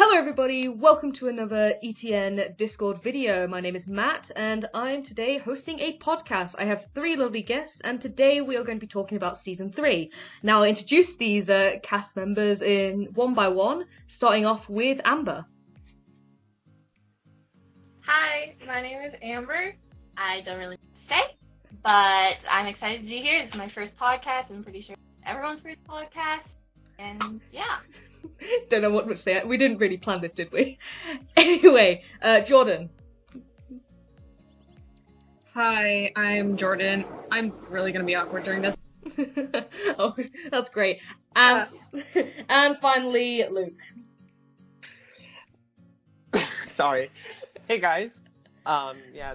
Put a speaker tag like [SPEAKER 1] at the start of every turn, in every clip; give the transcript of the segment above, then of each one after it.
[SPEAKER 1] Hello everybody, welcome to another ETN Discord video. My name is Matt and I'm today hosting a podcast. I have three lovely guests and today we are going to be talking about Season 3. Now I'll introduce these cast members in one by one, starting off with Amber.
[SPEAKER 2] Hi, my name is Amber. I don't really know what to say, but I'm excited to be here. This is my first podcast. I'm pretty sure it's everyone's first podcast. And yeah.
[SPEAKER 1] Don't know what to say. We didn't really plan this, did we? Anyway, Jordyn.
[SPEAKER 3] Hi, I'm Jordyn. I'm really going to be awkward during this.
[SPEAKER 1] Oh, that's great. And finally, Luke.
[SPEAKER 4] Sorry. Hey guys.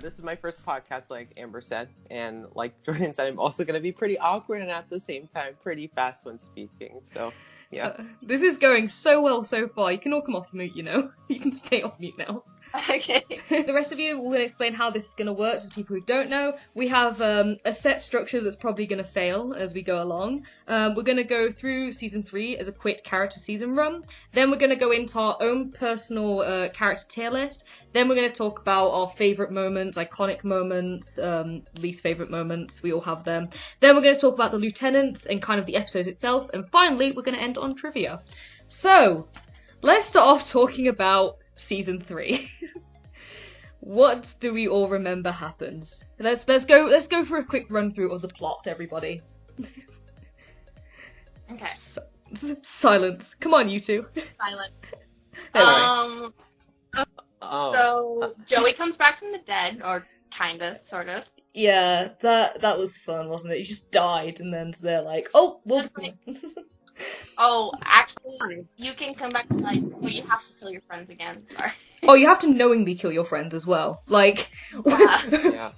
[SPEAKER 4] This is my first podcast, like Amber said, and like Jordyn said, I'm also going to be pretty awkward and at the same time pretty fast when speaking, so yeah.
[SPEAKER 1] This is going so well so far. You can all come off mute, you know. You can stay off mute now.
[SPEAKER 2] Okay.
[SPEAKER 1] The rest of you, we're going to explain how this is going to work to people who don't know. We have a set structure that's probably going to fail as we go along. We're going to go through Season 3 as a quick character season run. Then we're going to go into our own personal character tier list. Then we're going to talk about our favourite moments, iconic moments, least favourite moments. We all have them. Then we're going to talk about the lieutenants and kind of the episodes itself. And finally, we're going to end on trivia. So, let's start off talking about Season 3. What do we all remember happens? Let's go for a quick run through of the plot, everybody.
[SPEAKER 2] Okay.
[SPEAKER 1] Silence. Come on, you two.
[SPEAKER 2] Silent.
[SPEAKER 1] Anyway.
[SPEAKER 2] So Joey comes back from the dead, or kinda, sort of.
[SPEAKER 1] Yeah, that was fun, wasn't it? He just died, and then they're like, "Oh, well."
[SPEAKER 2] Just like, oh, actually, you can come back to life, but you have to kill your friends again. Sorry.
[SPEAKER 1] Oh, you have to knowingly kill your friends as well. Like,
[SPEAKER 2] Yeah.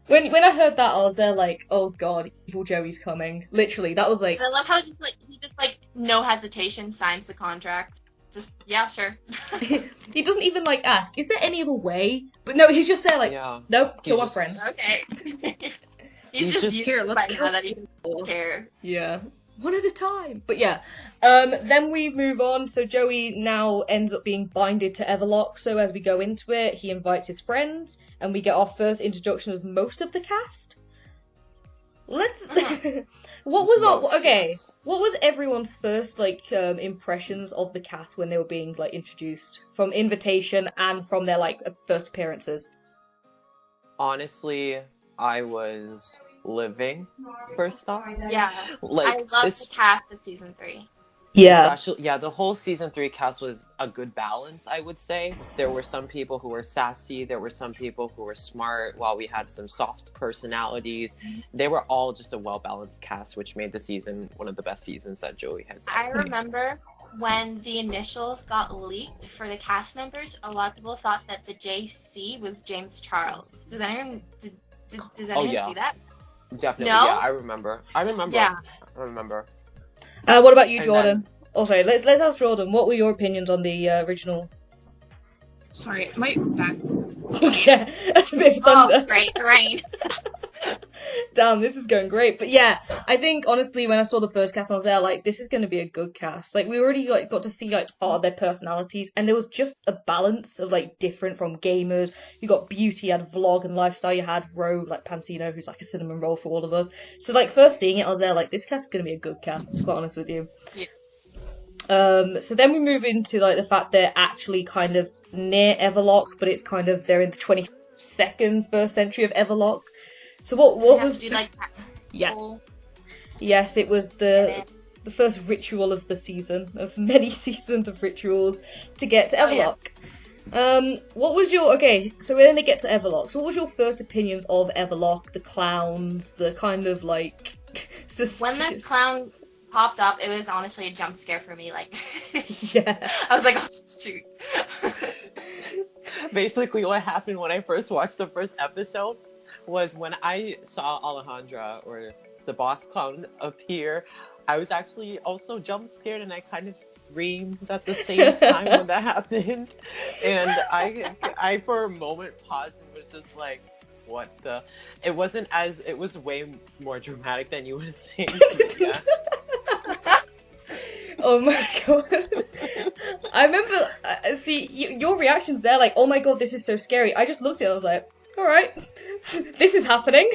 [SPEAKER 1] when I heard that, I was there like, "Oh God, evil Joey's coming!" Literally, that was like.
[SPEAKER 2] And I love how he just no hesitation signs the contract. Just yeah, sure.
[SPEAKER 1] He doesn't even like ask, "Is there any other way?" But no, he's just there like, "Nope, kill my friends."
[SPEAKER 2] Okay. he's just
[SPEAKER 3] here. Let's
[SPEAKER 2] go. That he doesn't care.
[SPEAKER 1] Yeah. One at a time. But yeah. Then we move on. So Joey now ends up being binded to Everlocke. So as we go into it, he invites his friends, and we get our first introduction of most of the cast. Let's. What was everyone's first impressions of the cast when they were being like introduced from invitation and from their like first appearances?
[SPEAKER 4] Honestly, I was living first off.
[SPEAKER 2] Yeah, I love the cast of Season 3.
[SPEAKER 1] Yeah.
[SPEAKER 4] The whole Season 3 cast was a good balance, I would say. There were some people who were sassy, there were some people who were smart, while we had some soft personalities. They were all just a well-balanced cast, which made the season one of the best seasons that Joey has had.
[SPEAKER 2] I remember when the initials got leaked for the cast members, a lot of people thought that the JC was James Charles. Does anyone see that?
[SPEAKER 4] Definitely,
[SPEAKER 2] no?
[SPEAKER 4] Yeah, I remember.
[SPEAKER 2] Yeah.
[SPEAKER 4] I remember.
[SPEAKER 1] What about you, Jordyn? Sorry, let's ask Jordyn. What were your opinions on the original?
[SPEAKER 3] Sorry, my back.
[SPEAKER 1] Yeah, that's a bit of thunder.
[SPEAKER 2] Oh, great, the rain.
[SPEAKER 1] Damn, this is going great. But yeah, I think honestly, when I saw the first cast, I was there like, this is going to be a good cast. Like, we already got to see like part of their personalities, and there was just a balance of like different from gamers. You got beauty, you had vlog and lifestyle. You had Ro, like Pansino, who's like a cinnamon roll for all of us. So like first seeing it, I was there like, this cast is going to be a good cast. To be quite honest with you.
[SPEAKER 2] Yeah.
[SPEAKER 1] So then we move into like the fact they're actually kind of near Everlocke, but it's kind of they're in the 22nd, first century of Everlocke. So what was
[SPEAKER 2] do, like,
[SPEAKER 1] Yes, it was the first ritual of the season, of many seasons of rituals to get to Everlocke. What was your so when they get to Everlocke, so what was your first opinions of Everlocke, the clowns, the kind of like
[SPEAKER 2] when the clown popped up, it was honestly a jump scare for me, like
[SPEAKER 1] yeah.
[SPEAKER 2] I was like, oh shoot.
[SPEAKER 4] Basically what happened when I first watched the first episode was when I saw Alejandra, or the boss clown, appear, I was actually also jump scared and I kind of screamed at the same time when that happened. And I for a moment paused and was just like, what the? It was way more dramatic than you would think. Yeah.
[SPEAKER 1] Oh my god. I remember, see, your reactions there, like, oh my god, this is so scary. I just looked at it, I was like, alright, this is happening.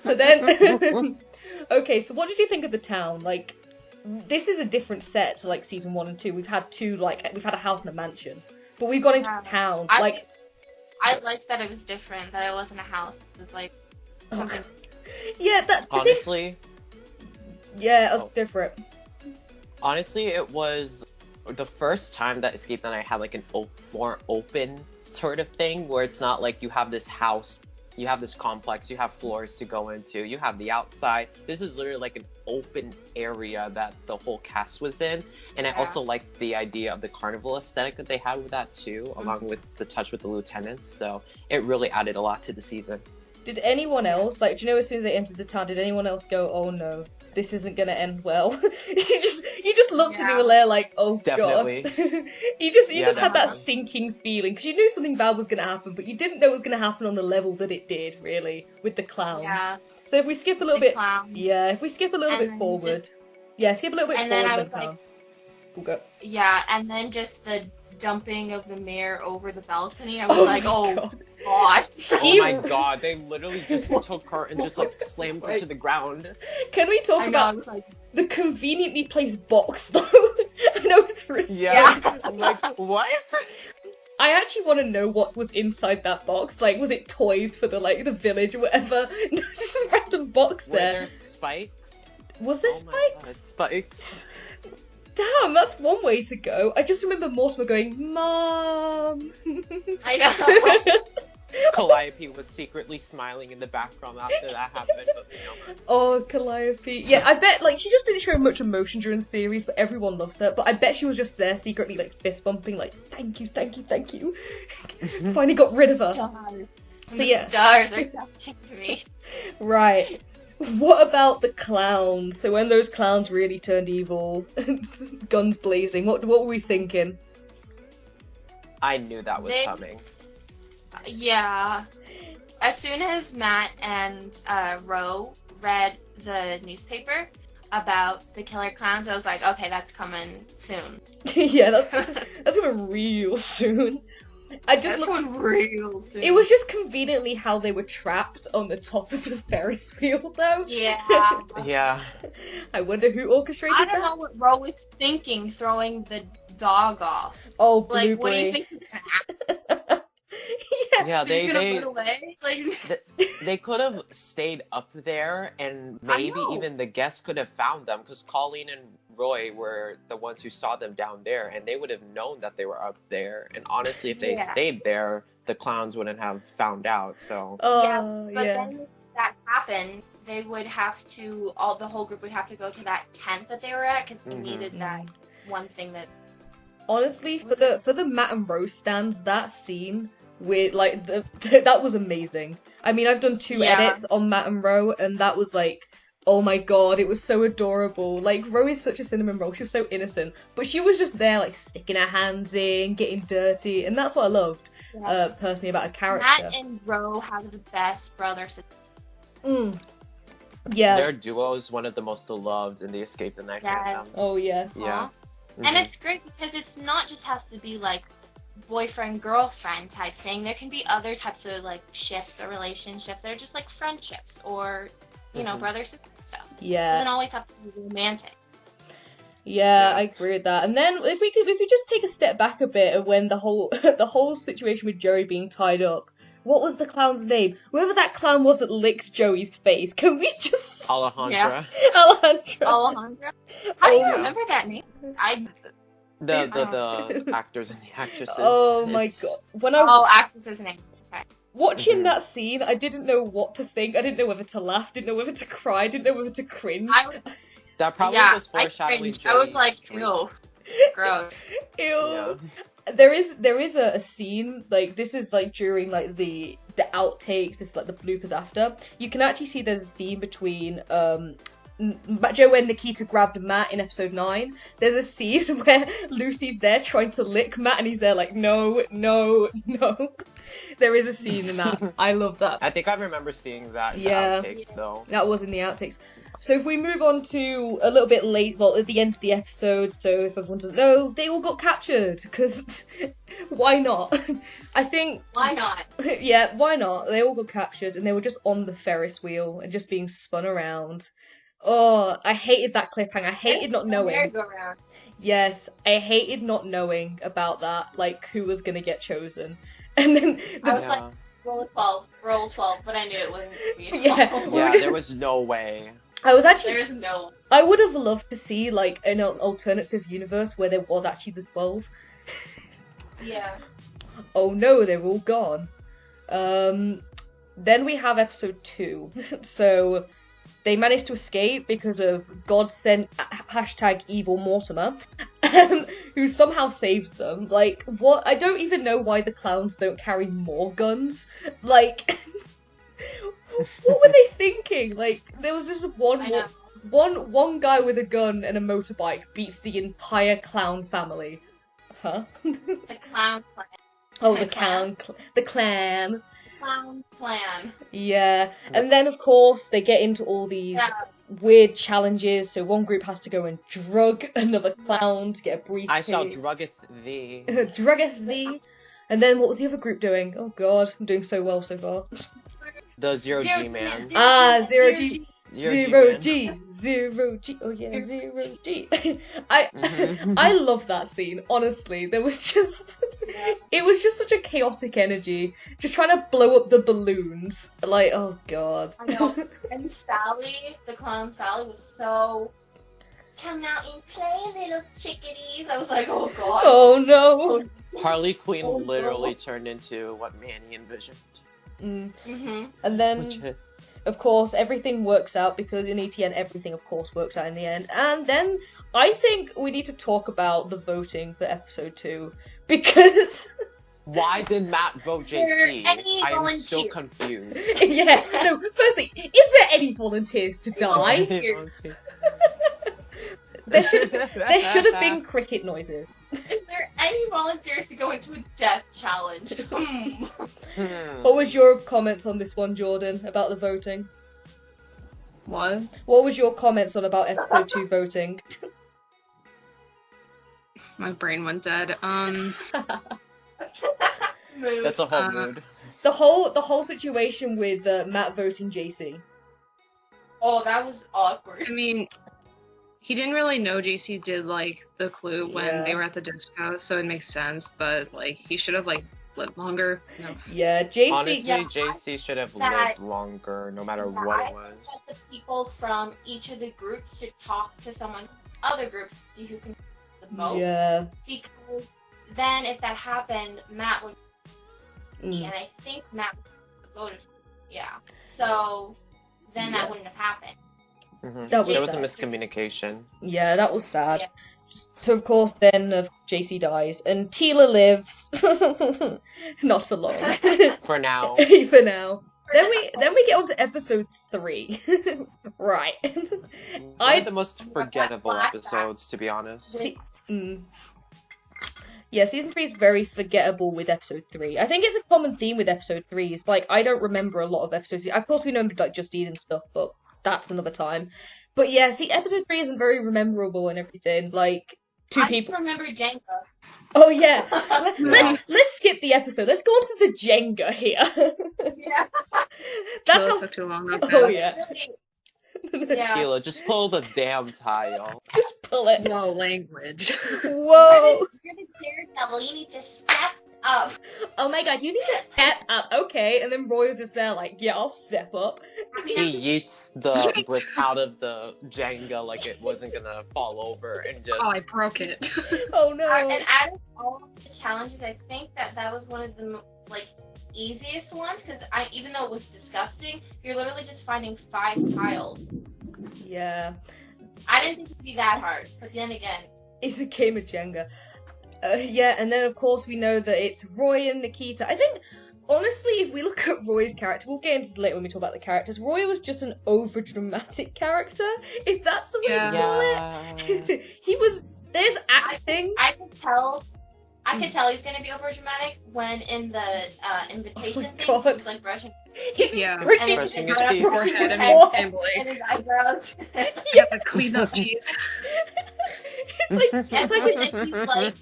[SPEAKER 1] So then, okay, so what did you think of the town? Like, this is a different set to, like, season 1 and 2. We've had we've had a house and a mansion. But we've got into town.
[SPEAKER 2] I liked that it was different, that it wasn't a house. It was, like, something...
[SPEAKER 1] Yeah,
[SPEAKER 4] honestly...
[SPEAKER 1] Yeah, it was different.
[SPEAKER 4] Honestly, it was the first time that Escape the Night had like an more open sort of thing, where it's not like you have this house, you have this complex, you have floors to go into, you have the outside. This is literally like an open area that the whole cast was in. And I also liked the idea of the carnival aesthetic that they had with that too, along with the touch with the lieutenants. So it really added a lot to the season.
[SPEAKER 1] Did anyone else, like, do you know, as soon as they entered the town, did anyone else go, oh no, this isn't gonna end well? you just looked at me and like, oh
[SPEAKER 4] definitely.
[SPEAKER 1] God. you just had that sinking feeling, because you knew something bad was gonna happen, but you didn't know it was gonna happen on the level that it did, really, with the clowns.
[SPEAKER 2] Yeah.
[SPEAKER 1] So if we skip a little bit, if we skip a little bit forward, skip a little bit forward.
[SPEAKER 2] And then I was like,
[SPEAKER 1] we'll go.
[SPEAKER 2] Yeah, and then just the dumping of the mayor over the balcony. I was like, oh God.
[SPEAKER 4] Oh my God, they literally just took her and just like slammed her to the ground.
[SPEAKER 1] Can we talk about the conveniently placed box though? I know it's for a
[SPEAKER 4] I'm like, what?
[SPEAKER 1] I actually want to know what was inside that box. Like, was it toys for the village or whatever? No, just a random box there.
[SPEAKER 4] Were there spikes?
[SPEAKER 1] Was there spikes?
[SPEAKER 4] God, spikes.
[SPEAKER 1] Damn, that's one way to go. I just remember Mortimer going, Mom!
[SPEAKER 2] I know.
[SPEAKER 4] Calliope was secretly smiling in the background after that happened, but
[SPEAKER 1] Oh, Calliope. Yeah, I bet, she just didn't show much emotion during the series, but everyone loves her. But I bet she was just there secretly, fist bumping, thank you, thank you, thank you. Finally got rid of her.
[SPEAKER 2] Stars.
[SPEAKER 1] So
[SPEAKER 2] stars are talking to me.
[SPEAKER 1] Right. What about the clowns? So when those clowns really turned evil, guns blazing, what were we thinking?
[SPEAKER 4] I knew that was coming.
[SPEAKER 2] Yeah. As soon as Matt and Ro read the newspaper about the killer clowns, I was like, okay, that's coming soon.
[SPEAKER 1] Yeah, that's coming real soon.
[SPEAKER 2] Real soon.
[SPEAKER 1] It was just conveniently how they were trapped on the top of the Ferris wheel, though.
[SPEAKER 2] Yeah.
[SPEAKER 4] Yeah.
[SPEAKER 1] I wonder who orchestrated that.
[SPEAKER 2] I don't know what Ro was thinking, throwing the dog off.
[SPEAKER 1] Oh, Blueberry.
[SPEAKER 2] What do you think is gonna happen?
[SPEAKER 1] Yeah,
[SPEAKER 4] they could have stayed up there, and maybe even the guests could have found them, because Colleen and Roy were the ones who saw them down there, and they would have known that they were up there. And honestly, if they stayed there, the clowns wouldn't have found out. So
[SPEAKER 2] then if that happened, they would have to, the whole group would have to go to that tent that they were at, because they needed that one thing that.
[SPEAKER 1] Honestly, for the Matt and Rose stands, that scene with that was amazing. I mean, I've done 2 edits on Matt and Ro, and that was oh my God, it was so adorable. Ro is such a cinnamon roll. She was so innocent, but she was just there, sticking her hands in, getting dirty, and that's what I loved personally about her character.
[SPEAKER 2] Matt and Ro have the best brother-sister.
[SPEAKER 1] Yeah,
[SPEAKER 4] their duo is one of the most beloved in the Escape the Night fandom.
[SPEAKER 1] Oh yeah,
[SPEAKER 2] yeah. And it's great because it's not just has to be boyfriend girlfriend type thing. There can be other types of ships or relationships that are just friendships or brother sister stuff.
[SPEAKER 1] Yeah,
[SPEAKER 2] it doesn't always have to be romantic.
[SPEAKER 1] Yeah, I agree with that. And then if we just take a step back a bit of when the whole situation with Joey being tied up. What was the clown's name? Whoever that clown was that licked Joey's face. Can we just...
[SPEAKER 4] Alejandra.
[SPEAKER 2] Yeah.
[SPEAKER 1] Alejandra.
[SPEAKER 2] How do you remember that name?
[SPEAKER 4] The actors and the actresses.
[SPEAKER 1] Oh my God.
[SPEAKER 2] Actresses' names. Okay.
[SPEAKER 1] Watching that scene, I didn't know what to think. I didn't know whether to laugh, didn't know whether to cry, didn't know whether to cringe.
[SPEAKER 4] That probably was foreshadowing.
[SPEAKER 2] I was like, ew. Gross.
[SPEAKER 1] Ew.
[SPEAKER 4] Yeah.
[SPEAKER 1] There is a scene, this is during the outtakes, this is the bloopers after. You can actually see there's a scene between Joe and Nikita grabbed Matt in episode 9. There's a scene where Lucy's there trying to lick Matt and he's there no. There is a scene in that. I love that.
[SPEAKER 4] I think I remember seeing that in the outtakes though.
[SPEAKER 1] That was in the outtakes. So if we move on to a little bit late, well, at the end of the episode, so if everyone doesn't know, they all got captured, because why not? I think...
[SPEAKER 2] Why not?
[SPEAKER 1] Yeah, why not? They all got captured, and they were just on the Ferris wheel, and just being spun around. Oh, I hated that cliffhanger. I hated not knowing.
[SPEAKER 2] Merry-go-round.
[SPEAKER 1] Yes, I hated not knowing about that, like, who was gonna get chosen. And then...
[SPEAKER 2] I was like, roll 12, but I knew it wasn't gonna be 12.
[SPEAKER 1] Yeah.
[SPEAKER 4] Yeah, there was no way.
[SPEAKER 1] I was actually...
[SPEAKER 2] There's no...
[SPEAKER 1] I would have loved to see, like, an alternative universe where there was actually the 12.
[SPEAKER 2] Yeah.
[SPEAKER 1] Oh no, they're all gone. Then we have episode 2. So, they managed to escape because of God sent #evil Mortimer, who somehow saves them. Like, what? I don't even know why the clowns don't carry more guns. Like... What were they thinking? Like, there was just one guy with a gun and a motorbike beats the entire clown family. Huh?
[SPEAKER 2] The clown clan.
[SPEAKER 1] Oh, the clown. The clan.
[SPEAKER 2] Clown clan.
[SPEAKER 1] Yeah. And then, of course, they get into all these weird challenges. So one group has to go and drug another clown to get a briefcase.
[SPEAKER 4] I shall druggeth thee.
[SPEAKER 1] Druggeth thee. And then what was the other group doing? Oh god, I'm doing so well so far.
[SPEAKER 4] The Zero G man.
[SPEAKER 1] Zero G.
[SPEAKER 4] Zero
[SPEAKER 1] G. Oh yeah, Zero G. I love that scene. Honestly, there was just it was just such a chaotic energy, just trying to blow up the balloons. Like, oh god.
[SPEAKER 2] I know. And Sally, the clown Sally, was so come out and play, little chickadees. I was like, oh god.
[SPEAKER 1] Oh no.
[SPEAKER 4] Harley Quinn literally turned into what Manny envisioned.
[SPEAKER 1] And then, of course, everything works out because in ETN, everything, of course, works out in the end. And then I think we need to talk about the voting for episode 2 because.
[SPEAKER 4] Why did Matt vote JC? I am so
[SPEAKER 2] volunteer?
[SPEAKER 4] confused.
[SPEAKER 1] Yeah. No. Firstly, is there any volunteers to die? There should have been cricket noises.
[SPEAKER 2] Is there any volunteers to go into a death challenge?
[SPEAKER 1] What was your comments on this one, Jordyn, about the voting?
[SPEAKER 3] What?
[SPEAKER 1] What was your comments on about episode 2 voting?
[SPEAKER 3] My brain went dead.
[SPEAKER 4] That's a whole mood.
[SPEAKER 1] The whole situation with Matt voting JC.
[SPEAKER 2] Oh, that was awkward.
[SPEAKER 3] I mean, he didn't really know JC did, like, the clue when they were at the disco, so it makes sense, but, like, he should have, like, lived longer. No.
[SPEAKER 1] Yeah, JC...
[SPEAKER 4] Honestly, JC should have lived longer, no matter what it was.
[SPEAKER 2] I the people from each of the groups should talk to someone other groups to see who can the most.
[SPEAKER 1] Yeah.
[SPEAKER 2] Because then, if that happened, Matt would... And I think Matt voted for So, then that wouldn't have happened.
[SPEAKER 1] That
[SPEAKER 4] there
[SPEAKER 1] was
[SPEAKER 4] was a
[SPEAKER 1] sad.
[SPEAKER 4] miscommunication.
[SPEAKER 1] Yeah, that was sad.
[SPEAKER 2] Yeah.
[SPEAKER 1] So of course then JC dies and Tila lives. Not for long.
[SPEAKER 4] For now.
[SPEAKER 1] For now. Then we get on to episode 3. Right.
[SPEAKER 4] One of the most forgettable episodes, to be honest.
[SPEAKER 1] Yeah, season 3 is very forgettable with episode 3. I think it's a common theme with episode 3. It's like, I don't remember a lot of episodes. Of course we know like Justine and stuff, but that's another time. But yeah, see, episode 3 isn't very memorable and everything. Like,
[SPEAKER 2] I remember Jenga.
[SPEAKER 1] Oh yeah. Let's skip the episode. Let's go on to the Jenga here.
[SPEAKER 2] Yeah.
[SPEAKER 3] That's how took too long.
[SPEAKER 1] Oh yeah.
[SPEAKER 4] Keela, just pull the damn tile.
[SPEAKER 1] Just pull it.
[SPEAKER 3] No language.
[SPEAKER 1] Whoa.
[SPEAKER 2] You're the daredevil. You need to step up.
[SPEAKER 1] Oh my god, you need to step up. Okay, and then Roy was just there like, yeah, I'll step up.
[SPEAKER 4] He yeets the brick out of the Jenga like it wasn't gonna fall over and just...
[SPEAKER 3] Oh, I broke it.
[SPEAKER 1] Oh no.
[SPEAKER 2] And out of all of the challenges, I think that was one of the, like, easiest ones, because even though it was disgusting, you're literally just finding 5 tiles.
[SPEAKER 1] Yeah.
[SPEAKER 2] I didn't think it'd be that hard, but then again...
[SPEAKER 1] It's a game of Jenga. Yeah, and then of course we know that it's Roy and Nikita. I think, honestly, if we look at Roy's character, we'll get into this later when we talk about the characters, Roy was just an over-dramatic character, if that's the way to call it. He was... There's acting.
[SPEAKER 2] I could tell he was gonna be over dramatic when in the invitation thing, he was like brushing
[SPEAKER 1] He's
[SPEAKER 3] Yeah.
[SPEAKER 1] brushing
[SPEAKER 4] Brushing
[SPEAKER 1] his
[SPEAKER 4] his teeth.
[SPEAKER 3] Forehead
[SPEAKER 1] his
[SPEAKER 3] and
[SPEAKER 1] forehead.
[SPEAKER 2] And his eyebrows.
[SPEAKER 3] You have to clean up cheese.
[SPEAKER 1] It's like,
[SPEAKER 2] And
[SPEAKER 1] it's
[SPEAKER 2] the
[SPEAKER 1] like
[SPEAKER 2] way that he like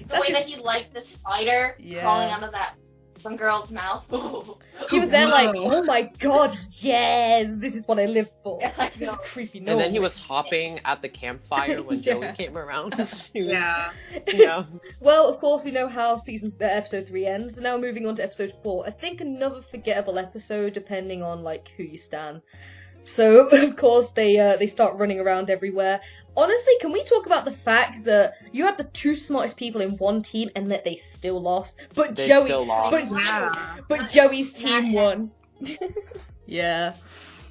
[SPEAKER 2] the way that he liked the spider
[SPEAKER 1] Yeah.
[SPEAKER 2] crawling out of that one girl's mouth.
[SPEAKER 1] he was there like,
[SPEAKER 3] Whoa.
[SPEAKER 1] oh my god, yes, this is what I live for.
[SPEAKER 2] Yeah, I
[SPEAKER 1] This is
[SPEAKER 2] know.
[SPEAKER 1] creepy.
[SPEAKER 4] And then he was hopping at the campfire when
[SPEAKER 1] Yeah.
[SPEAKER 4] Joey came around. He was,
[SPEAKER 3] Yeah.
[SPEAKER 4] yeah.
[SPEAKER 1] Well, of course, we know how episode 3 ends. So now moving on to episode 4. I think another forgettable episode, depending on like who you stan. So of course they start running around everywhere. Honestly, can we talk about the fact that you had the two smartest people in one team and that they still lost, but
[SPEAKER 4] They
[SPEAKER 1] Joey,
[SPEAKER 4] still lost.
[SPEAKER 1] but Joey's team won. Yeah.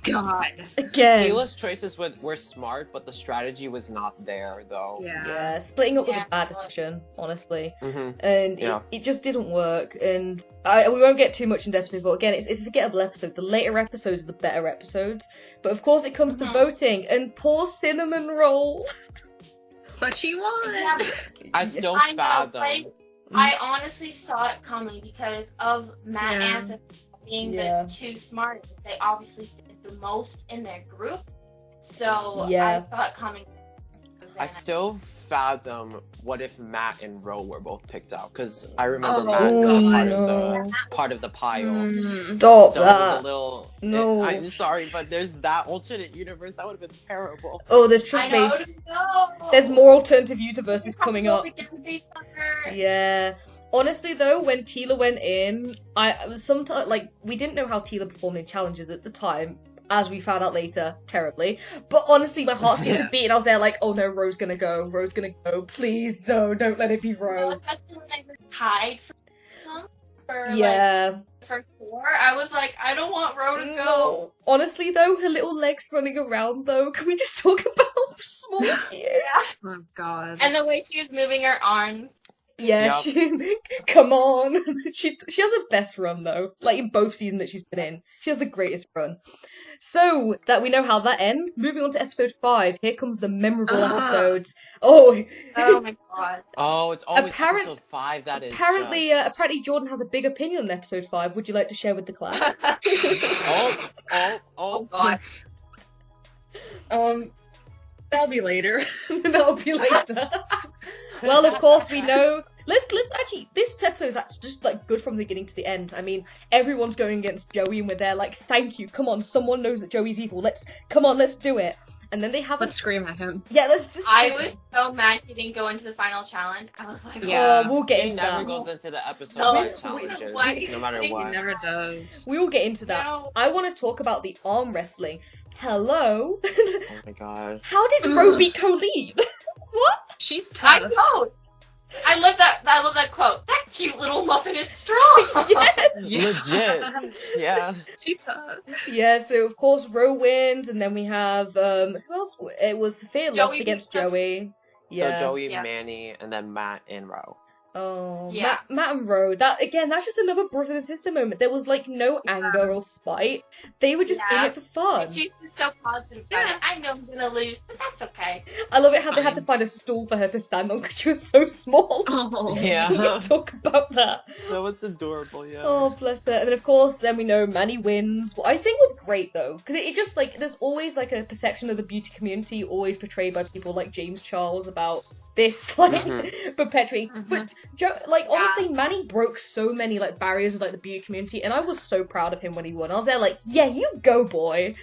[SPEAKER 3] God.
[SPEAKER 1] Again.
[SPEAKER 4] Tila's choices were smart, but the strategy was not there, though.
[SPEAKER 1] Yeah, splitting up was
[SPEAKER 2] Yeah.
[SPEAKER 1] a bad decision, honestly.
[SPEAKER 4] Mm-hmm.
[SPEAKER 1] And
[SPEAKER 4] Yeah.
[SPEAKER 1] it just didn't work. And we won't get too much into episode 4. Again, it's a forgettable episode. The later episodes are the better episodes. But of course, it comes to voting, and poor Cinnamon Roll.
[SPEAKER 3] But she won.
[SPEAKER 2] Yeah,
[SPEAKER 4] I still
[SPEAKER 2] I know,
[SPEAKER 4] fathom.
[SPEAKER 2] like, I honestly saw it coming because of Matt
[SPEAKER 3] Yeah.
[SPEAKER 2] and Sophia being
[SPEAKER 1] Yeah.
[SPEAKER 2] the two smart. They obviously did the most in their group, so
[SPEAKER 1] Yeah.
[SPEAKER 2] I saw it coming.
[SPEAKER 4] I still fathom what if Matt and Ro were both picked out, because I remember
[SPEAKER 3] Oh,
[SPEAKER 4] Matt was
[SPEAKER 1] no.
[SPEAKER 4] part of the pile.
[SPEAKER 3] Mm.
[SPEAKER 1] Stop
[SPEAKER 4] So it was
[SPEAKER 1] that.
[SPEAKER 4] a little.
[SPEAKER 1] No.
[SPEAKER 4] I'm sorry, but there's that alternate universe. That would have been terrible.
[SPEAKER 1] Oh, there's
[SPEAKER 2] I
[SPEAKER 1] trust me.
[SPEAKER 2] know. No.
[SPEAKER 1] There's more alternative universes
[SPEAKER 2] They have to
[SPEAKER 1] coming
[SPEAKER 2] go
[SPEAKER 1] up.
[SPEAKER 2] against each other.
[SPEAKER 1] Yeah. Honestly, though, when Tila went in, sometimes like we didn't know how Tila performed in challenges at the time, as we found out later, terribly. But honestly, my heart began to beat, and I was there like, oh no, Ro's gonna go. Ro's gonna go. Please, no, don't let it be Ro.
[SPEAKER 2] Especially when they were tied for
[SPEAKER 1] Yeah.
[SPEAKER 2] for 4. I was like, I don't want Ro to go.
[SPEAKER 1] No. Honestly, though, her little legs running around, though. Can we just talk about how small she is?
[SPEAKER 3] Oh God.
[SPEAKER 2] And the way she was moving her arms.
[SPEAKER 1] Yeah,
[SPEAKER 4] Yep.
[SPEAKER 1] come on. She has her best run though. Like in both seasons that she's been in, she has the greatest run. So that we know how that ends. Moving on to episode 5. Here comes the memorable episodes. Oh,
[SPEAKER 2] Oh my god.
[SPEAKER 4] Oh, it's always
[SPEAKER 1] Apparent-
[SPEAKER 4] episode 5 that is.
[SPEAKER 1] apparently,
[SPEAKER 4] just-
[SPEAKER 1] apparently Jordyn has a big opinion on episode 5. Would you like to share with the class?
[SPEAKER 2] Oh god.
[SPEAKER 3] That'll be later.
[SPEAKER 1] That'll be later. Well, of course we know. Let's actually. This episode is actually just like good from the beginning to the end. I mean, everyone's going against Joey, and we're there like, thank you. Come on, someone knows that Joey's evil. Let's do it. And then they have
[SPEAKER 3] Let's scream at him.
[SPEAKER 1] Yeah, let's just.
[SPEAKER 2] I was so mad he didn't go into the final challenge. I was like,
[SPEAKER 3] Yeah.
[SPEAKER 1] We'll get
[SPEAKER 4] He
[SPEAKER 1] into
[SPEAKER 4] never
[SPEAKER 1] that.
[SPEAKER 4] goes into the episode
[SPEAKER 2] No,
[SPEAKER 4] by
[SPEAKER 2] we-
[SPEAKER 4] challenges,
[SPEAKER 2] we-
[SPEAKER 4] no matter
[SPEAKER 3] He
[SPEAKER 4] what.
[SPEAKER 3] never does.
[SPEAKER 1] We will get into that.
[SPEAKER 2] No.
[SPEAKER 1] I want to talk about the arm wrestling. Hello.
[SPEAKER 4] Oh my god.
[SPEAKER 1] How did Ro beat Colleen? What?
[SPEAKER 3] She's
[SPEAKER 2] I
[SPEAKER 3] tough.
[SPEAKER 2] know. I love that quote. That cute little muffin is strong.
[SPEAKER 1] Yes.
[SPEAKER 4] Legit. Yeah.
[SPEAKER 3] She's tough.
[SPEAKER 1] Yeah, so of course Ro wins, and then we have who else? It was Sophia lost
[SPEAKER 2] Joey
[SPEAKER 1] against
[SPEAKER 2] beat us.
[SPEAKER 1] Joey. Yeah.
[SPEAKER 4] So Joey,
[SPEAKER 2] Yeah.
[SPEAKER 4] Manny, and then Matt and Ro.
[SPEAKER 1] Oh,
[SPEAKER 2] Yeah.
[SPEAKER 1] Matt and Ro. That's just another brother and sister moment. There was like no anger or spite. They were just in
[SPEAKER 2] Yeah.
[SPEAKER 1] it for fun.
[SPEAKER 2] And she's just so positive about it. I know I'm gonna lose, but that's okay.
[SPEAKER 1] I love it how they had
[SPEAKER 3] Fine.
[SPEAKER 1] to find a stool for her to stand on because she was so small.
[SPEAKER 3] Oh.
[SPEAKER 1] We
[SPEAKER 4] Yeah.
[SPEAKER 1] can talk about that.
[SPEAKER 4] That was adorable, yeah.
[SPEAKER 1] Oh, bless her. And then, of course, then we know Manny wins. What I think was great, though, because it just, like, there's always, like, a perception of the beauty community always portrayed by people like James Charles about this, like, perpetuating. But, honestly, Manny broke so many, like, barriers of, like, the beauty community, and I was so proud of him when he won. I was there like, yeah, you go, boy.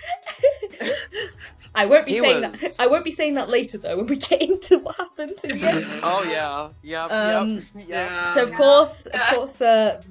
[SPEAKER 1] I won't be
[SPEAKER 4] He
[SPEAKER 1] saying
[SPEAKER 4] was-
[SPEAKER 1] that. I won't be saying that later, though, when we get into what happens in the end.
[SPEAKER 4] Oh yeah. Yep. Yep.
[SPEAKER 3] Yeah.
[SPEAKER 1] So of course,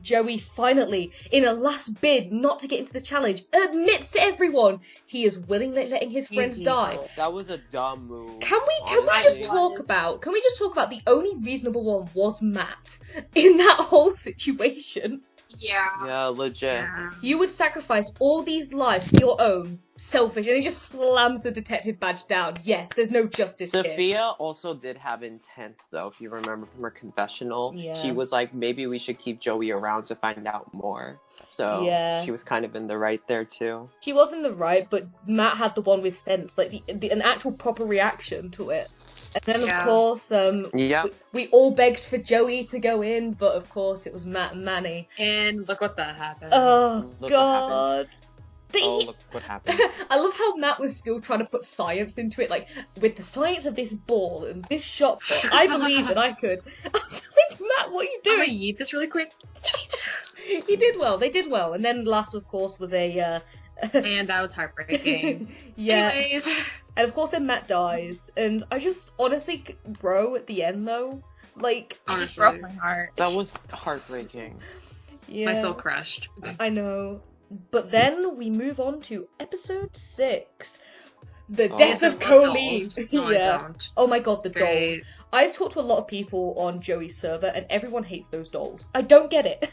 [SPEAKER 1] Joey finally, in a last bid not to get into the challenge, admits to everyone he is willingly letting his friends die.
[SPEAKER 4] That was a dumb move.
[SPEAKER 1] Can we
[SPEAKER 4] honestly.
[SPEAKER 1] just talk about the only reasonable one was Matt in that whole situation.
[SPEAKER 2] Yeah.
[SPEAKER 4] Yeah, legit.
[SPEAKER 3] Yeah.
[SPEAKER 1] You would sacrifice all these lives for your own, selfish, and he just slams the detective badge down. Yes, there's no justice here.
[SPEAKER 4] Sophia also did have intent, though, if you remember from her confessional.
[SPEAKER 1] Yeah.
[SPEAKER 4] She was like, maybe we should keep Joey around to find out more. So
[SPEAKER 1] Yeah.
[SPEAKER 4] she was kind of in the right there too.
[SPEAKER 1] She was in the right, but Matt had the one with sense, like an actual proper reaction to it. And then of course, we all begged for Joey to go in, but of course it was Matt and Manny.
[SPEAKER 3] And look what that happened.
[SPEAKER 1] Oh
[SPEAKER 4] Look
[SPEAKER 1] God.
[SPEAKER 4] Look what happened.
[SPEAKER 1] I love how Matt was still trying to put science into it, like, with the science of this ball and this shot put, I believe that I could. I was like, Matt, what are you
[SPEAKER 3] I'm gonna
[SPEAKER 1] doing?
[SPEAKER 3] yeet this really quick.
[SPEAKER 1] He did well, they did well. And then last, of course, was a...
[SPEAKER 3] And that was heartbreaking.
[SPEAKER 1] Yeah.
[SPEAKER 3] Anyways.
[SPEAKER 1] And of course then Matt dies. And I just, honestly, Ro at the end, though, like...
[SPEAKER 2] It just broke my heart.
[SPEAKER 4] That was heartbreaking.
[SPEAKER 1] Yeah,
[SPEAKER 3] My soul crushed.
[SPEAKER 1] I know. But then we move on to episode 6. The death of Colleen.
[SPEAKER 3] No, I don't.
[SPEAKER 1] Oh my god, the dolls.
[SPEAKER 3] Great.
[SPEAKER 1] I've talked to a lot of people on Joey's server, and everyone hates those dolls. I don't get it.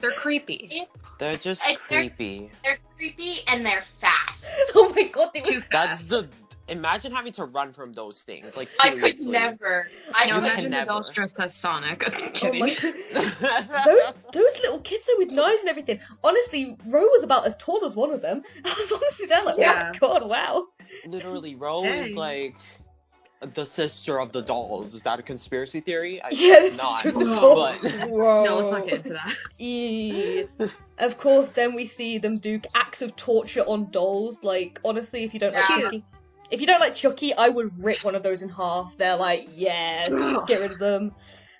[SPEAKER 3] They're creepy.
[SPEAKER 4] They're just creepy.
[SPEAKER 2] They're creepy and they're fast.
[SPEAKER 1] Oh my god, they
[SPEAKER 3] Too
[SPEAKER 1] were...
[SPEAKER 3] fast.
[SPEAKER 4] Imagine having to run from those things. Like,
[SPEAKER 2] I
[SPEAKER 4] seriously.
[SPEAKER 2] could never.
[SPEAKER 3] No,
[SPEAKER 2] could
[SPEAKER 3] imagine the
[SPEAKER 4] never.
[SPEAKER 3] dolls dressed as Sonic. I'm
[SPEAKER 1] Oh
[SPEAKER 3] kidding.
[SPEAKER 1] my... those little kids are with knives and everything. Honestly, Ro was about as tall as one of them. I was honestly there like, oh my god, wow.
[SPEAKER 4] Literally, Ro is
[SPEAKER 3] Dang.
[SPEAKER 4] like the sister of the dolls. Is that a conspiracy theory?
[SPEAKER 1] Yeah, this
[SPEAKER 4] not.
[SPEAKER 1] is true, the
[SPEAKER 3] No.
[SPEAKER 1] dolls.
[SPEAKER 4] But
[SPEAKER 1] Whoa.
[SPEAKER 3] No, let's not get into that.
[SPEAKER 1] Eee. Of course, then we see them do acts of torture on dolls. Like, honestly, if you don't like
[SPEAKER 2] Yeah.
[SPEAKER 1] Chucky, if you don't like Chucky, I would rip one of those in half. They're like, yes, let's get rid of them.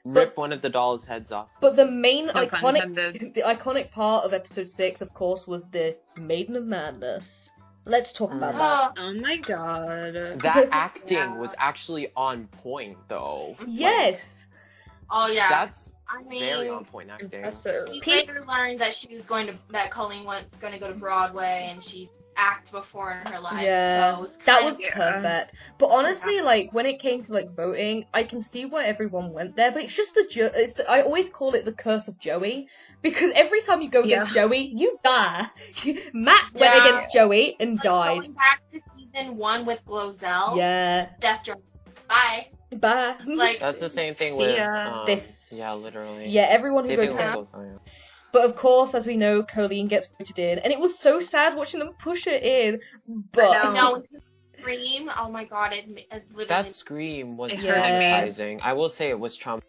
[SPEAKER 4] rip one of the dolls' heads off.
[SPEAKER 1] But the main
[SPEAKER 3] No pun intended.
[SPEAKER 1] the iconic part of episode 6, of course, was the Maiden of Madness. Let's talk about that.
[SPEAKER 2] Oh,
[SPEAKER 3] Oh my god.
[SPEAKER 4] That acting was actually on point, though.
[SPEAKER 1] Yes.
[SPEAKER 2] oh yeah.
[SPEAKER 4] That's
[SPEAKER 2] I mean,
[SPEAKER 4] very on point acting.
[SPEAKER 3] Impressive.
[SPEAKER 2] we
[SPEAKER 1] Pe-
[SPEAKER 2] later learned that that Colleen was going to go to Broadway, and she acted before in her life.
[SPEAKER 1] Yeah,
[SPEAKER 2] so it was
[SPEAKER 1] that
[SPEAKER 2] kind
[SPEAKER 1] was
[SPEAKER 2] of,
[SPEAKER 1] perfect. But honestly, like when it came to like voting, I can see why everyone went there. But it's just I always call it the curse of Joey, because every time you go against Joey, you die. Matt went
[SPEAKER 2] Yeah.
[SPEAKER 1] against Joey and
[SPEAKER 2] like,
[SPEAKER 1] died.
[SPEAKER 2] Going back to season 1 with Glozell,
[SPEAKER 1] Yeah.
[SPEAKER 2] Death Journey. Bye.
[SPEAKER 1] Bye.
[SPEAKER 2] Like
[SPEAKER 4] That's the same thing
[SPEAKER 3] See
[SPEAKER 4] with
[SPEAKER 3] ya.
[SPEAKER 1] This-
[SPEAKER 4] Yeah, literally.
[SPEAKER 1] Yeah, everyone who
[SPEAKER 4] Same
[SPEAKER 1] goes
[SPEAKER 4] thing
[SPEAKER 1] against.
[SPEAKER 4] with Glozell, yeah.
[SPEAKER 1] But of course, as we know, Colleen gets voted in, and it was so sad watching them push her in. But
[SPEAKER 3] I
[SPEAKER 2] no, Scream. Oh my god, it literally.
[SPEAKER 4] That scream was
[SPEAKER 3] It
[SPEAKER 1] hurt me.
[SPEAKER 4] traumatizing. I will say it was traumatizing.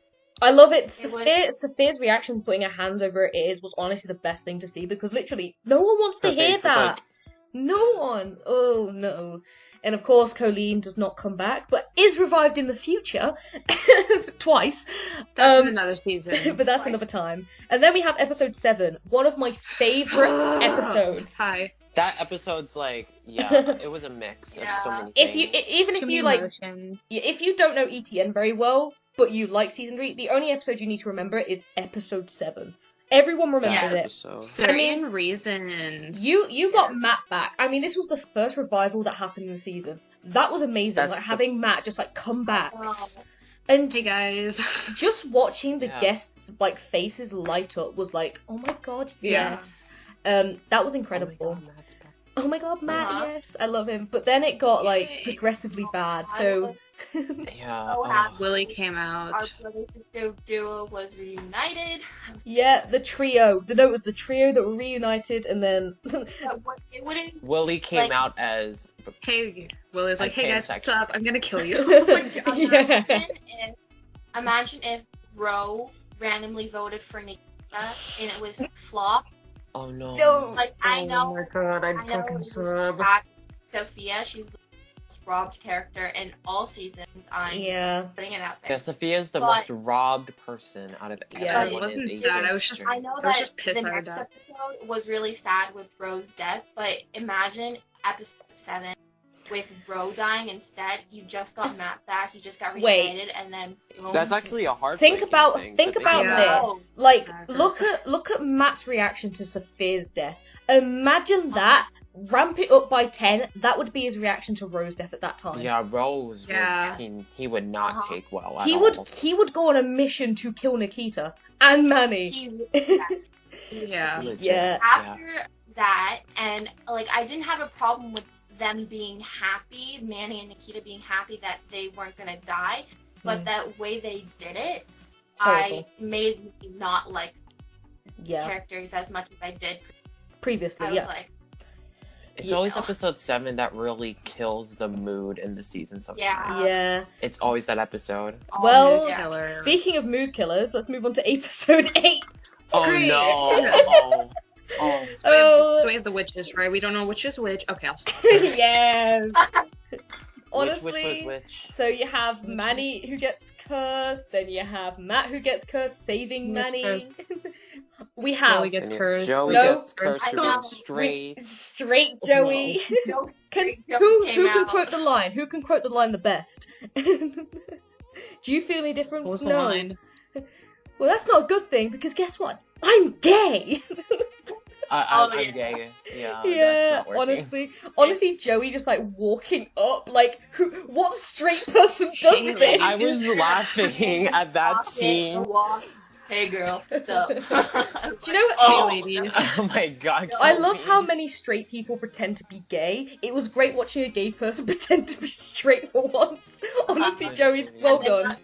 [SPEAKER 1] I love it.
[SPEAKER 2] was-
[SPEAKER 1] Sophia's reaction, putting her hands over her ears, was honestly the best thing to see, because literally no one wants to
[SPEAKER 4] Her
[SPEAKER 1] hear
[SPEAKER 4] face was
[SPEAKER 1] that.
[SPEAKER 4] like-
[SPEAKER 1] No one. Oh no. And of course, Colleen does not come back, but is revived in the future twice.
[SPEAKER 3] That's in another season.
[SPEAKER 1] But that's another time. And then we have episode 7, one of my favorite episodes.
[SPEAKER 3] Hi.
[SPEAKER 4] That episode's like, yeah, it was a mix of so many
[SPEAKER 1] If you,
[SPEAKER 4] things.
[SPEAKER 1] even if you like, if you don't know ETN very well, but you like season 3, the only episode you need to remember is episode 7. Everyone remembers it.
[SPEAKER 4] episode.
[SPEAKER 3] Certain reasons.
[SPEAKER 1] You got Matt back. I mean, this was the first revival that happened in the season. That was amazing.
[SPEAKER 4] That's
[SPEAKER 1] like
[SPEAKER 4] the-
[SPEAKER 1] having Matt just like come back,
[SPEAKER 2] Oh,
[SPEAKER 1] and
[SPEAKER 3] Hey guys.
[SPEAKER 1] just watching the
[SPEAKER 4] Yeah.
[SPEAKER 1] guests like faces light up was like, oh my god,
[SPEAKER 3] Yeah.
[SPEAKER 1] yes. That was
[SPEAKER 4] Oh my
[SPEAKER 1] incredible.
[SPEAKER 4] God, Matt's back.
[SPEAKER 1] Oh my god, Matt,
[SPEAKER 2] Uh-huh.
[SPEAKER 1] yes, I love him. But then it got like
[SPEAKER 3] Yay.
[SPEAKER 1] progressively bad.
[SPEAKER 2] I
[SPEAKER 1] So
[SPEAKER 2] was
[SPEAKER 4] Yeah.
[SPEAKER 2] so
[SPEAKER 4] oh.
[SPEAKER 2] happy.
[SPEAKER 3] Willie came
[SPEAKER 2] Our
[SPEAKER 3] out.
[SPEAKER 2] brother-sister duo was reunited.
[SPEAKER 1] yeah, the trio. The note was the trio that were reunited, and then
[SPEAKER 2] It wouldn't.
[SPEAKER 4] Willie came
[SPEAKER 2] Like-
[SPEAKER 4] out as
[SPEAKER 3] Hey, Willie's like,
[SPEAKER 4] As
[SPEAKER 3] hey guys, what's
[SPEAKER 4] pansexual.
[SPEAKER 3] up? I'm gonna kill you.
[SPEAKER 1] yeah.
[SPEAKER 2] Imagine if Ro randomly voted for Nikita and it was flop.
[SPEAKER 4] oh no.
[SPEAKER 1] No.
[SPEAKER 2] Like I know,
[SPEAKER 3] my god,
[SPEAKER 2] I know it was bad. Sophia, she's the most robbed character in all seasons. I'm
[SPEAKER 1] Yeah.
[SPEAKER 2] putting it out there.
[SPEAKER 4] Yeah, Sophia's the
[SPEAKER 2] But-
[SPEAKER 4] most robbed person out of
[SPEAKER 1] Yeah,
[SPEAKER 4] everyone.
[SPEAKER 3] it wasn't
[SPEAKER 4] in
[SPEAKER 3] sad, I was
[SPEAKER 4] Asian
[SPEAKER 3] just-
[SPEAKER 2] I know
[SPEAKER 3] I was
[SPEAKER 2] that
[SPEAKER 3] just pissed
[SPEAKER 2] the
[SPEAKER 3] at her
[SPEAKER 2] next
[SPEAKER 3] death.
[SPEAKER 2] episode was really sad with Ro's death, but imagine episode 7 with Ro dying instead. You just got Matt back, you just got
[SPEAKER 1] Wait.
[SPEAKER 2] reunited, and then boom.
[SPEAKER 4] That's actually a hard.
[SPEAKER 1] Think about
[SPEAKER 3] Yeah.
[SPEAKER 1] this. Like,
[SPEAKER 3] Exactly.
[SPEAKER 1] look at Matt's reaction to Sophia's death. Imagine that. Ramp it up by 10. That would be his reaction to Ro's death at that time.
[SPEAKER 4] Yeah, Rose.
[SPEAKER 3] Yeah.
[SPEAKER 4] He would not
[SPEAKER 2] Uh-huh.
[SPEAKER 4] take well.
[SPEAKER 1] He
[SPEAKER 4] at
[SPEAKER 1] would
[SPEAKER 4] all.
[SPEAKER 1] go on a mission to kill Nikita and Manny.
[SPEAKER 2] He really did that.
[SPEAKER 3] Yeah.
[SPEAKER 4] Legit.
[SPEAKER 1] Yeah.
[SPEAKER 2] After that, and like I didn't have a problem with them being happy, Manny and Nikita being happy that they weren't gonna die, but
[SPEAKER 1] Mm.
[SPEAKER 2] that way they did it,
[SPEAKER 1] Horrible.
[SPEAKER 2] I made me not like characters as much as I did
[SPEAKER 1] previously.
[SPEAKER 2] I was like,
[SPEAKER 4] It's always episode 7 that really kills the mood in the season sometimes.
[SPEAKER 1] Yeah.
[SPEAKER 4] It's always that episode.
[SPEAKER 1] Well, speaking of mood killers, let's move on to episode 8.
[SPEAKER 4] Oh
[SPEAKER 1] Great.
[SPEAKER 4] no!
[SPEAKER 3] So we have the witches, right? We don't know which is which. Okay, I'll stop.
[SPEAKER 1] Yes. Honestly,
[SPEAKER 4] which was which?
[SPEAKER 1] So you have Manny who gets cursed, then you have Matt who gets cursed, saving Manny. We have
[SPEAKER 3] Joey gets cursed.
[SPEAKER 4] Joey
[SPEAKER 1] No.
[SPEAKER 4] gets cursed for being straight.
[SPEAKER 1] Straight Joey. Who can quote the line? Who can quote the line the best? Do you feel any different?
[SPEAKER 3] What was the line?
[SPEAKER 1] Well, that's not a good thing because guess what? I'm gay.
[SPEAKER 4] I'm gay. Yeah. That's not working.
[SPEAKER 1] honestly, Joey just like walking up, like, what straight person does this?
[SPEAKER 4] I was laughing at that scene.
[SPEAKER 2] Hey girl.
[SPEAKER 1] Do you know what?
[SPEAKER 3] Ladies.
[SPEAKER 4] Oh my god.
[SPEAKER 1] I love how many straight people pretend to be gay. It was great watching a gay person pretend to be straight for once. Honestly, Joey, well done.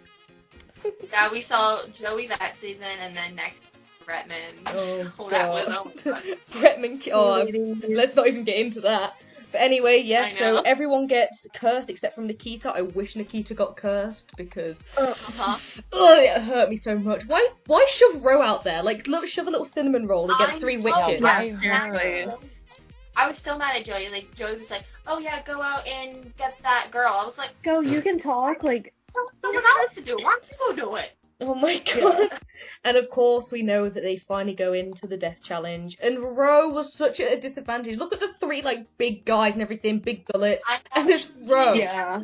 [SPEAKER 2] Yeah, we saw Joey that season, and then next Bretman.
[SPEAKER 1] Oh,
[SPEAKER 2] that was god.
[SPEAKER 1] Bretman. Let's not even get into that. But anyway, yes. So everyone gets cursed except from Nikita. I wish Nikita got cursed because it hurt me so much. Why shove Ro out there? Like, shove a little cinnamon roll against 3 witches.
[SPEAKER 2] I was so mad at Joey. Like, Joey was like, "Oh yeah, go out and get that girl." I was like,
[SPEAKER 5] "Go, you can talk." Like,
[SPEAKER 2] someone else to do. Why don't you go do it?
[SPEAKER 1] Oh my god. And of course we know that they finally go into the death challenge. And Ro was such a disadvantage. Look at the 3 like big guys and everything, big bullets. And this Ro.
[SPEAKER 5] Yeah.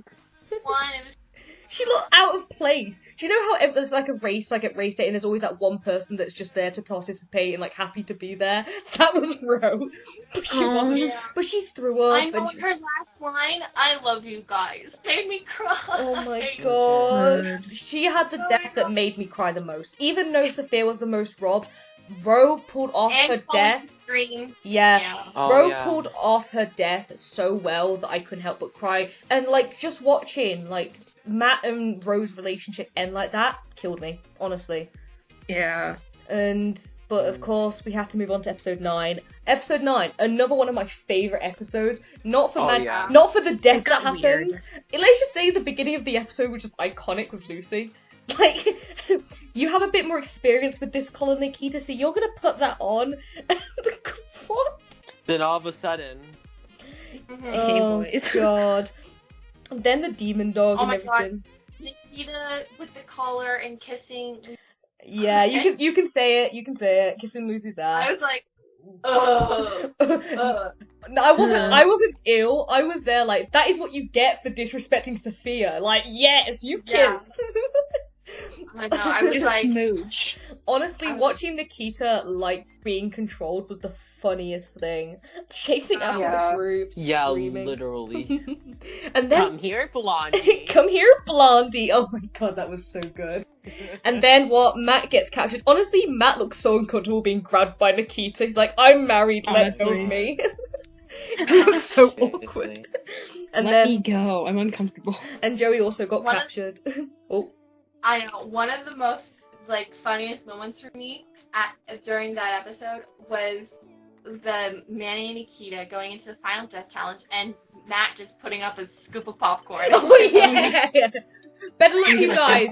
[SPEAKER 1] She looked out of place. Do you know how there's like a race, like at race day, and there's always that one person that's just there to participate and like happy to be there? That was Ro. But she wasn't.
[SPEAKER 2] Yeah.
[SPEAKER 1] But she threw up.
[SPEAKER 2] I know her last line, "I love you guys," made me cry.
[SPEAKER 1] Oh my god. She had the death that made me cry the most. Even though Sophia was the most robbed, Ro pulled off her death. Yeah. Ro pulled off her death so well that I couldn't help but cry. And like just watching like Matt and Ro's relationship end like that killed me, honestly.
[SPEAKER 3] Yeah.
[SPEAKER 1] But of course we have to move on to episode 9. Episode 9, another one of my favourite episodes. Not for not for the death that happened. Let's just say the beginning of the episode was just iconic with Lucy. Like, you have a bit more experience with this Colin Nikita, so you're gonna put that on. What?
[SPEAKER 4] Then all of a sudden.
[SPEAKER 1] Oh god. And then the demon dog and everything.
[SPEAKER 2] God. Nikita with the collar and kissing.
[SPEAKER 1] Yeah, you can say it. You can say it. Kissing Lucy's ass.
[SPEAKER 2] I was like,
[SPEAKER 1] No, I wasn't ill. I was there like, that is what you get for disrespecting Sophia. Like, yes, you kiss.
[SPEAKER 2] I know. I was
[SPEAKER 5] just
[SPEAKER 2] like,
[SPEAKER 5] smooch.
[SPEAKER 1] Honestly, watching Nikita like being controlled was the funniest thing. Chasing after the group, screaming.
[SPEAKER 4] Literally.
[SPEAKER 1] And then
[SPEAKER 4] come here, Blondie.
[SPEAKER 1] Come here, Blondie. Oh my god, that was so good. And then Matt gets captured. Honestly, Matt looks so uncomfortable being grabbed by Nikita. He's like, "I'm married, let go of me." He looks so awkward. And
[SPEAKER 5] Let me go. I'm uncomfortable.
[SPEAKER 1] And Joey also got captured.
[SPEAKER 2] I know. One of the most like funniest moments for me during that episode was the Manny and Nikita going into the final death challenge and Matt just putting up a scoop of popcorn.
[SPEAKER 1] Oh yeah. Better luck you guys.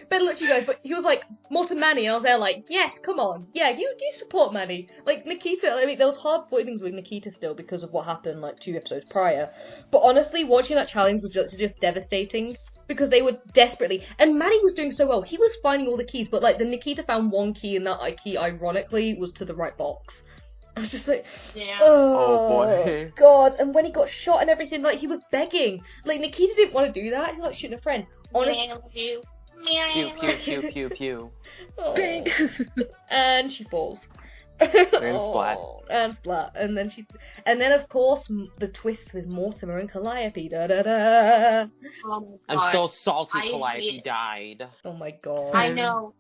[SPEAKER 1] Better luck you guys. But he was like, "More to Manny," and I was there like, "Yes, come on. Yeah, you support Manny." Like Nikita, I mean, there was hard feelings with Nikita still because of what happened like 2 episodes prior. But honestly, watching that challenge was just devastating. Because they were desperately, and Manny was doing so well. He was finding all the keys, but like the Nikita found one key, and that key, ironically, was to the right box. I was just like, oh
[SPEAKER 4] boy,
[SPEAKER 1] god! And when he got shot and everything, like he was begging. Like Nikita didn't want to do that. He was like shooting a friend. Honestly,
[SPEAKER 4] pew pew pew pew.
[SPEAKER 1] And she falls.
[SPEAKER 4] And splat.
[SPEAKER 1] And splat. And then of course the twist with Mortimer and Calliope. Da da da.
[SPEAKER 2] Oh
[SPEAKER 4] I'm still salty. Calliope died.
[SPEAKER 1] Oh my god.
[SPEAKER 2] I know.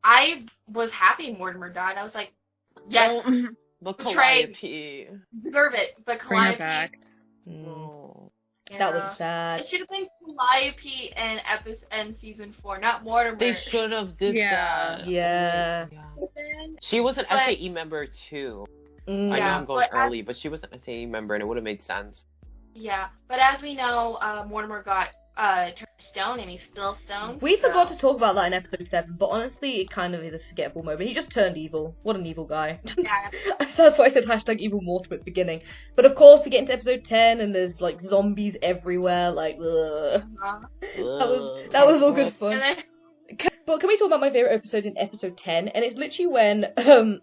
[SPEAKER 2] I was happy Mortimer died. I was like, yes,
[SPEAKER 4] but Calliope
[SPEAKER 2] deserve it. But Calliope.
[SPEAKER 1] That was sad.
[SPEAKER 2] It should have been Calliope and season 4, not Mortimer.
[SPEAKER 4] They should have did that.
[SPEAKER 1] Yeah.
[SPEAKER 4] She was an
[SPEAKER 2] But-
[SPEAKER 4] SAE member too. I know
[SPEAKER 2] Yeah,
[SPEAKER 4] I'm going
[SPEAKER 2] but
[SPEAKER 4] early, but she was an SAE member, and it would have made sense.
[SPEAKER 2] Yeah, but as we know, Mortimer got turned to stone, and he's still stone.
[SPEAKER 1] We
[SPEAKER 2] so-
[SPEAKER 1] forgot to talk about that in episode 7, but honestly, it kind of is a forgettable moment. He just turned evil. What an evil guy.
[SPEAKER 2] Yeah.
[SPEAKER 1] So that's why I said hashtag evil Mortimer at the beginning. But of course, we get into episode 10, and there's like zombies everywhere. Like, ugh. That was all good fun.
[SPEAKER 2] And then
[SPEAKER 1] But can we talk about my favourite episode in episode 10? And it's literally when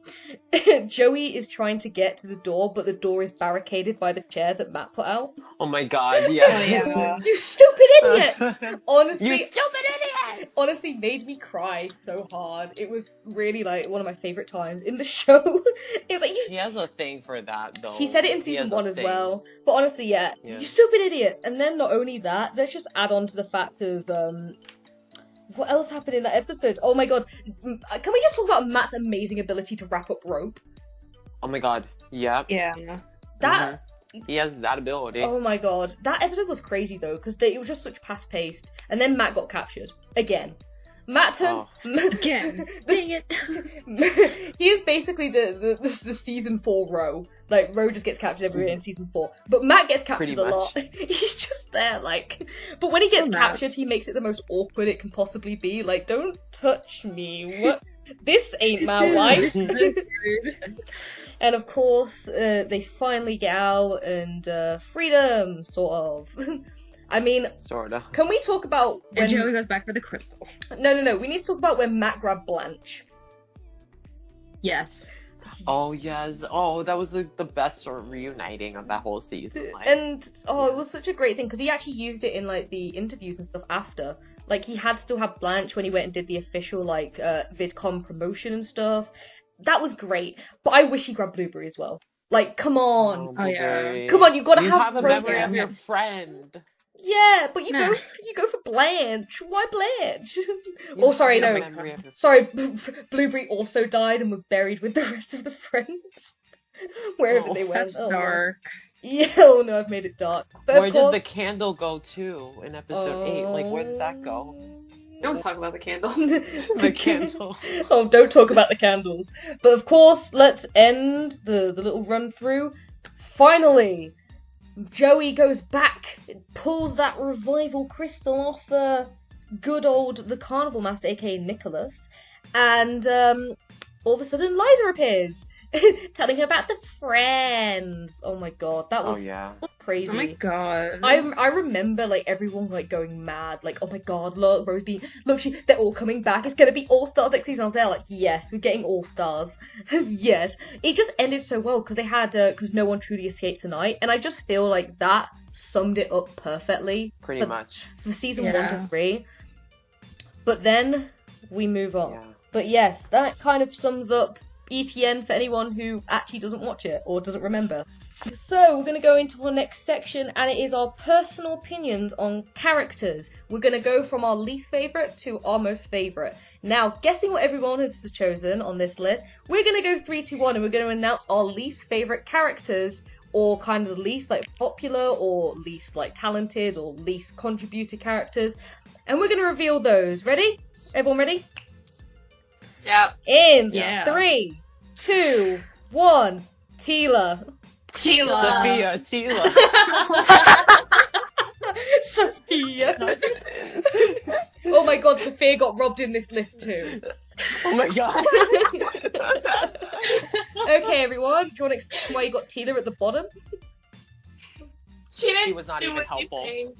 [SPEAKER 1] Joey is trying to get to the door, but the door is barricaded by the chair that Matt put out.
[SPEAKER 4] Oh my god, yeah.
[SPEAKER 5] Oh, yeah.
[SPEAKER 1] You stupid idiots! Honestly,
[SPEAKER 4] You stupid idiots!
[SPEAKER 1] honestly made me cry so hard. It was really like one of my favourite times in the show. It was like,
[SPEAKER 4] He has a thing for that, though.
[SPEAKER 1] he said it in
[SPEAKER 4] He
[SPEAKER 1] season
[SPEAKER 4] has a
[SPEAKER 1] 1 as
[SPEAKER 4] thing.
[SPEAKER 1] well. But honestly, yeah,
[SPEAKER 4] Yeah.
[SPEAKER 1] you stupid idiots. And then not only that, let's just add on to the fact of what else happened in that episode? Oh my god, can we just talk about Matt's amazing ability to wrap up rope?
[SPEAKER 4] Oh my god, yeah.
[SPEAKER 5] Yeah.
[SPEAKER 1] That
[SPEAKER 4] He has that ability.
[SPEAKER 1] oh my god, that episode was crazy though because it was just such fast paced. And then Matt got captured again. Matt turned
[SPEAKER 5] Again. Dang it.
[SPEAKER 1] he is basically the season 4 Ro. Like, Ro just gets captured everywhere in season 4. But Matt gets captured
[SPEAKER 4] Pretty
[SPEAKER 1] a lot. He's just there, like... But when he gets
[SPEAKER 5] Poor Matt.
[SPEAKER 1] captured, he makes it the most awkward it can possibly be. Like, don't touch me. What? This ain't my wife. And of course, they finally get out and freedom, sort of. I mean,
[SPEAKER 4] Sorta.
[SPEAKER 1] can we talk about when...
[SPEAKER 5] And Joey goes back for the crystal.
[SPEAKER 1] No. We need to talk about when Matt grabbed Blanche.
[SPEAKER 5] Yes.
[SPEAKER 4] Oh, yes. Oh, that was the best sort of reuniting of that whole season. Like,
[SPEAKER 1] And it was such a great thing because he actually used it in like the interviews and stuff after. Like he had still have Blanche when he went and did the official like VidCon promotion and stuff. That was great, but I wish he grabbed Blueberry as well. Like, come on,
[SPEAKER 5] Oh, yeah.
[SPEAKER 4] boy.
[SPEAKER 1] come on, you gotta
[SPEAKER 4] You
[SPEAKER 1] have
[SPEAKER 4] have a
[SPEAKER 1] Frozen.
[SPEAKER 4] memory of your friend.
[SPEAKER 1] Yeah, but you
[SPEAKER 5] Nah.
[SPEAKER 1] go for Blanche. Why Blanche? Oh, sorry,
[SPEAKER 4] You have
[SPEAKER 1] no.
[SPEAKER 4] a memory of your-
[SPEAKER 1] Sorry, Blueberry also died and was buried with the rest of the friends wherever
[SPEAKER 4] Oh,
[SPEAKER 1] they went.
[SPEAKER 5] That's
[SPEAKER 1] Oh.
[SPEAKER 5] dark.
[SPEAKER 1] Yeah, oh no, I've made it dark. But
[SPEAKER 4] Where
[SPEAKER 1] of
[SPEAKER 4] did
[SPEAKER 1] course,
[SPEAKER 4] the candle go to in episode 8? Like, where did that go?
[SPEAKER 3] Don't talk about the candle.
[SPEAKER 4] The candle.
[SPEAKER 1] Oh, don't talk about the candles. But of course, let's end the little run through. Finally, Joey goes back, pulls that revival crystal off good old the Carnival Master, aka Nicholas, and all of a sudden Liza appears, telling her about the friends. Oh my god, that
[SPEAKER 4] Oh,
[SPEAKER 1] was
[SPEAKER 4] yeah.
[SPEAKER 1] crazy.
[SPEAKER 5] Oh my god.
[SPEAKER 1] I remember like everyone like going mad, like, oh my god, look, Rose Bean, look, they're all coming back, it's gonna be All Stars next season. I was there like, yes, we're getting All Stars. Yes. It just ended so well because they had because no one truly escapes tonight, and I just feel like that summed it up perfectly
[SPEAKER 4] Pretty
[SPEAKER 1] but-
[SPEAKER 4] much.
[SPEAKER 1] for season
[SPEAKER 5] Yeah.
[SPEAKER 1] 1 to 3. But then we move on.
[SPEAKER 4] Yeah.
[SPEAKER 1] But yes, that kind of sums up ETN for anyone who actually doesn't watch it or doesn't remember. So we're going to go into our next section, and it is our personal opinions on characters. We're going to go from our least favourite to our most favourite. Now, guessing what everyone has chosen on this list, we're going to go 3, 2, 1, and we're going to announce our least favourite characters, or kind of the least like popular, or least like talented, or least contributor characters. And we're going to reveal those. Ready? Everyone ready?
[SPEAKER 2] Yep.
[SPEAKER 1] In
[SPEAKER 5] Yeah.
[SPEAKER 1] 3, 2, 1, Tila.
[SPEAKER 2] Tila.
[SPEAKER 4] Tila.
[SPEAKER 1] Sophia. Oh my god, Sophia got robbed in this list too.
[SPEAKER 4] Oh my god.
[SPEAKER 1] Okay, everyone, do you want to explain why you got Tila at the bottom?
[SPEAKER 2] She didn't
[SPEAKER 4] She was not
[SPEAKER 2] do
[SPEAKER 4] even helpful.
[SPEAKER 2] anything.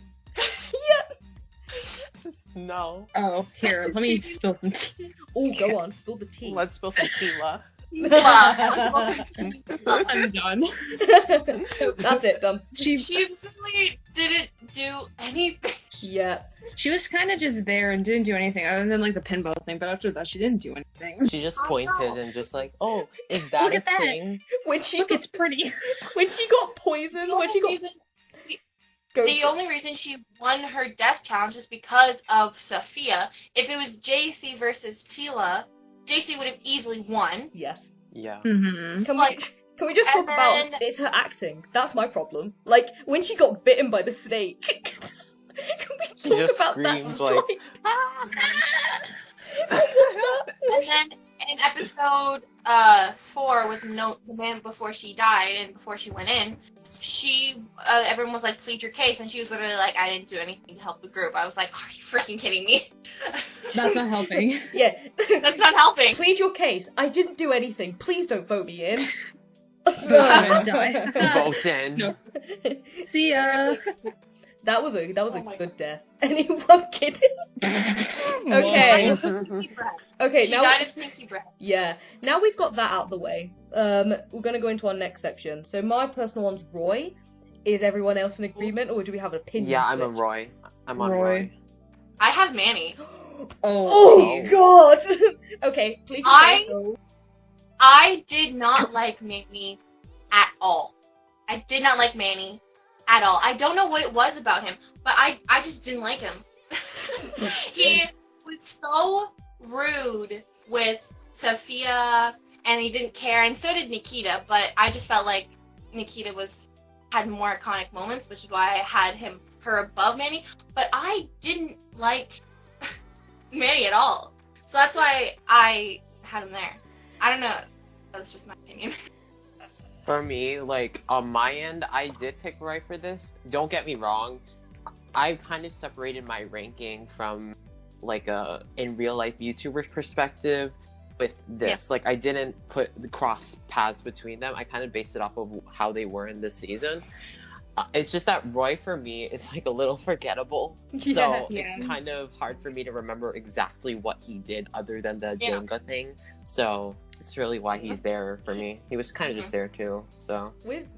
[SPEAKER 4] No.
[SPEAKER 5] Oh, here, let me spill some tea.
[SPEAKER 1] Oh, go on, spill the tea.
[SPEAKER 4] Let's spill some Tila.
[SPEAKER 5] I'm done.
[SPEAKER 1] That's it, done.
[SPEAKER 5] She
[SPEAKER 2] Really didn't do anything.
[SPEAKER 1] Yeah.
[SPEAKER 5] she was kind of just there and didn't do anything other than like the pinball thing, but after that she didn't do anything.
[SPEAKER 4] She just
[SPEAKER 2] I
[SPEAKER 4] pointed
[SPEAKER 2] know.
[SPEAKER 4] and just like, oh, is that
[SPEAKER 5] Look
[SPEAKER 4] a
[SPEAKER 5] at that.
[SPEAKER 4] thing?
[SPEAKER 1] When she
[SPEAKER 5] Look, it's pretty.
[SPEAKER 1] when she got poisoned, when she got
[SPEAKER 2] The only reason she won her death challenge was because of Sophia. If it was JC versus Tila, JC would have easily won.
[SPEAKER 1] Yes.
[SPEAKER 4] Yeah.
[SPEAKER 5] Mm-hmm.
[SPEAKER 1] Can we just talk
[SPEAKER 2] And
[SPEAKER 1] about
[SPEAKER 2] then-
[SPEAKER 1] it's her acting? That's my problem. Like when she got bitten by the snake. Can we
[SPEAKER 4] She
[SPEAKER 1] talk
[SPEAKER 4] just
[SPEAKER 1] about that
[SPEAKER 4] screamed, like,
[SPEAKER 1] slide? What was that?
[SPEAKER 2] And then in episode 4 with the man before she died and before she went in, everyone was like, plead your case, and she was literally like, I didn't do anything to help the group. I was like, are you freaking kidding me?
[SPEAKER 5] That's not helping.
[SPEAKER 1] Yeah.
[SPEAKER 2] That's not helping.
[SPEAKER 1] Plead your case. I didn't do anything. Please don't vote me in.
[SPEAKER 5] Vote die.
[SPEAKER 4] Vote in.
[SPEAKER 5] No. See ya.
[SPEAKER 1] That was a
[SPEAKER 2] Oh my
[SPEAKER 1] good death. Anyone kidding? Okay. Okay,
[SPEAKER 2] She
[SPEAKER 1] now
[SPEAKER 2] died of stinky breath.
[SPEAKER 1] yeah. Now we've got that out the way. We're gonna go into our next section. So my personal one's Roy. Is everyone else in agreement, or do we have an opinion?
[SPEAKER 4] Yeah, I'm a
[SPEAKER 1] split?
[SPEAKER 4] Roy. I'm on Roy.
[SPEAKER 2] I have Manny.
[SPEAKER 1] Oh God. Okay, please.
[SPEAKER 2] I did not like Manny at all. I did not like Manny at all. I don't know what it was about him, but I just didn't like him. He was so rude with Sophia, and he didn't care, and so did Nikita, but I just felt like Nikita had more iconic moments, which is why I had her above Manny, but I didn't like Manny at all. So that's why I had him there. I don't know. That's just my opinion.
[SPEAKER 4] For me, like, on my end, I did pick Roy for this. Don't get me wrong. I kind of separated my ranking from, like, in real life YouTuber's perspective with this. Yeah. Like, I didn't put the cross paths between them. I kind of based it off of how they were in this season. It's just that Roy, for me, is, like, a little forgettable. So it's kind of hard for me to remember exactly what he did other than the Jenga thing. So it's really why he's there for me. He was kind of just there, too. So
[SPEAKER 1] with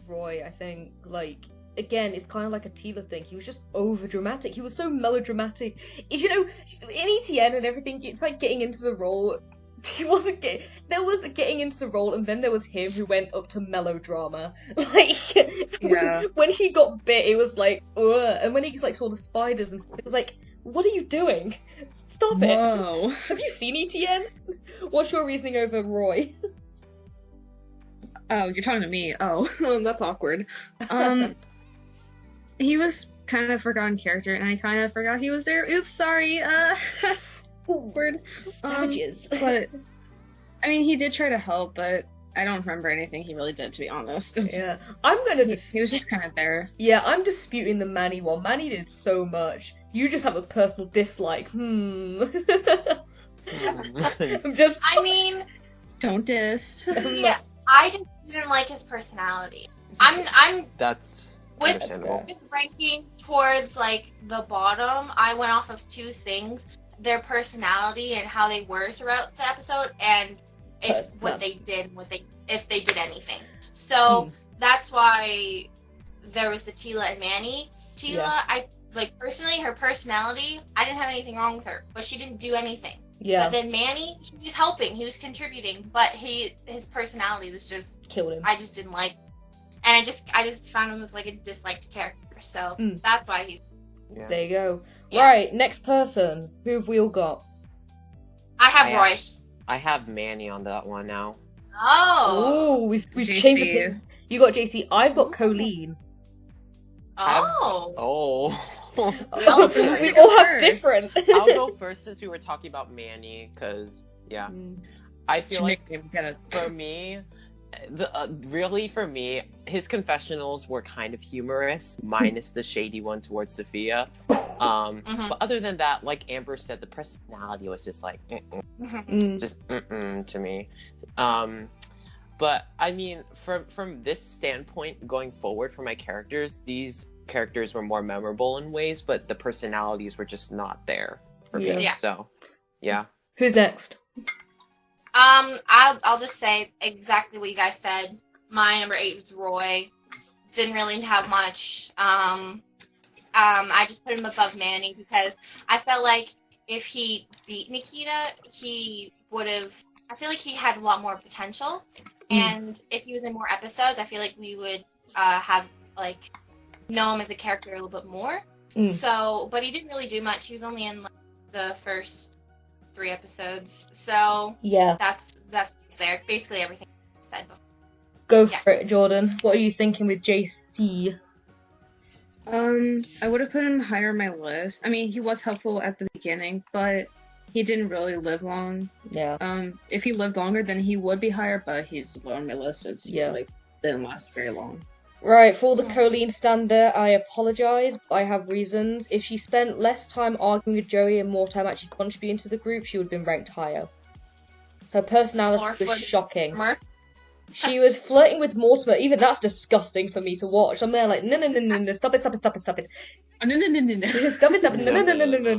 [SPEAKER 1] Roy, I think, like, again, it's kind of like a Tila thing. He was just over dramatic. He was so melodramatic. You know, in ETN and everything, it's like getting into the role. He wasn't there was getting into the role, and then there was him who went up to melodrama. Like, when he got bit, it was like, ugh. And when he like saw the spiders and stuff, it was like, what are you doing? Stop it.
[SPEAKER 5] Whoa.
[SPEAKER 1] Have you seen ETN? What's your reasoning over Roy?
[SPEAKER 5] Oh, you're talking to me. Oh, that's awkward. He was kind of a forgotten character, and I kind of forgot he was there. Oops, sorry. Awkward.
[SPEAKER 1] Savages.
[SPEAKER 5] But, I mean, he did try to help, but I don't remember anything he really did, to be honest.
[SPEAKER 1] Yeah. I'm gonna
[SPEAKER 5] He was just kind of there.
[SPEAKER 1] Yeah, I'm disputing the Manny one. Manny did so much. You just have a personal dislike. I'm just...
[SPEAKER 2] I mean...
[SPEAKER 5] Don't diss.
[SPEAKER 2] Yeah, I just didn't like his personality. I'm
[SPEAKER 4] That's
[SPEAKER 2] with ranking towards, like, the bottom, I went off of two things. Their personality and how they were throughout the episode, and if they did anything. So that's why there was the Tila and Manny. Tila, personally, her personality, I didn't have anything wrong with her, but she didn't do anything.
[SPEAKER 1] Yeah.
[SPEAKER 2] But then Manny, he was helping, he was contributing, but his personality was just
[SPEAKER 1] killed him.
[SPEAKER 2] I just didn't like, and I just found him as like a disliked character. So that's why he's.
[SPEAKER 1] Yeah. There you go. Yeah. Right, next person. Who have we all got?
[SPEAKER 2] I have Roy.
[SPEAKER 4] I have Manny on that one now.
[SPEAKER 2] Oh,
[SPEAKER 1] we've changed it. You got JC. I've got Colleen.
[SPEAKER 2] Oh.
[SPEAKER 1] We all have different.
[SPEAKER 4] I'll go first since we were talking about Manny, because I feel like for me, really for me, his confessionals were kind of humorous, minus the shady one towards Sophia. But other than that, like Amber said, the personality was just like to me. But I mean, from this standpoint, going forward for my characters, these characters were more memorable in ways, but the personalities were just not there for me.
[SPEAKER 2] Yeah.
[SPEAKER 4] So, yeah.
[SPEAKER 1] Who's next?
[SPEAKER 2] I'll just say exactly what you guys said. My number 8 was Roy. Didn't really have much. I just put him above Manny because I felt like if he beat Nikita, he would have. I feel like he had a lot more potential, and if he was in more episodes, I feel like we would have like know him as a character a little bit more. So, but he didn't really do much. He was only in like, the first 3 episodes. So
[SPEAKER 1] yeah,
[SPEAKER 2] that's there. Basically everything I said before.
[SPEAKER 1] Go for it, Jordan. What are you thinking with JC?
[SPEAKER 5] I would have put him higher on my list. I mean, he was helpful at the beginning, but he didn't really live long.
[SPEAKER 1] Yeah.
[SPEAKER 5] If he lived longer, then he would be higher, but he's low on my list. It's like didn't last very long.
[SPEAKER 1] Right, for the Colleen stand there, I apologise, but I have reasons. If she spent less time arguing with Joey and more time actually contributing to the group, she would have been ranked higher. Her personality was shocking. She was flirting with Mortimer. Even that's disgusting for me to watch. I'm there like, no, stop it.
[SPEAKER 5] Oh, no.
[SPEAKER 1] Stop it.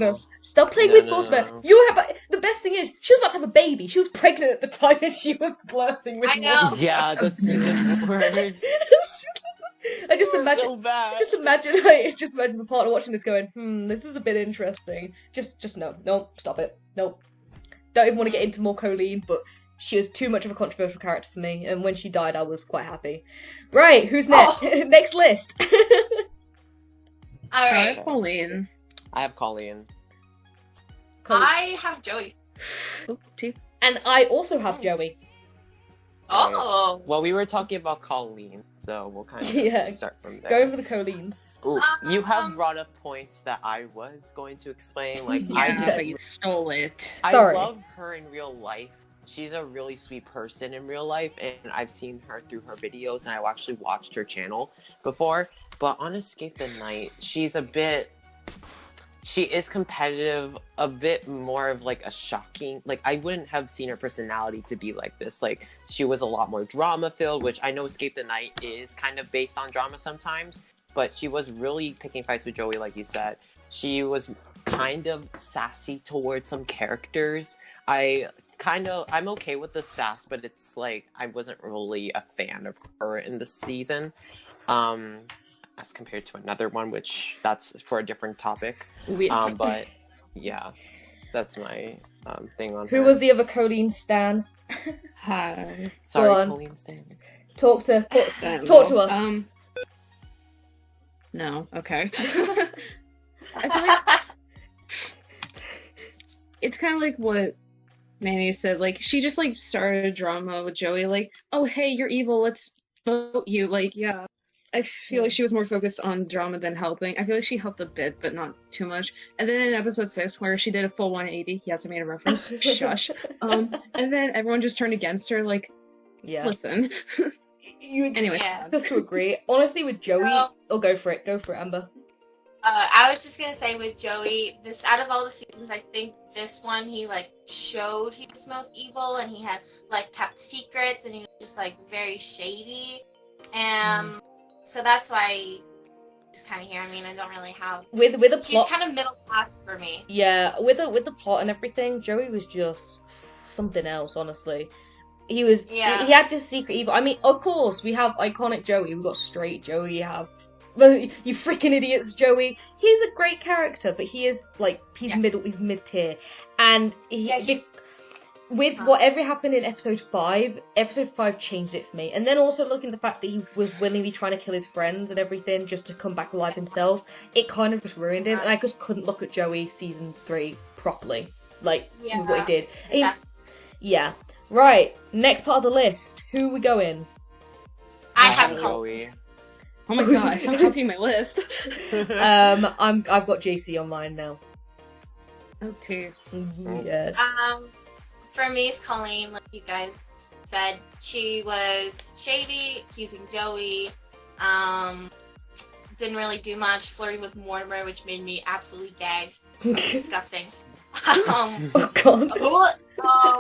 [SPEAKER 1] No. Stop playing with Mortimer. You have the best thing is, she was about to have a baby. She was pregnant at the time and she was flirting with Mortimer.
[SPEAKER 4] Yeah, that's even worse.
[SPEAKER 1] I just imagine,
[SPEAKER 4] so bad.
[SPEAKER 1] just imagine the partner watching this going, this is a bit interesting. Just no, stop it. No. Don't even want to get into more Colleen, but she was too much of a controversial character for me, and when she died, I was quite happy. Right, who's next? Next list.
[SPEAKER 2] Alright.
[SPEAKER 5] Colleen.
[SPEAKER 4] I have Colleen.
[SPEAKER 2] I have Joey.
[SPEAKER 5] Oh, two.
[SPEAKER 1] And I also have Joey.
[SPEAKER 2] Oh.
[SPEAKER 4] Well, we were talking about Colleen, so we'll kind of start from there.
[SPEAKER 1] Go for the Colleens.
[SPEAKER 4] Ooh, you have brought up points that I was going to explain. Like,
[SPEAKER 5] but you stole it.
[SPEAKER 1] Sorry.
[SPEAKER 4] I love her in real life. She's a really sweet person in real life, and I've seen her through her videos, and I've actually watched her channel before. But on Escape the Night, she is competitive, a bit more of like a shocking, like I wouldn't have seen her personality to be like this. Like, she was a lot more drama filled, which I know Escape the Night is kind of based on drama sometimes, but she was really picking fights with Joey, like you said. She was kind of sassy towards some characters. I'm okay with the sass, but it's like I wasn't really a fan of her in the season. As compared to another one, which that's for a different topic. But yeah, that's my thing on her.
[SPEAKER 1] Who was the other Colleen stan?
[SPEAKER 5] Hi.
[SPEAKER 4] Sorry, Colleen stan.
[SPEAKER 1] Talk to us.
[SPEAKER 5] No. Okay. I feel like it's kind of like what Manny said. Like, she just like started a drama with Joey. Like, oh hey, you're evil. Let's vote you. Like, yeah. I feel like she was more focused on drama than helping. I feel like she helped a bit, but not too much. And then in episode 6, where she did a full 180, yes, I made a reference. Shush. And then everyone just turned against her. Like, listen.
[SPEAKER 1] Anyway, just to agree. Honestly, with Joey, go for it, Amber.
[SPEAKER 2] I was just gonna say with Joey, this out of all the seasons, I think this one he like showed he was most evil, and he had like kept secrets, and he was just like very shady, and. So that's why he's kind of here. I mean, I don't really have... With a plot... He's kind of middle class for me.
[SPEAKER 1] Yeah, with the plot and everything, Joey was just something else, honestly. He was... Yeah. He had just secret evil. I mean, of course, we have iconic Joey. We've got straight Joey. You have... You freaking idiots, Joey. He's a great character, but he is, like, he's mid-tier. And with whatever happened in episode 5 changed it for me. And then also looking at the fact that he was willingly trying to kill his friends and everything just to come back alive himself, it kind of just ruined him. And I just couldn't look at Joey season 3 properly. Like, with what he did. Yeah. Right, next part of the list. Who we going?
[SPEAKER 2] I have Joey.
[SPEAKER 5] Oh my god, stop copying my list.
[SPEAKER 1] I've got JC on mine now.
[SPEAKER 5] Okay.
[SPEAKER 1] Yes.
[SPEAKER 2] For me, it's Colleen, like you guys said. She was shady, accusing Joey, didn't really do much, flirting with Mortimer, which made me absolutely gag. Disgusting.
[SPEAKER 1] Oh god.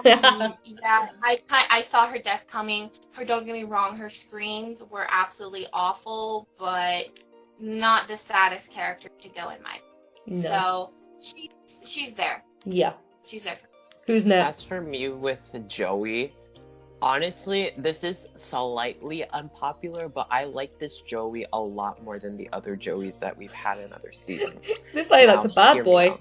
[SPEAKER 2] Yeah, I saw her death coming. Don't get me wrong, her screams were absolutely awful, but not the saddest character to go in my opinion. So she's there.
[SPEAKER 1] Yeah.
[SPEAKER 2] She's there for me.
[SPEAKER 1] Who's next?
[SPEAKER 4] As for me with Joey, honestly, this is slightly unpopular, but I like this Joey a lot more than the other Joeys that we've had in other seasons.
[SPEAKER 1] This lady that's a bad boy.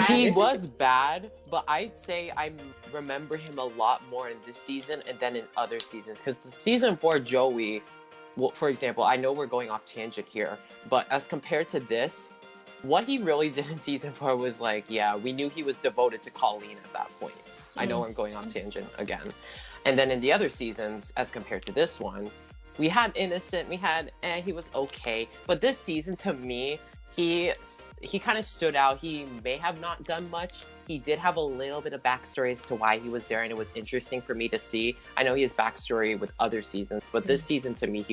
[SPEAKER 4] He was bad, but I'd say I remember him a lot more in this season and then in other seasons. Because the season 4 Joey, well, for example, I know we're going off tangent here, but as compared to this, what he really did in season 4 was like, yeah, we knew he was devoted to Colleen at that point. I know I'm going off tangent again. And then in the other seasons, as compared to this one, we had Innocent, we had, he was okay. But this season, to me, he kind of stood out. He may have not done much. He did have a little bit of backstory as to why he was there, and it was interesting for me to see. I know he has backstory with other seasons, but this season to me,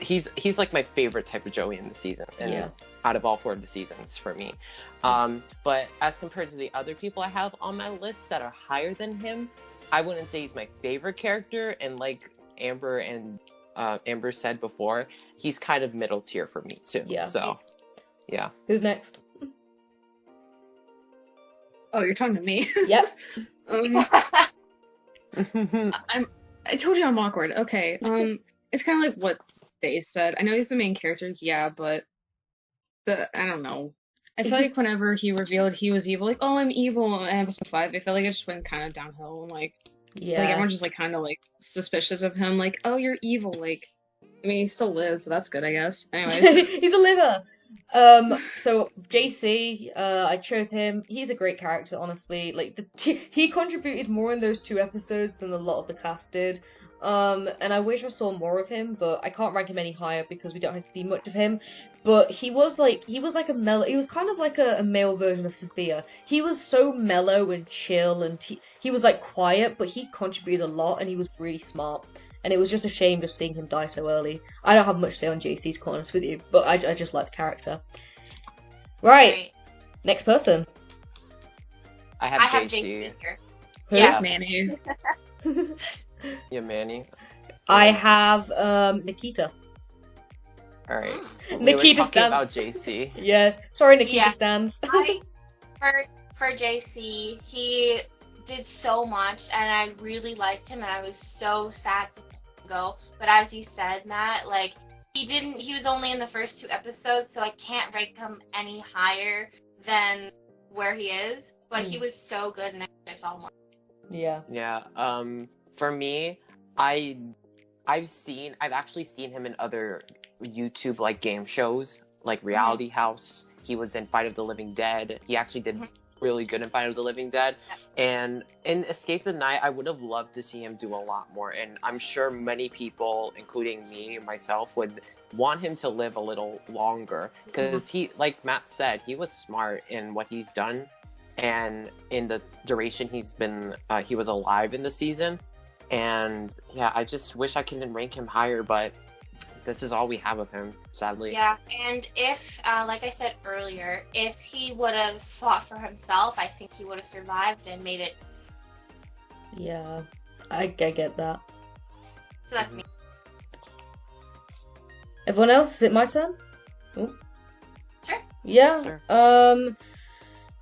[SPEAKER 4] he's like my favorite type of Joey in the season, and out of all 4 of the seasons for me. But as compared to the other people I have on my list that are higher than him, I wouldn't say he's my favorite character. And like Amber said before, he's kind of middle tier for me too. Yeah. So, yeah.
[SPEAKER 1] Who's next?
[SPEAKER 5] Oh, you're talking to me?
[SPEAKER 1] Yep.
[SPEAKER 5] I told you I'm awkward. Okay. It's kind of like what they said. I know he's the main character, but I don't know. I feel like whenever he revealed he was evil, like, oh, I'm evil in episode 5, I feel like it just went kind of downhill. Like everyone's just like kind of like suspicious of him. Like, oh, you're evil. Like, I mean, he still lives, so that's good, I guess. Anyways,
[SPEAKER 1] he's a liver. So JC, I chose him. He's a great character, honestly. Like, he contributed more in those 2 episodes than a lot of the cast did. And I wish I saw more of him, but I can't rank him any higher because we don't have to see much of him. But he was like a mellow, he was kind of like a male version of Sophia. He was so mellow and chill, and he was like quiet, but he contributed a lot, and he was really smart. And it was just a shame just seeing him die so early. I don't have much to say on JC, to be honest with you, but I just like the character. Right. Next person.
[SPEAKER 4] I have JC.
[SPEAKER 2] Here.
[SPEAKER 1] Who?
[SPEAKER 2] Yeah,
[SPEAKER 5] Manny.
[SPEAKER 4] Yeah, Manny.
[SPEAKER 1] I have Nikita.
[SPEAKER 4] All right.
[SPEAKER 1] Nikita
[SPEAKER 4] we were talking about
[SPEAKER 1] stands.
[SPEAKER 4] JC.
[SPEAKER 1] Yeah. Sorry, Nikita stands.
[SPEAKER 2] For JC, he did so much, and I really liked him, and I was so sad to go. But as you said, Matt, like, he was only in the first 2 episodes, so I can't rank him any higher than where he is. But he was so good, and I saw more.
[SPEAKER 1] Yeah.
[SPEAKER 4] Yeah. For me, I've actually seen him in other YouTube like game shows, like Reality House. He was in Fight of the Living Dead. He actually did really good in Fight of the Living Dead. And in Escape the Night, I would have loved to see him do a lot more. And I'm sure many people, including me, myself, would want him to live a little longer. Because he, like Matt said, he was smart in what he's done. And in the duration he's been, he was alive in the season. And yeah, I just wish I could rank him higher, but this is all we have of him, sadly.
[SPEAKER 2] Yeah, and if, like I said earlier, if he would have fought for himself, I think he would have survived and made it.
[SPEAKER 1] Yeah, I get that.
[SPEAKER 2] So that's me.
[SPEAKER 1] Everyone else, is it my turn? Ooh.
[SPEAKER 2] Sure.
[SPEAKER 1] Yeah.
[SPEAKER 4] Sure.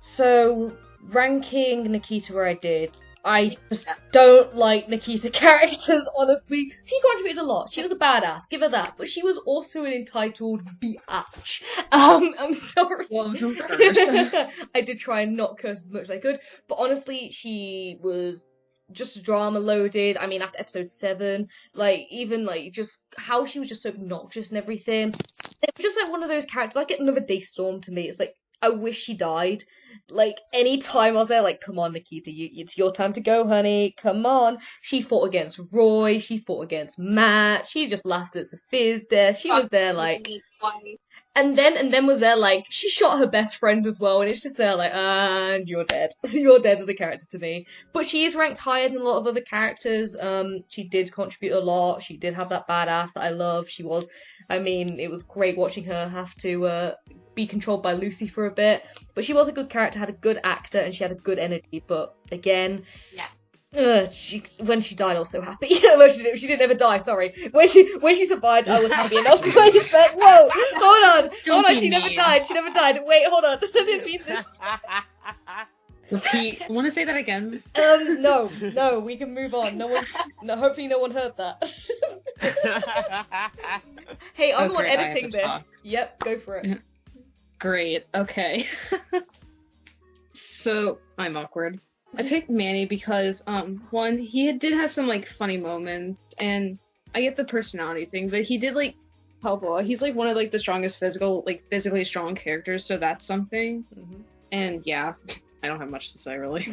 [SPEAKER 1] So ranking Nikita where I did, I just don't like Nikita characters, honestly. She contributed a lot. She was a badass, give her that. But she was also an entitled biatch. I'm sorry.
[SPEAKER 5] Well, don't curse.
[SPEAKER 1] I did try and not curse as much as I could. But honestly, she was just drama loaded. I mean, after episode 7, like, even, like, just how she was just so obnoxious and everything. It was just, like, one of those characters, like Another Day Storm to me. It's like, I wish she died. Like, any time I was there, like, come on, Nikita, it's your time to go, honey. Come on. She fought against Roy. She fought against Matt. She just laughed at Sophia's death. She was there, like... And then was there, like, she shot her best friend as well, and it's just there, like, and you're dead. You're dead as a character to me. But she is ranked higher than a lot of other characters. She did contribute a lot. She did have that badass that I love. She was... I mean, it was great watching her have to be controlled by Lucy for a bit. But she was a good character, had a good actor, and she had a good energy. But again,
[SPEAKER 2] yes.
[SPEAKER 1] When she died, I was so happy. Well, she didn't ever die. Sorry. When she survived, I was happy enough. But whoa, hold on. She never died. Wait, hold on. I didn't mean this.
[SPEAKER 5] Repeat. Want to say that again?
[SPEAKER 1] No, we can move on. Hopefully no one heard that. Hey, I'm not editing this.
[SPEAKER 5] Talk.
[SPEAKER 1] Yep, go for it.
[SPEAKER 5] Great. Okay. So I'm awkward. I picked Manny because, one, he did have some, like, funny moments, and I get the personality thing, but he did, like, help a lot. He's, like, one of, like, the strongest physically strong characters, so that's something. Mm-hmm. And, yeah, I don't have much to say, really.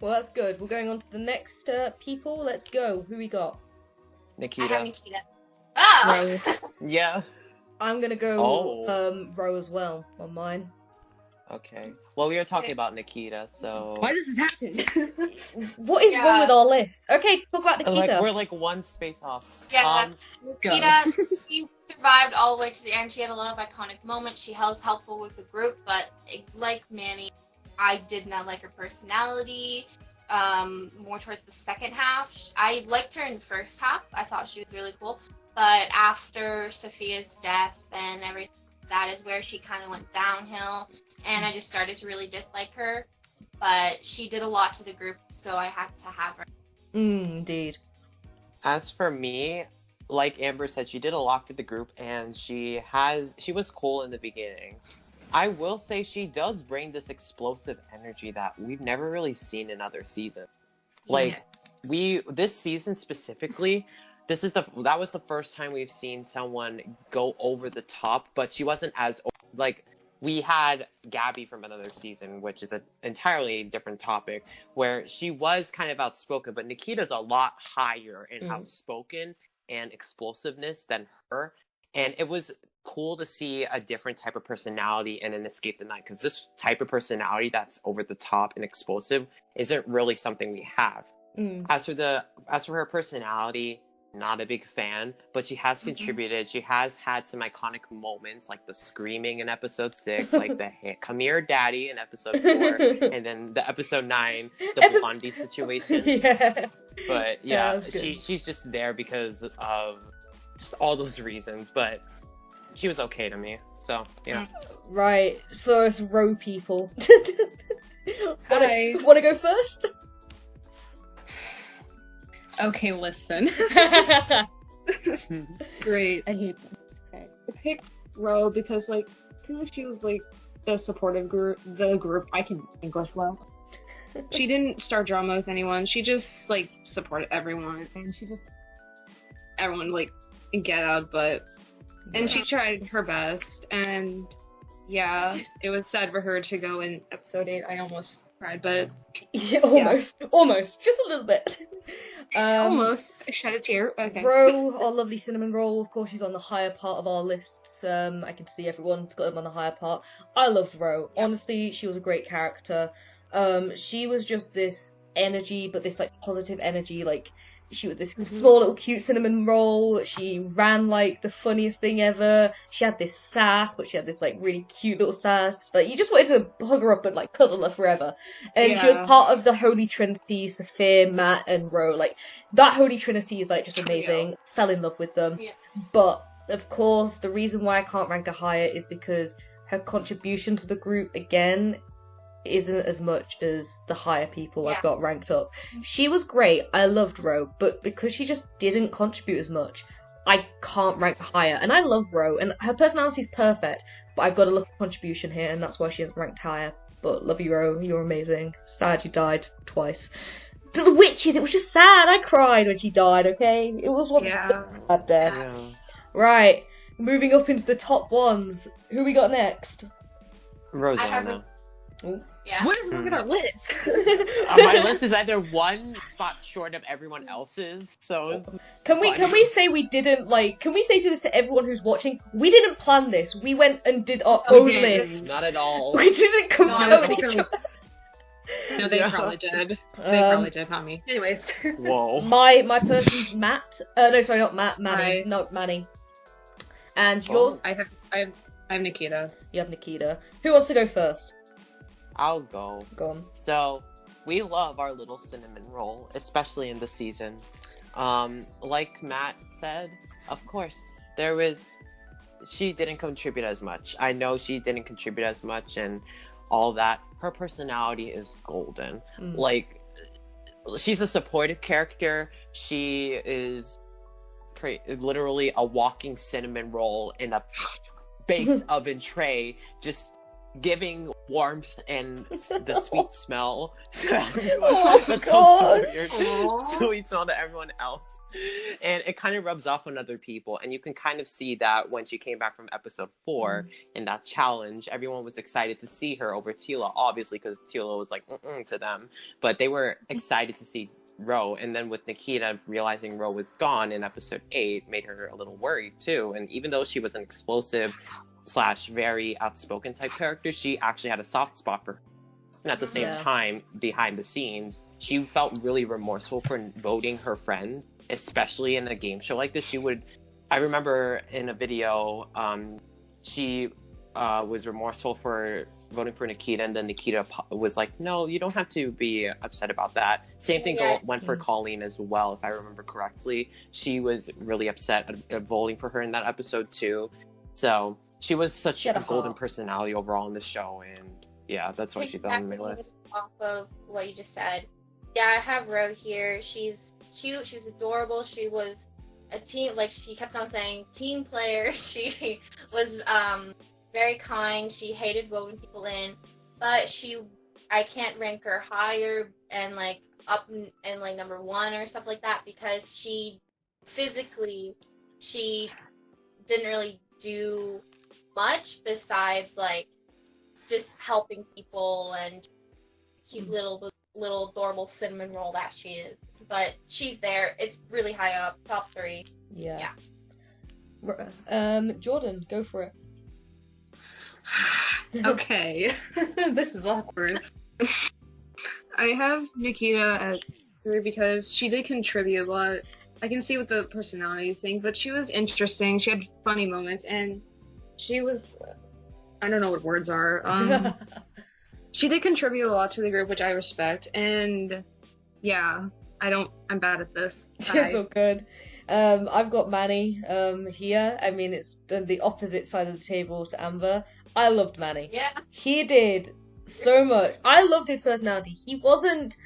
[SPEAKER 1] Well, that's good. We're going on to the next people. Let's go. Who we got?
[SPEAKER 4] Nikita.
[SPEAKER 2] I have Nikita. Oh!
[SPEAKER 4] Yeah.
[SPEAKER 1] I'm gonna go Ro as well on mine.
[SPEAKER 4] Okay. Well, we were talking about Nikita, so...
[SPEAKER 5] Why does this happen?
[SPEAKER 1] What is wrong with our list? Okay, talk about Nikita.
[SPEAKER 4] We're like one space off.
[SPEAKER 2] Yeah, Nikita, she survived all the way to the end. She had a lot of iconic moments. She was helpful with the group, but like Manny, I did not like her personality. More towards the second half. I liked her in the first half. I thought she was really cool. But after Sophia's death and everything, that is where she kind of went downhill. And I just started to really dislike her. But she did a lot to the group, so I had to have her.
[SPEAKER 1] Indeed.
[SPEAKER 4] As for me, like Amber said, she did a lot for the group, and she was cool in the beginning. I will say she does bring this explosive energy that we've never really seen in other seasons. Like, this season specifically, that was the first time we've seen someone go over the top, but she wasn't as, like, we had Gabby from another season, which is an entirely different topic, where she was kind of outspoken, but Nikita's a lot higher in outspoken and explosiveness than her. And it was cool to see a different type of personality in an Escape the Night, because this type of personality that's over the top and explosive isn't really something we have. As for her personality, not a big fan, but she has contributed. She has had some iconic moments, like the screaming in episode 6, like the "Come here, Daddy" in episode 4, and then the episode 9, the Blondie situation. But she's just there because of just all those reasons. But she was okay to me, so yeah.
[SPEAKER 1] Right, for us Ro people. Wanna go first?
[SPEAKER 5] Okay, listen. Great. I hate them. Okay. I picked Ro because, like, I feel like she was, like, the supportive group. I can English well. She didn't start drama with anyone. She just, like, supported everyone. And everyone, like, get out, but... And she tried her best. And, yeah, it was sad for her to go in episode 8. I almost cried, but...
[SPEAKER 1] Yeah, almost. Yeah. Almost. Just a little bit.
[SPEAKER 5] Almost. I shed a tear. Okay.
[SPEAKER 1] Ro, our lovely cinnamon roll, of course, she's on the higher part of our lists. I can see everyone's got him on the higher part. I love Ro. Yeah. Honestly, she was a great character. She was just this energy, but this, like, positive energy, like, she was this small little cute cinnamon roll. She ran like the funniest thing ever. She had this sass, but she had this like really cute little sass. Like, you just wanted to hug her up and like cuddle her forever. And she was part of the Holy Trinity, Sophia, Matt, and Ro. Like, that Holy Trinity is like just amazing. Fell in love with them. Yeah. But of course, the reason why I can't rank her higher is because her contribution to the group again isn't as much as the higher people I've got ranked up. She was great, I loved Ro, but because she just didn't contribute as much, I can't rank her higher. And I love Ro, and her personality's perfect, but I've got to look at contribution here, and that's why she isn't ranked higher. But love you, Ro, you're amazing. Sad you died twice. But the witches, it was just sad. I cried when she died, okay? It was one bad death. Yeah. Right, moving up into the top ones. Who we got next?
[SPEAKER 4] Rosanna.
[SPEAKER 5] Yeah. What is wrong with our list?
[SPEAKER 4] My list is either one spot short of everyone else's, so it's
[SPEAKER 1] Can we say we didn't, like, can we say to this to everyone who's watching, we didn't plan this. We went and did our own list.
[SPEAKER 4] Not at all.
[SPEAKER 1] We didn't confirm each other.
[SPEAKER 3] No, they probably did. They probably did, not me.
[SPEAKER 5] Anyways.
[SPEAKER 4] Whoa.
[SPEAKER 1] My person's Matt. No, sorry, not Matt. Manny. No, Manny. And yours?
[SPEAKER 3] I have Nikita.
[SPEAKER 1] You have Nikita. Who wants to go first?
[SPEAKER 4] I'll go.
[SPEAKER 1] Go on.
[SPEAKER 4] So, we love our little cinnamon roll, especially in the season. Like Matt said, of course, she didn't contribute as much. I know she didn't contribute as much and all that. Her personality is golden. Like, she's a supportive character. She is literally a walking cinnamon roll in a baked oven tray, just giving warmth and the sweet smell. That sounds so weird. Sweet smell to everyone else. And it kind of rubs off on other people. And you can kind of see that when she came back from episode 4 in that challenge, everyone was excited to see her over Tila, obviously, because Tila was like, to them. But they were excited to see Ro, and then with Nikita realizing Ro was gone in episode 8 made her a little worried too. And even though she was an explosive / very outspoken type character, she actually had a soft spot for her. And at the same time, behind the scenes, she felt really remorseful for voting her friend, especially in a game show like this. I remember in a video, she was remorseful for voting for Nikita, and then Nikita was like, no, you don't have to be upset about that. Same thing went for Colleen as well, if I remember correctly. She was really upset at voting for her in that episode too. So she was such a golden personality overall in the show, and yeah, that's why she's on my list.
[SPEAKER 2] Off of what you just said, yeah, I have Ro here. She's cute, she was adorable, she was a team, like she kept on saying, team player. She was very kind. She hated voting people in, but I can't rank her higher and like up in like number 1 or stuff like that, because she didn't really do much besides like just helping people and cute little adorable cinnamon roll that she is. But she's there. It's really high up, top 3.
[SPEAKER 1] Yeah. Jordyn, go for it.
[SPEAKER 3] Okay. This is awkward. I have Nikita at 3 because she did contribute a lot. I can see with the personality thing, but she was interesting. She had funny moments, and she was... I don't know what words are. She did contribute a lot to the group, which I respect, and yeah, I'm bad at this.
[SPEAKER 1] It's all good. I've got Manny here. I mean, it's the opposite side of the table to Amber. I loved Manny.
[SPEAKER 2] Yeah.
[SPEAKER 1] He did so much. I loved his personality. He wasn't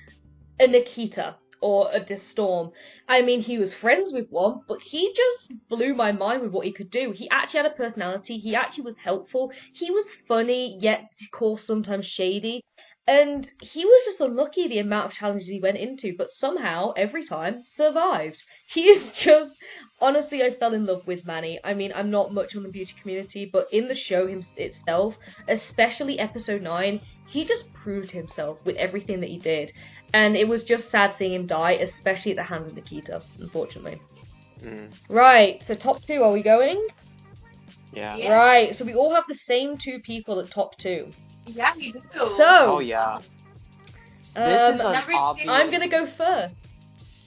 [SPEAKER 1] a Nikita or a Storm. I mean, he was friends with one, but he just blew my mind with what he could do. He actually had a personality. He actually was helpful. He was funny, yet of course sometimes shady. And he was just unlucky the amount of challenges he went into, but somehow, every time, survived. He is just... Honestly, I fell in love with Manny. I mean, I'm not much on the beauty community, but in the show itself, especially episode 9, he just proved himself with everything that he did. And it was just sad seeing him die, especially at the hands of Nikita, unfortunately. Right, so top 2, are we going?
[SPEAKER 4] Yeah.
[SPEAKER 1] Right, so we all have the same 2 people at top 2.
[SPEAKER 2] Yeah, you do.
[SPEAKER 1] So,
[SPEAKER 4] oh yeah. This is an obvious...
[SPEAKER 1] I'm gonna go first.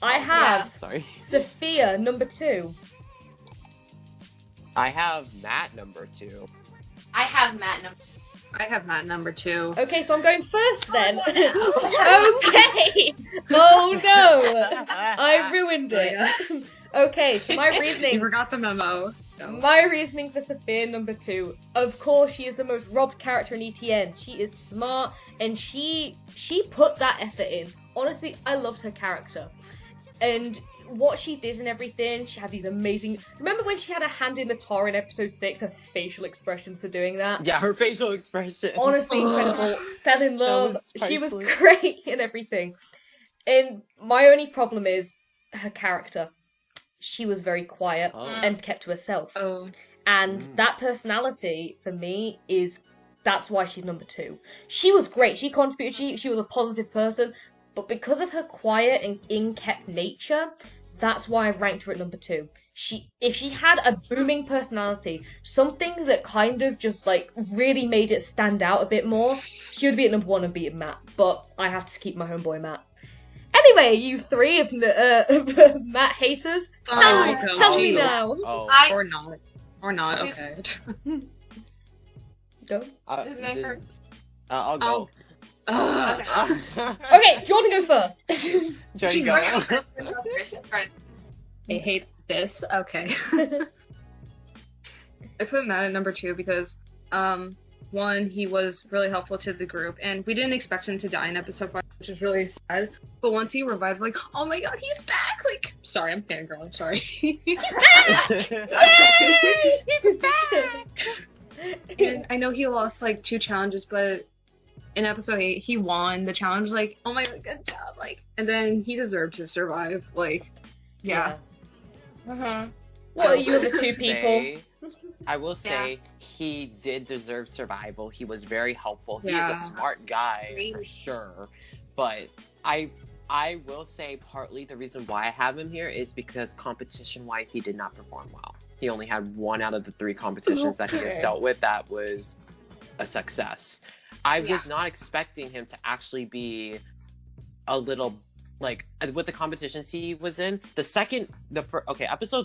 [SPEAKER 1] I have
[SPEAKER 4] Sorry.
[SPEAKER 1] Sophia number 2.
[SPEAKER 4] I have Matt number 2.
[SPEAKER 2] I have Matt number 2.
[SPEAKER 1] Okay, so I'm going first then. Okay. Oh no, I ruined it. Okay, so my reasoning.
[SPEAKER 3] You forgot the memo. No.
[SPEAKER 1] My reasoning for Sophia number 2. Of course, she is the most robbed character in ETN. She is smart, and she put that effort in. Honestly, I loved her character, and what she did and everything. She had these amazing... Remember when she had a hand in the tar in episode 6? Her facial expressions for doing that?
[SPEAKER 4] Yeah, her facial expression.
[SPEAKER 1] Honestly, incredible. Fell in love. She was great and everything. And my only problem is her character. She was very quiet and kept to herself. And that personality, for me, that's why she's number 2. She was great. She contributed. She was a positive person. But because of her quiet and in-kept nature, that's why I've ranked her at number 2. If she had a booming personality, something that kind of just like really made it stand out a bit more, she would be at number 1 and beat Matt. But I have to keep my homeboy Matt. Anyway, you 3 of the Matt haters, tell me now.
[SPEAKER 3] Or not. Okay.
[SPEAKER 1] Go.
[SPEAKER 2] Who's going first?
[SPEAKER 4] I'll go.
[SPEAKER 1] Okay, Jordyn, go first.
[SPEAKER 4] Jordyn, go.
[SPEAKER 3] I hate this. Okay. I put Matt at number 2 because, 1, he was really helpful to the group, and we didn't expect him to die in episode 5, which is really sad. But once he revived, like, oh my god, he's back! Like, sorry, I'm fangirling, sorry. He's back! Yay! He's back! And I know he lost, like, 2 challenges, but in episode 8, he won the challenge, like, oh my god, good job, like, and then he deserved to survive, like, yeah.
[SPEAKER 1] What are you, the 2 people?
[SPEAKER 4] I will say he did deserve survival. He was very helpful. He is a smart guy for sure. But I I will say partly the reason why I have him here is because competition-wise, he did not perform well. He only had 1 out of the 3 competitions that he has dealt with that was a success. I was not expecting him to actually be a little, like, with the competitions he was in. Episode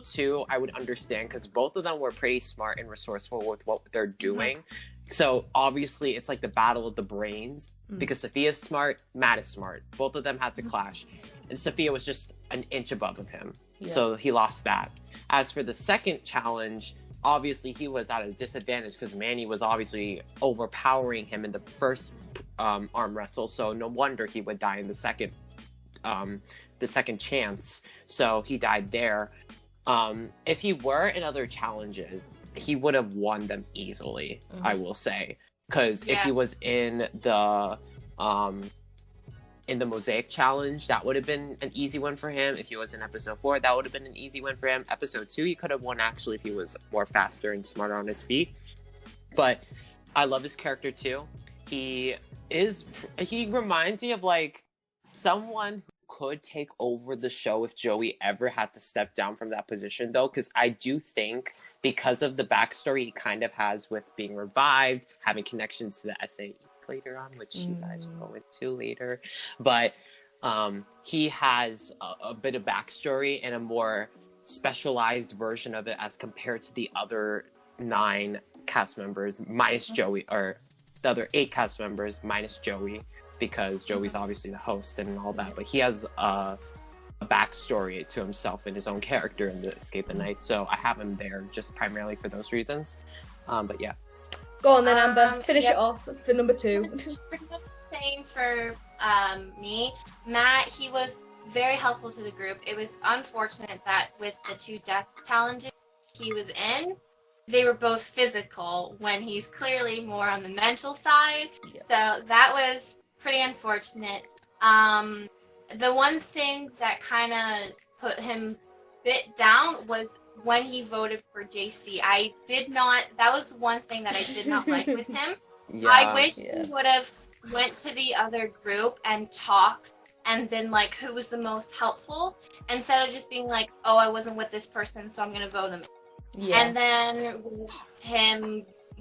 [SPEAKER 4] 2, I would understand because both of them were pretty smart and resourceful with what they're doing. So obviously it's like the battle of the brains because Sophia's smart, Matt is smart. Both of them had to clash. And Sophia was just an inch above of him. So he lost that. As for the second challenge, obviously he was at a disadvantage because Manny was obviously overpowering him in the first arm wrestle. So no wonder he would die in the second chance. So he died there. If he were in other challenges, he would have won them easily, I will say. Because if he was in the Mosaic Challenge, that would have been an easy one for him. If he was in episode 4, that would have been an easy one for him. Episode 2, he could have won actually if he was more faster and smarter on his feet. But I love his character too. He reminds me of like someone who could take over the show if Joey ever had to step down from that position though, because I do think because of the backstory he kind of has with being revived, having connections to the SAE later on, which you guys will go into later, but he has a bit of backstory and a more specialized version of it as compared to the other 9 cast members minus Joey, or the other 8 cast members minus Joey, because Joey's obviously the host and all that, but he has a backstory to himself and his own character in the Escape the Night, so I have him there just primarily for those reasons. But yeah.
[SPEAKER 1] Go on then, Amber. Finish it off for number 2.
[SPEAKER 2] Pretty much the same for me. Matt, he was very helpful to the group. It was unfortunate that with the 2 death challenges he was in, they were both physical when he's clearly more on the mental side. Yeah. So that was pretty unfortunate. The one thing that kind of put him bit down was when he voted for JC. That was one thing that I did not like with him. I wish he would have went to the other group and talked and been like, who was the most helpful, instead of just being like, oh, I wasn't with this person, so I'm going to vote him in. Yeah. And then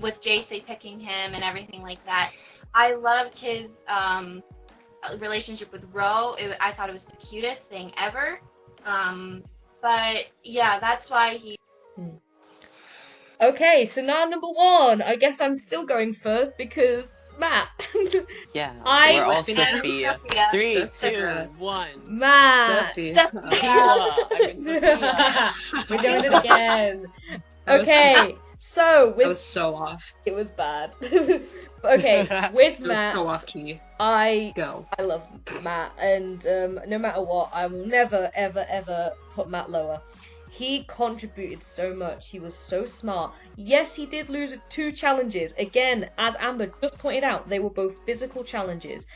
[SPEAKER 2] with JC picking him and everything like that, I loved his relationship with Ro. I thought it was the cutest thing ever. But yeah, that's why he...
[SPEAKER 1] Okay, so now number 1. I guess I'm still going first because Matt.
[SPEAKER 4] Yeah, we're all Sophia. 3, 2, 1.
[SPEAKER 1] Matt.
[SPEAKER 2] Sophia.
[SPEAKER 1] We're doing it again. Okay, so
[SPEAKER 3] that was so off.
[SPEAKER 1] It was bad. Okay, with Matt,
[SPEAKER 3] so off key.
[SPEAKER 1] I love Matt, and no matter what, I will never, ever, ever put Matt lower. He contributed so much. He was so smart. Yes, he did lose 2 challenges. Again, as Amber just pointed out, they were both physical challenges.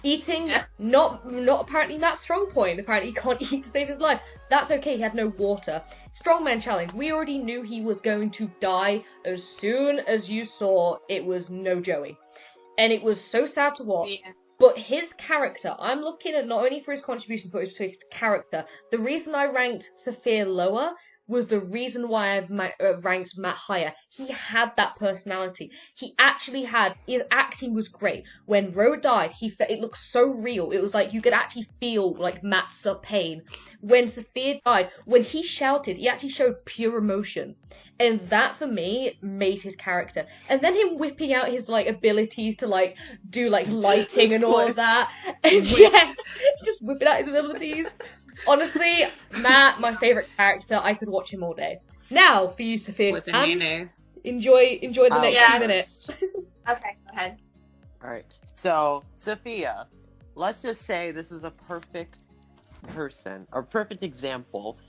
[SPEAKER 1] Eating, not apparently Matt's strong point. Apparently he can't eat to save his life. That's okay, he had no water. Strongman challenge. We already knew he was going to die as soon as you saw it was no Joey. And it was so sad to watch. Yeah. But his character, I'm looking at not only for his contributions, but for his character. The reason I ranked Sophia lower was the reason why I've ranked Matt higher. He had that personality. He actually had, his acting was great. When Ro died, it looked so real. It was like you could actually feel like Matt's pain. When Sophia died, when he shouted, he actually showed pure emotion. And that, for me, made his character. And then him whipping out his, like, abilities to, like, do, like, lighting and all of that. And, yeah, just whipping out his abilities. Honestly, Matt, my favourite character. I could watch him all day. Now, for you, Sophia, enjoy the next few minutes.
[SPEAKER 2] Okay, go ahead.
[SPEAKER 4] Alright, so, Sophia, let's just say this is a perfect person, or perfect example,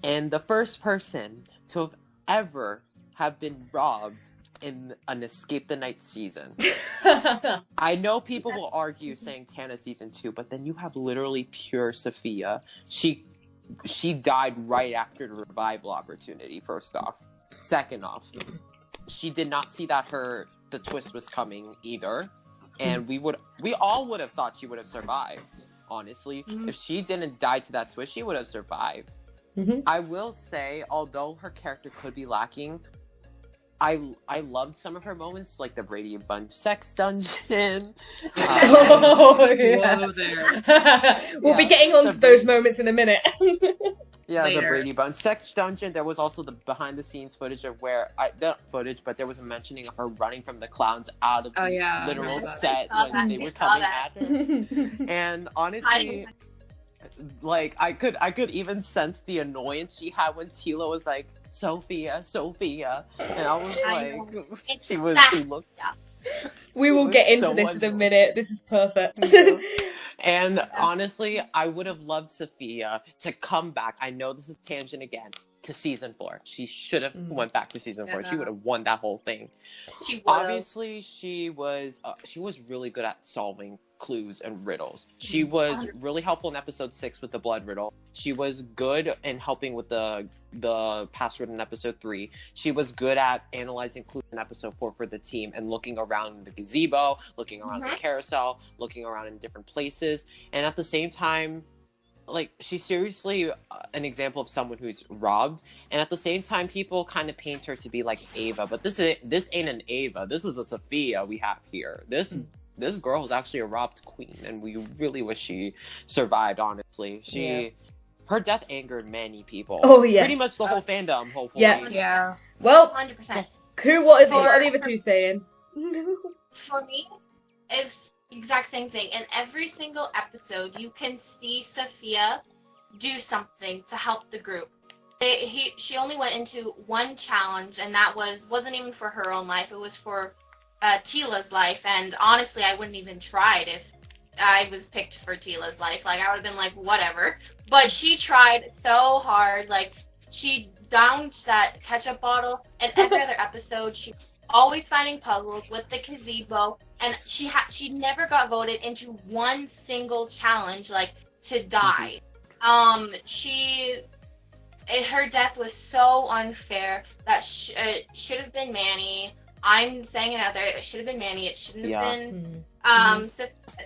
[SPEAKER 4] and the first person to have ever have been robbed in an Escape the Night season. I know people will argue saying Tana season 2, but then you have literally pure Sophia. She died right after the revival opportunity, first off. Second off, she did not see that the twist was coming either. And we all would have thought she would have survived. honestly.
[SPEAKER 3] Mhm.
[SPEAKER 4] If she didn't die to that twist, she would have survived.
[SPEAKER 1] Mhm.
[SPEAKER 4] I will say, although her character could be lacking, I loved some of her moments, like the Brady Bunch sex dungeon.
[SPEAKER 1] Oh, yeah.
[SPEAKER 3] Whoa there.
[SPEAKER 1] We'll be
[SPEAKER 4] Yeah.
[SPEAKER 1] getting onto
[SPEAKER 4] The-
[SPEAKER 1] those moments in a minute.
[SPEAKER 4] Yeah,
[SPEAKER 3] Later.
[SPEAKER 4] the Brady Bunch sex dungeon. There was also the behind the scenes footage of not footage, but there was a mentioning of her running from the clowns out of
[SPEAKER 3] Oh,
[SPEAKER 4] the
[SPEAKER 3] yeah, I
[SPEAKER 4] literal
[SPEAKER 3] remember that.
[SPEAKER 4] set
[SPEAKER 2] I saw
[SPEAKER 4] when
[SPEAKER 2] that.
[SPEAKER 4] they
[SPEAKER 2] I
[SPEAKER 4] were
[SPEAKER 2] saw
[SPEAKER 4] coming
[SPEAKER 2] that.
[SPEAKER 4] at her. And honestly, like I could even sense the annoyance she had when Tila was like, Sophia, and I was
[SPEAKER 2] I
[SPEAKER 4] like,
[SPEAKER 2] know.
[SPEAKER 4] she
[SPEAKER 2] Exactly.
[SPEAKER 4] looked.
[SPEAKER 1] We will
[SPEAKER 4] was
[SPEAKER 1] get into
[SPEAKER 4] so
[SPEAKER 1] this in a
[SPEAKER 4] annoying.
[SPEAKER 1] minute. This is perfect.
[SPEAKER 4] Yeah. And honestly, I would have loved Sophia to come back. I know this is tangent again to season 4. She should have went back to season 4. She
[SPEAKER 3] Yeah.
[SPEAKER 4] would have won that whole thing.
[SPEAKER 2] She would've.
[SPEAKER 4] Obviously, she was really good at solving clues and riddles. She was really helpful in episode 6 with the blood riddle. She was good in helping with the password in episode 3. She was good at analyzing clues in episode 4 for the team and looking around the gazebo, looking around the carousel, looking around in different places. And at the same time, like, she's seriously an example of someone who's robbed, and at the same time people kind of paint her to be like Ava, but this ain't an Ava. This is a Sophia we have here. This girl is actually a robbed queen, and we really wish she survived, honestly. Her death angered many people.
[SPEAKER 1] Oh, yes.
[SPEAKER 4] Pretty much the whole fandom, hopefully.
[SPEAKER 1] Yeah.
[SPEAKER 3] Yeah.
[SPEAKER 1] Well,
[SPEAKER 2] 100%.
[SPEAKER 1] what are the other two saying?
[SPEAKER 2] For me, it's the exact same thing. In every single episode, you can see Sophia do something to help the group. She only went into one challenge, and that wasn't even for her own life. It was for Tila's life, and honestly, I wouldn't even try it if I was picked for Tila's life. Like, I would have been like, whatever. But she tried so hard. Like, she downed that ketchup bottle, and every other episode, she always finding puzzles with the gazebo, and she never got voted into one single challenge, like, to die. Her death was so unfair that it should have been Manny. I'm saying it out there. It should have been Manny. It shouldn't have been.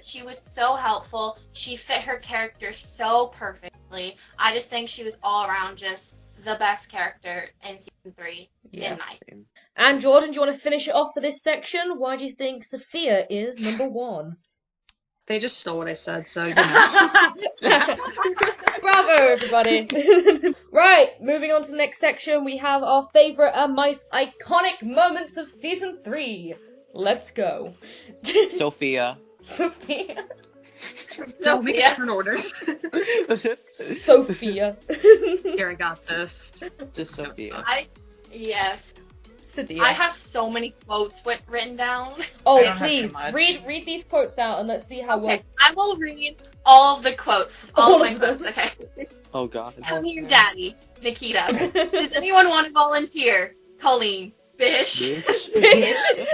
[SPEAKER 2] She was so helpful. She fit her character so perfectly. I just think she was all around just the best character in season 3 in my.
[SPEAKER 4] Same.
[SPEAKER 1] And Jordan, do you want to finish it off for this section? Why do you think Sophia is number 1?
[SPEAKER 3] They just stole what I said, so you know.
[SPEAKER 1] Bravo, everybody. Right, moving on to the next section, we have our favourite and most iconic moments of season 3. Let's go.
[SPEAKER 4] Sophia.
[SPEAKER 1] Sophia.
[SPEAKER 3] No, make it in order.
[SPEAKER 1] Sophia.
[SPEAKER 3] Here, I got this.
[SPEAKER 4] Just Sophia.
[SPEAKER 2] Yes.
[SPEAKER 1] Sophia.
[SPEAKER 2] I have so many quotes written down.
[SPEAKER 1] Oh,
[SPEAKER 3] I don't have
[SPEAKER 1] please,
[SPEAKER 3] too much.
[SPEAKER 1] read these quotes out and let's see how well.
[SPEAKER 2] Okay, I will read all of the quotes. All of my
[SPEAKER 1] All of
[SPEAKER 2] quotes, okay.
[SPEAKER 4] Oh god.
[SPEAKER 2] Come here, Daddy. Nikita. Does anyone want to volunteer? Colleen. Bish.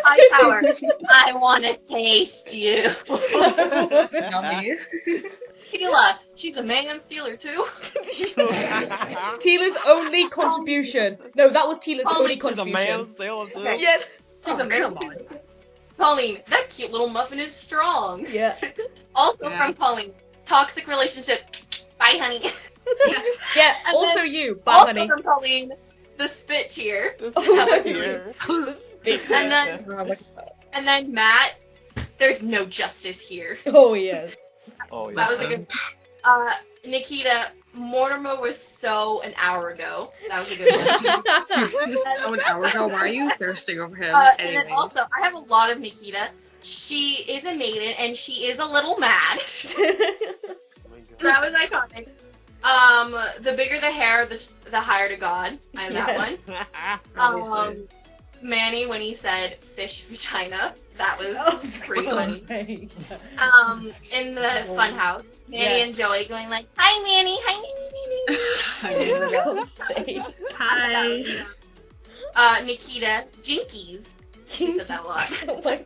[SPEAKER 2] High power. I want to taste you.
[SPEAKER 3] Yummy.
[SPEAKER 2] Tila. She's a man stealer, too.
[SPEAKER 1] Tila's only contribution. No, that was Tila's only
[SPEAKER 2] Only
[SPEAKER 4] To the
[SPEAKER 1] contribution.
[SPEAKER 4] man still too.
[SPEAKER 2] Okay.
[SPEAKER 1] Yeah.
[SPEAKER 2] She's a man
[SPEAKER 3] come
[SPEAKER 2] stealer, too. Colleen. That cute little muffin is strong.
[SPEAKER 1] Yeah.
[SPEAKER 2] Also
[SPEAKER 3] Yeah.
[SPEAKER 2] from Colleen. Toxic relationship. Bye, honey.
[SPEAKER 3] Yes.
[SPEAKER 1] Yeah,
[SPEAKER 2] And
[SPEAKER 1] also
[SPEAKER 2] then-
[SPEAKER 1] you. Bye,
[SPEAKER 2] Also
[SPEAKER 1] honey.
[SPEAKER 2] from Colleen. The spit tier.
[SPEAKER 4] This
[SPEAKER 1] Oh,
[SPEAKER 4] is here.
[SPEAKER 2] And then Matt. There's no justice here.
[SPEAKER 1] Oh, yes.
[SPEAKER 4] Oh
[SPEAKER 2] That was
[SPEAKER 4] yeah.
[SPEAKER 2] a good. Nikita, Mortimer was so an hour ago. That was a good one.
[SPEAKER 3] This is so an hour ago. Why are you thirsting over him?
[SPEAKER 2] And
[SPEAKER 3] Anyway.
[SPEAKER 2] then also, I have a lot of Nikita. She is a maiden and she is a little mad. That was iconic. The bigger the hair, the higher to God. I have that one.
[SPEAKER 3] Obviously.
[SPEAKER 2] Manny when he said fish vagina. That was
[SPEAKER 1] Oh,
[SPEAKER 2] pretty
[SPEAKER 1] God's
[SPEAKER 2] funny.
[SPEAKER 1] sake.
[SPEAKER 2] In the fun house, Manny
[SPEAKER 1] Yes.
[SPEAKER 2] and Joey going like, "Hi, Manny. Hi, Manny."
[SPEAKER 1] For God's sake.
[SPEAKER 3] Hi.
[SPEAKER 2] Nikita, Jinkies. She said that a lot.
[SPEAKER 1] Oh my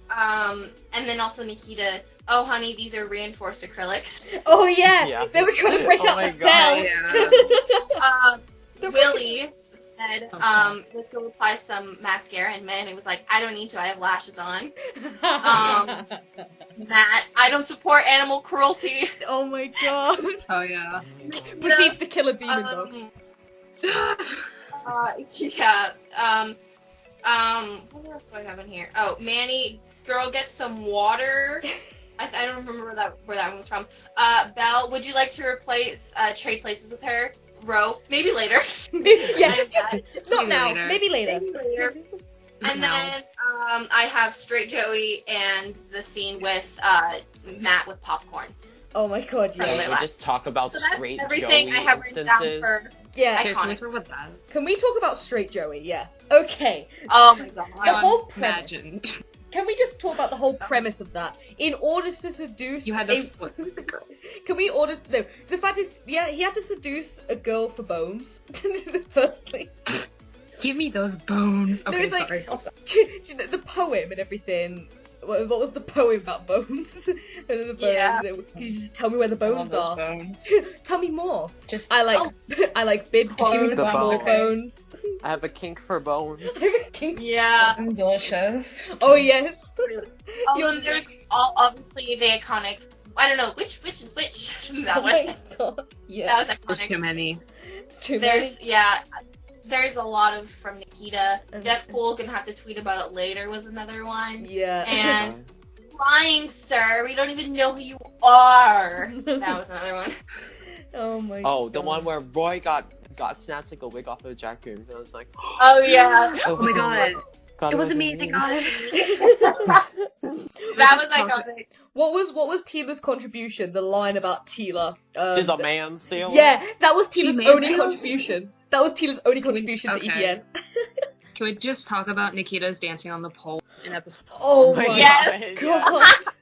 [SPEAKER 1] God.
[SPEAKER 2] And then also Nikita, oh honey, these are reinforced acrylics.
[SPEAKER 1] Oh, yeah.
[SPEAKER 4] Yeah.
[SPEAKER 1] They were trying to break
[SPEAKER 4] Oh
[SPEAKER 1] out
[SPEAKER 4] my
[SPEAKER 1] the
[SPEAKER 4] God.
[SPEAKER 1] cell.
[SPEAKER 2] Willie said, let's go apply some mascara, and Manny was like, I don't need to, I have lashes on. Matt, I don't support animal cruelty.
[SPEAKER 1] Oh my god.
[SPEAKER 3] Oh yeah.
[SPEAKER 1] Proceeds to kill a demon dog.
[SPEAKER 2] Yeah. What else do I have in here? Oh, Manny, girl gets some water. I don't remember where that one was from. Belle, would you like to trade places with her? Ro, maybe later.
[SPEAKER 1] Yeah, just not
[SPEAKER 3] Maybe
[SPEAKER 1] now.
[SPEAKER 3] later.
[SPEAKER 1] Maybe later.
[SPEAKER 2] And then I have Straight Joey and the scene with Matt with popcorn.
[SPEAKER 1] Oh my god,
[SPEAKER 2] From
[SPEAKER 1] yeah.
[SPEAKER 2] my
[SPEAKER 4] We just talk about
[SPEAKER 2] So that's
[SPEAKER 4] straight
[SPEAKER 2] everything
[SPEAKER 4] Joey
[SPEAKER 2] I have written down
[SPEAKER 4] instances.
[SPEAKER 2] for
[SPEAKER 1] Yeah.
[SPEAKER 3] Okay, can we
[SPEAKER 2] iconic.
[SPEAKER 3] talk about that?
[SPEAKER 1] Can we talk about Straight Joey? Yeah. Okay.
[SPEAKER 2] Oh my god.
[SPEAKER 1] The whole premise.
[SPEAKER 3] Imagined.
[SPEAKER 1] Can we just talk about the whole premise of that? In order to seduce
[SPEAKER 3] You had
[SPEAKER 1] a...
[SPEAKER 3] to flip the girl.
[SPEAKER 1] Can we order... No. The fact is, yeah, he had to seduce a girl for bones, firstly.
[SPEAKER 3] Give me those bones.
[SPEAKER 1] No,
[SPEAKER 3] Okay,
[SPEAKER 1] it's like-
[SPEAKER 3] sorry. I'll stop.
[SPEAKER 1] The poem and everything. What was the poem about bones? And then the bones,
[SPEAKER 2] Yeah.
[SPEAKER 1] Can you just tell me where the
[SPEAKER 3] I love
[SPEAKER 1] bones
[SPEAKER 3] those
[SPEAKER 1] are?
[SPEAKER 3] bones.
[SPEAKER 1] Tell me more.
[SPEAKER 5] Just
[SPEAKER 1] I like I like big bones,
[SPEAKER 4] The
[SPEAKER 1] small
[SPEAKER 4] bones.
[SPEAKER 1] bones.
[SPEAKER 4] I have a kink for bones.
[SPEAKER 2] Yeah.
[SPEAKER 5] delicious.
[SPEAKER 1] Oh yes.
[SPEAKER 2] And there's obviously the iconic. I don't know which is which. That
[SPEAKER 1] Oh
[SPEAKER 2] one.
[SPEAKER 1] my god. Yeah.
[SPEAKER 2] That was
[SPEAKER 3] There's
[SPEAKER 2] iconic.
[SPEAKER 3] too many.
[SPEAKER 1] It's too many.
[SPEAKER 2] There's a lot of from Nikita.
[SPEAKER 1] And-
[SPEAKER 2] Deathpool, gonna have to tweet about it later, was another one.
[SPEAKER 1] Yeah.
[SPEAKER 2] And Lying, sir, we don't even know who you are. That was another one.
[SPEAKER 1] Oh my
[SPEAKER 4] Oh,
[SPEAKER 1] god.
[SPEAKER 4] the one where Roy got snatched like a wig off of Jack Green. I was like,
[SPEAKER 2] Oh yeah,
[SPEAKER 3] Oh my god.
[SPEAKER 4] God,
[SPEAKER 3] It wasn't me, thank God.
[SPEAKER 2] that was iconic.
[SPEAKER 1] What was Tila's contribution? The line about Tila.
[SPEAKER 4] She's a man still.
[SPEAKER 1] Yeah, that was
[SPEAKER 3] She
[SPEAKER 1] Tila's
[SPEAKER 3] made
[SPEAKER 1] only
[SPEAKER 3] sales?
[SPEAKER 1] contribution. That was Tila's only contribution to
[SPEAKER 3] Okay.
[SPEAKER 1] ETN.
[SPEAKER 3] Can we just talk about Nikita's dancing on the pole in episode?
[SPEAKER 1] Oh
[SPEAKER 4] my
[SPEAKER 1] my
[SPEAKER 2] Yes.
[SPEAKER 1] god.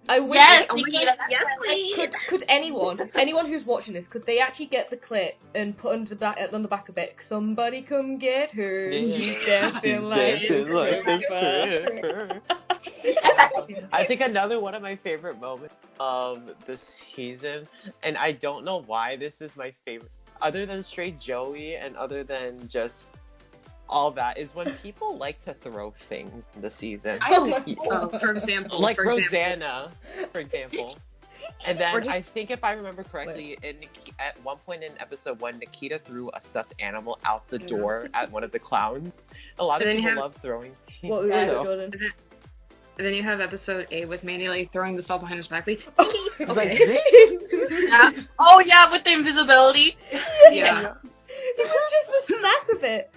[SPEAKER 1] I wish.
[SPEAKER 2] Yes,
[SPEAKER 3] Oh my
[SPEAKER 2] Nikita.
[SPEAKER 3] God,
[SPEAKER 2] that's
[SPEAKER 3] yes,
[SPEAKER 2] right.
[SPEAKER 3] please.
[SPEAKER 1] Could anyone who's watching this, could they actually get the clip and put on the back of it? Somebody come get her. She's dancing like a
[SPEAKER 4] Dancing like a
[SPEAKER 1] stripper.
[SPEAKER 4] stripper. I think another one of my favorite moments of the season, and I don't know why this is my favorite, other than Straight Joey and other than just all that, is when people like to throw things in the season.
[SPEAKER 3] For example,
[SPEAKER 4] Like Rosanna, for example. And then
[SPEAKER 3] Or just-
[SPEAKER 4] I think if I remember correctly, at one point in episode 1, Nikita threw a stuffed animal out the door at one of the clowns. A lot of
[SPEAKER 3] And then you
[SPEAKER 4] people
[SPEAKER 3] have-
[SPEAKER 4] love throwing things.
[SPEAKER 1] What were you
[SPEAKER 4] so-
[SPEAKER 1] Jordan?
[SPEAKER 3] And then you have episode 8 with Manny like throwing the saw behind his back. Like,
[SPEAKER 4] It's like,
[SPEAKER 2] Yeah. Oh yeah, with the invisibility.
[SPEAKER 3] yeah.
[SPEAKER 1] It was just the sass of it.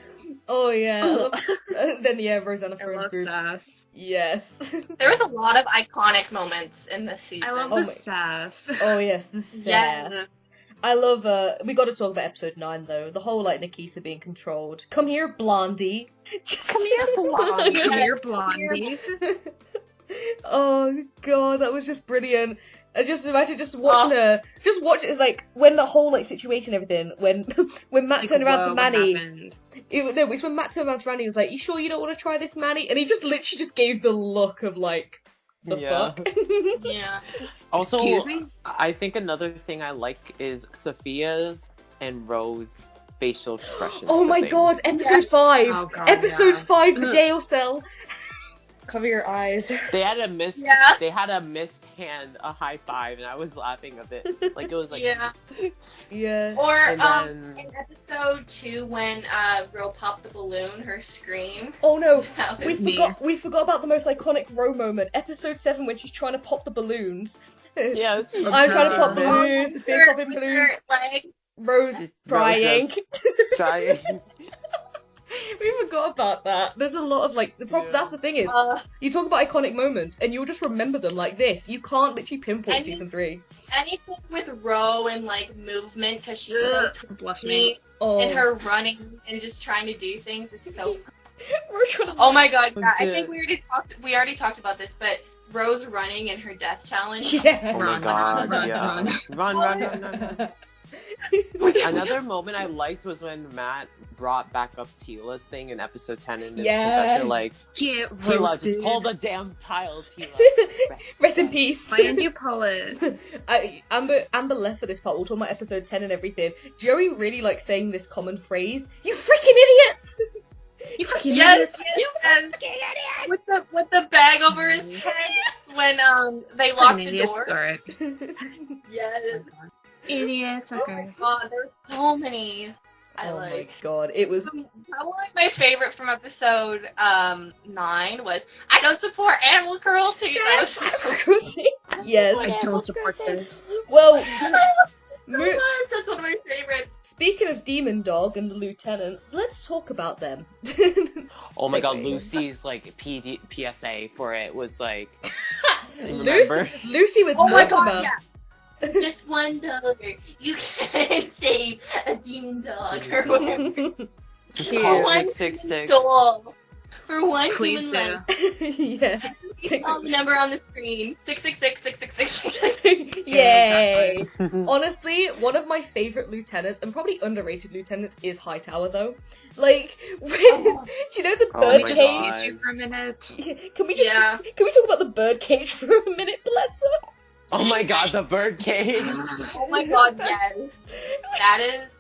[SPEAKER 1] Oh yeah. I love- then yeah, Rosanna
[SPEAKER 3] I
[SPEAKER 1] for
[SPEAKER 3] love
[SPEAKER 1] improved.
[SPEAKER 3] sass.
[SPEAKER 1] Yes.
[SPEAKER 2] There was a lot of iconic moments in this season.
[SPEAKER 3] I love
[SPEAKER 1] Oh
[SPEAKER 3] the
[SPEAKER 1] my-
[SPEAKER 3] sass.
[SPEAKER 1] Oh yes, the sass.
[SPEAKER 2] Yes.
[SPEAKER 1] I love. We got to talk about episode 9 though. The whole like Nikita being controlled. Come here, Blondie.
[SPEAKER 3] Come here, blondie. Come here, blondie.
[SPEAKER 1] Oh god, that was just brilliant. I just imagine just watching her. Just watch it as like when the whole like situation, and everything. When Matt turned around to
[SPEAKER 3] whoa, what
[SPEAKER 1] Manny.
[SPEAKER 3] happened?
[SPEAKER 1] No, it's when Matt turned around to Manny and was like, "You sure you don't want to try this, Manny?" And he just literally just gave the look of like, the
[SPEAKER 4] Yeah.
[SPEAKER 1] fuck.
[SPEAKER 2] Yeah.
[SPEAKER 4] Also,
[SPEAKER 3] Excuse me?
[SPEAKER 4] I think another thing I like is Sophia's and Rose's facial expressions.
[SPEAKER 1] Oh
[SPEAKER 4] to
[SPEAKER 1] my
[SPEAKER 4] things.
[SPEAKER 1] god, episode 5!
[SPEAKER 3] Oh god,
[SPEAKER 1] Episode
[SPEAKER 3] yeah.
[SPEAKER 1] 5, the jail cell!
[SPEAKER 5] Cover your eyes.
[SPEAKER 4] They had a missed.
[SPEAKER 2] Yeah.
[SPEAKER 4] They had a missed hand, a high five, and I was laughing a bit. Like it was like.
[SPEAKER 2] Yeah.
[SPEAKER 1] Yeah.
[SPEAKER 2] Or
[SPEAKER 4] And then-
[SPEAKER 2] in episode 2 when Ro popped the balloon, her scream.
[SPEAKER 1] Oh no,
[SPEAKER 2] That
[SPEAKER 1] we
[SPEAKER 2] was
[SPEAKER 3] me.
[SPEAKER 1] forgot about the most iconic Ro moment. Episode 7 when she's trying to pop the balloons.
[SPEAKER 4] Yeah, it's just-
[SPEAKER 1] I'm trying to pop
[SPEAKER 3] Balloons.
[SPEAKER 1] balloons,
[SPEAKER 2] with
[SPEAKER 1] Fierce
[SPEAKER 2] her-
[SPEAKER 1] popping
[SPEAKER 2] with
[SPEAKER 1] balloons,
[SPEAKER 2] her leg.
[SPEAKER 1] Rose
[SPEAKER 4] Rose
[SPEAKER 1] crying.
[SPEAKER 4] trying.
[SPEAKER 1] We forgot about that. There's a lot of like the problem.
[SPEAKER 4] Yeah.
[SPEAKER 1] That's the thing is,
[SPEAKER 2] Uh,
[SPEAKER 1] you talk about iconic moments and you'll just remember them like this. You can't literally pinpoint
[SPEAKER 2] And-
[SPEAKER 1] season 3.
[SPEAKER 2] anything with Ro and like movement because she's so
[SPEAKER 3] Ugh, bless me.
[SPEAKER 2] tiny
[SPEAKER 1] Oh,
[SPEAKER 2] and her running and just trying to do things is so.
[SPEAKER 1] We're trying to-
[SPEAKER 2] Oh my god! Yeah, I
[SPEAKER 4] Legit.
[SPEAKER 2] think we already talked about this, but Ro's running in her death challenge.
[SPEAKER 1] Yeah.
[SPEAKER 4] Oh my
[SPEAKER 3] Run,
[SPEAKER 4] god!
[SPEAKER 3] run,
[SPEAKER 4] Yeah.
[SPEAKER 3] run.
[SPEAKER 4] Run. Another moment I liked was when Matt brought back up Tila's thing in episode 10 in his
[SPEAKER 1] Yes.
[SPEAKER 4] confession. Like,
[SPEAKER 3] Get
[SPEAKER 4] Tila,
[SPEAKER 3] roasted.
[SPEAKER 4] just pull the damn tile, Tila.
[SPEAKER 1] Rest in peace.
[SPEAKER 3] Why didn't you pull it?
[SPEAKER 1] Amber left for this part. We'll talk about episode 10 and everything. Joey really likes saying this common phrase. You freaking idiots!
[SPEAKER 3] You fucking
[SPEAKER 2] Yes,
[SPEAKER 3] idiots.
[SPEAKER 2] yes, with the bag over his head, when they locked the
[SPEAKER 3] Idiots.
[SPEAKER 2] door.
[SPEAKER 3] Alright.
[SPEAKER 2] Yes.
[SPEAKER 3] Idiots,
[SPEAKER 2] Oh
[SPEAKER 3] okay.
[SPEAKER 2] my god, there's so many. I
[SPEAKER 1] Oh
[SPEAKER 2] like.
[SPEAKER 1] my god, it was.
[SPEAKER 2] Probably my favorite from episode 9 was I don't support animal cruelty. That was so
[SPEAKER 1] Yes.
[SPEAKER 3] I don't support this.
[SPEAKER 1] Well,
[SPEAKER 2] much. That's one of my favorites.
[SPEAKER 1] speaking of Demon Dog and the lieutenants, let's talk about them.
[SPEAKER 4] Oh my god,
[SPEAKER 1] Segue.
[SPEAKER 4] Lucy's like PSA for it was like. Remember?
[SPEAKER 1] Lucy with
[SPEAKER 2] Oh my
[SPEAKER 1] Mortimer.
[SPEAKER 2] god, yeah. Just $1. You can't save a demon dog or whatever.
[SPEAKER 4] Just
[SPEAKER 3] Cute.
[SPEAKER 4] call
[SPEAKER 2] One
[SPEAKER 4] 666.
[SPEAKER 2] doll for one
[SPEAKER 3] Please
[SPEAKER 2] human
[SPEAKER 3] do.
[SPEAKER 2] life.
[SPEAKER 1] Yeah.
[SPEAKER 2] Please call the number on the screen. 666-666-666.
[SPEAKER 1] Yay!
[SPEAKER 3] Exactly.
[SPEAKER 1] Honestly, one of my favorite lieutenants, and probably underrated lieutenants, is Hightower though. Like, when, do you know the
[SPEAKER 4] Oh
[SPEAKER 1] bird
[SPEAKER 4] my
[SPEAKER 3] Just
[SPEAKER 1] cage?
[SPEAKER 4] God.
[SPEAKER 3] tease you for a minute.
[SPEAKER 1] Can we just
[SPEAKER 2] Yeah.
[SPEAKER 1] can we talk about the bird cage for a minute, bless her?
[SPEAKER 4] Oh my god, the bird cage.
[SPEAKER 2] Oh my god, yes. That is.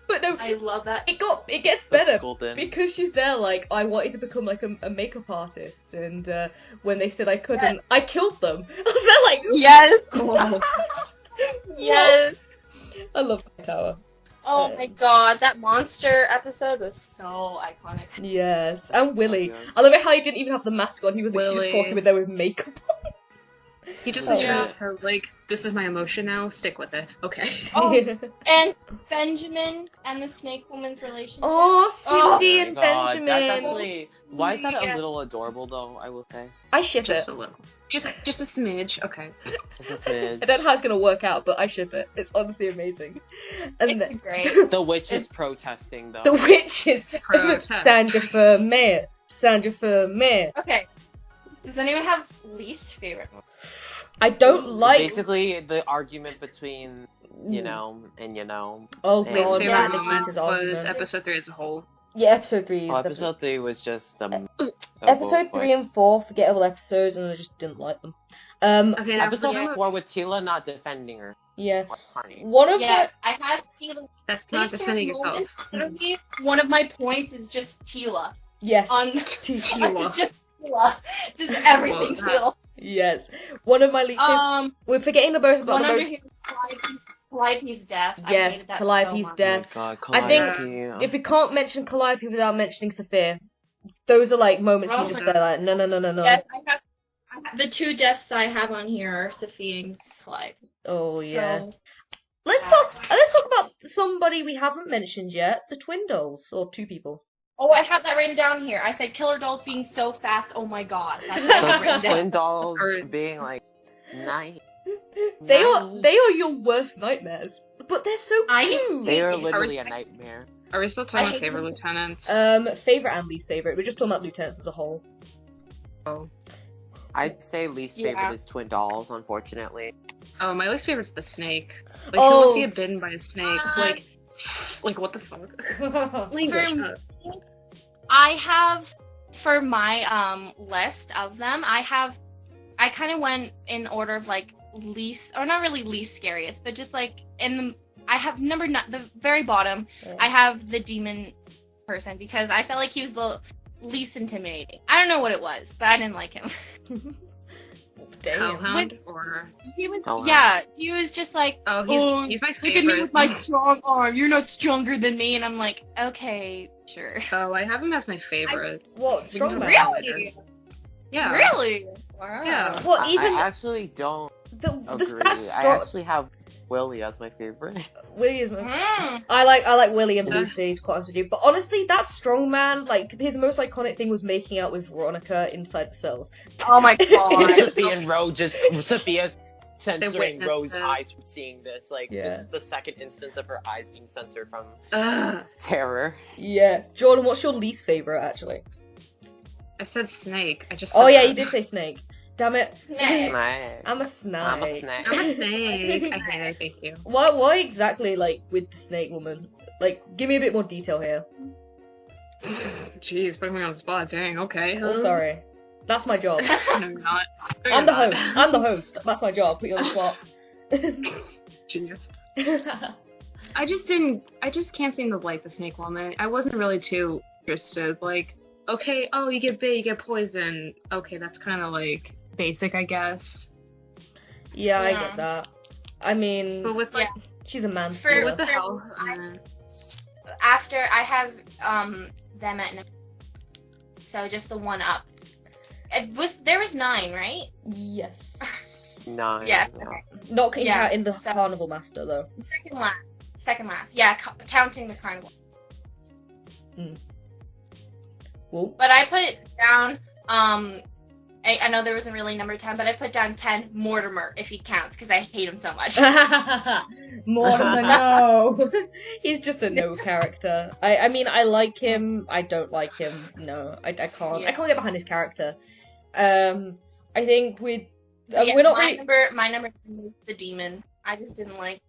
[SPEAKER 1] But no,
[SPEAKER 2] I love that.
[SPEAKER 1] it gets better
[SPEAKER 4] Golden.
[SPEAKER 1] because she's there. Like, I wanted to become like a makeup artist, and when they said I couldn't, I killed them. I was there like,
[SPEAKER 2] Yes.
[SPEAKER 1] oh.
[SPEAKER 2] Yes.
[SPEAKER 1] I love Hightower.
[SPEAKER 2] Oh my god, that monster episode was so iconic.
[SPEAKER 1] Yes, and Willie.
[SPEAKER 4] Oh, yeah.
[SPEAKER 1] I love it how he didn't even have the mask on. He was literally just
[SPEAKER 3] Willie.
[SPEAKER 1] talking with there with makeup on.
[SPEAKER 3] He just
[SPEAKER 1] Oh.
[SPEAKER 3] addressed her like, this is my emotion now, stick with it. Okay.
[SPEAKER 2] Oh. And Benjamin and the Snakewoman's relationship.
[SPEAKER 1] Oh, Cindy
[SPEAKER 2] Oh
[SPEAKER 1] and
[SPEAKER 4] my God,
[SPEAKER 1] Benjamin.
[SPEAKER 4] That's actually. Why is that
[SPEAKER 2] Yeah.
[SPEAKER 4] a little adorable though? I will say.
[SPEAKER 1] I ship
[SPEAKER 3] Just
[SPEAKER 1] it.
[SPEAKER 3] a little. Just a smidge. Okay.
[SPEAKER 4] Just a smidge.
[SPEAKER 1] I don't know how it's gonna work out, but I ship it. It's honestly amazing. And
[SPEAKER 2] It's
[SPEAKER 1] the,
[SPEAKER 2] great.
[SPEAKER 4] The witch is protesting though.
[SPEAKER 1] the witches.
[SPEAKER 3] Protest.
[SPEAKER 1] Sandra for mayor. Sandra for mayor.
[SPEAKER 2] Okay. Does anyone have least favorite one?
[SPEAKER 1] I don't like.
[SPEAKER 4] Basically, the argument between you know and you know.
[SPEAKER 1] Oh
[SPEAKER 4] Least
[SPEAKER 3] Least
[SPEAKER 1] god,
[SPEAKER 3] favorite
[SPEAKER 2] yes.
[SPEAKER 3] moment
[SPEAKER 1] Nikita's argument.
[SPEAKER 3] was episode 3 as a whole.
[SPEAKER 1] Yeah, episode 3.
[SPEAKER 4] Oh,
[SPEAKER 1] is
[SPEAKER 4] episode 3 was just
[SPEAKER 1] episode 3 and 4, forgettable episodes, and I just didn't like them.
[SPEAKER 3] Okay, now
[SPEAKER 4] Episode
[SPEAKER 3] forget-
[SPEAKER 4] 4 with Tila not defending her.
[SPEAKER 1] Yeah.
[SPEAKER 4] What funny.
[SPEAKER 1] One of
[SPEAKER 2] Yes, I have Tila.
[SPEAKER 3] That's not defending yourself.
[SPEAKER 2] Literally, one of my points is just Tila.
[SPEAKER 1] the yes.
[SPEAKER 2] On
[SPEAKER 3] Tila.
[SPEAKER 2] it's just Tila. Just everything
[SPEAKER 3] Well,
[SPEAKER 2] Tila.
[SPEAKER 1] Yes. One of my least we're forgetting the most about
[SPEAKER 2] one
[SPEAKER 1] the
[SPEAKER 2] under
[SPEAKER 1] most
[SPEAKER 2] here, Calliope's death.
[SPEAKER 1] Yes,
[SPEAKER 2] I hated that
[SPEAKER 1] Calliope's
[SPEAKER 2] so much.
[SPEAKER 1] death.
[SPEAKER 4] Oh my God,
[SPEAKER 1] I think
[SPEAKER 4] Calliope.
[SPEAKER 1] if we can't mention Calliope without mentioning Sophia, those are like moments you
[SPEAKER 2] Oh
[SPEAKER 1] just
[SPEAKER 2] my
[SPEAKER 1] there like no.
[SPEAKER 2] Yes, I have the two deaths that I have on here are Sophia and Calliope.
[SPEAKER 1] Oh yeah.
[SPEAKER 2] So,
[SPEAKER 1] Let's talk about somebody we haven't mentioned yet, the twin dolls, or two people.
[SPEAKER 2] oh, I have that written down here. I said killer dolls being so fast. Oh my god, that's what I have
[SPEAKER 4] The
[SPEAKER 2] written down.
[SPEAKER 4] twin dolls
[SPEAKER 3] Or-
[SPEAKER 4] being like nice.
[SPEAKER 1] They are your worst nightmares, but they're so
[SPEAKER 2] I-
[SPEAKER 1] cute.
[SPEAKER 4] They are
[SPEAKER 2] I
[SPEAKER 4] literally a
[SPEAKER 3] respect-
[SPEAKER 4] nightmare.
[SPEAKER 3] Are we still talking
[SPEAKER 2] I
[SPEAKER 3] about
[SPEAKER 2] hate
[SPEAKER 3] favorite
[SPEAKER 2] them.
[SPEAKER 3] lieutenants?
[SPEAKER 1] Favorite and least favorite. We're just talking about lieutenants as a whole.
[SPEAKER 3] Oh.
[SPEAKER 4] I'd say least
[SPEAKER 2] Yeah.
[SPEAKER 4] favorite is twin dolls, unfortunately.
[SPEAKER 3] Oh, my least favorite's the snake. Like,
[SPEAKER 1] Oh.
[SPEAKER 3] who wants to get bitten by a snake? Like what the fuck? Language.
[SPEAKER 2] For- I have for my list of them. I kind of went in order of like least, or not really least scariest, but just like I have number the very bottom. I have the demon person because I felt like he was the least intimidating. I don't know what it was, but I didn't like him.
[SPEAKER 1] Damn.
[SPEAKER 3] Hellhound or
[SPEAKER 2] He was
[SPEAKER 4] Oh, wow.
[SPEAKER 2] yeah. He was just like,
[SPEAKER 3] he's my
[SPEAKER 2] look at me
[SPEAKER 3] favorite.
[SPEAKER 2] with my strong arm. You're not stronger than me, and I'm like, okay, sure.
[SPEAKER 3] Oh, I have him as my favorite.
[SPEAKER 1] What?
[SPEAKER 3] We can talk
[SPEAKER 1] Strongman?
[SPEAKER 3] about
[SPEAKER 2] Really?
[SPEAKER 3] Yeah.
[SPEAKER 2] Really? Wow.
[SPEAKER 3] Yeah.
[SPEAKER 1] Well, even
[SPEAKER 4] I actually don't
[SPEAKER 1] the
[SPEAKER 4] agree.
[SPEAKER 1] that's
[SPEAKER 4] I
[SPEAKER 1] strong.
[SPEAKER 4] actually have Willie as my favorite.
[SPEAKER 1] Willie is my.
[SPEAKER 2] Mm.
[SPEAKER 1] I like Willie and
[SPEAKER 3] Yeah.
[SPEAKER 1] Lucy, to be honest with you. But honestly, that strongman, like, his most iconic thing was making out with Veronica inside the cells.
[SPEAKER 2] Oh my god.
[SPEAKER 4] Sophia and Rose Sophia censoring
[SPEAKER 3] witness
[SPEAKER 4] Rose's
[SPEAKER 3] it.
[SPEAKER 4] eyes from seeing this. Like,
[SPEAKER 1] Yeah.
[SPEAKER 4] this is the second instance of her eyes being censored from
[SPEAKER 3] Ugh.
[SPEAKER 4] terror.
[SPEAKER 1] Yeah. Jordan, what's your least favorite, actually?
[SPEAKER 3] I said snake. I just
[SPEAKER 1] Oh
[SPEAKER 3] said
[SPEAKER 1] yeah,
[SPEAKER 3] that.
[SPEAKER 1] you did say snake. Damn it.
[SPEAKER 2] Snake.
[SPEAKER 4] Nice.
[SPEAKER 1] I'm a snake.
[SPEAKER 4] I'm a snake.
[SPEAKER 3] I'm a snake. I hate it. Thank you.
[SPEAKER 1] Why exactly, like, with the snake woman? Like, give me a bit more detail here.
[SPEAKER 3] Jeez, putting me on the spot. Dang. Okay.
[SPEAKER 1] Oh, sorry. That's my job.
[SPEAKER 3] No, you're not. No,
[SPEAKER 1] I'm the
[SPEAKER 3] you're not.
[SPEAKER 1] host. I'm the host. That's my job. Put you on the spot.
[SPEAKER 3] Genius. I just can't seem to like the snake woman. I wasn't really too interested. Like, okay, oh, you get bit, you get poison. Okay, that's kind of like
[SPEAKER 5] basic, I guess.
[SPEAKER 1] Yeah, I
[SPEAKER 2] Yeah.
[SPEAKER 1] get that. I mean,
[SPEAKER 5] But with like,
[SPEAKER 1] she's a man.
[SPEAKER 2] For-
[SPEAKER 5] what the
[SPEAKER 2] for-
[SPEAKER 5] hell?
[SPEAKER 2] After I have them at 9. So just the one up. There was 9, right?
[SPEAKER 1] Yes.
[SPEAKER 4] 9.
[SPEAKER 2] Yeah.
[SPEAKER 4] Yeah.
[SPEAKER 2] Okay.
[SPEAKER 1] Not
[SPEAKER 2] Yeah,
[SPEAKER 1] in the
[SPEAKER 2] so-
[SPEAKER 1] Carnival Master though.
[SPEAKER 2] Second last. Yeah, counting the carnival.
[SPEAKER 1] Whoa.
[SPEAKER 2] But I put down I know there wasn't really number 10, but I put down 10 Mortimer if he counts because I hate him so much.
[SPEAKER 1] Mortimer, no. He's just a no character. I mean, I like him. I don't like him. No, I can't.
[SPEAKER 2] Yeah.
[SPEAKER 1] I can't get behind his character. I think we're not
[SPEAKER 2] my
[SPEAKER 1] really.
[SPEAKER 2] number is the demon. I just didn't like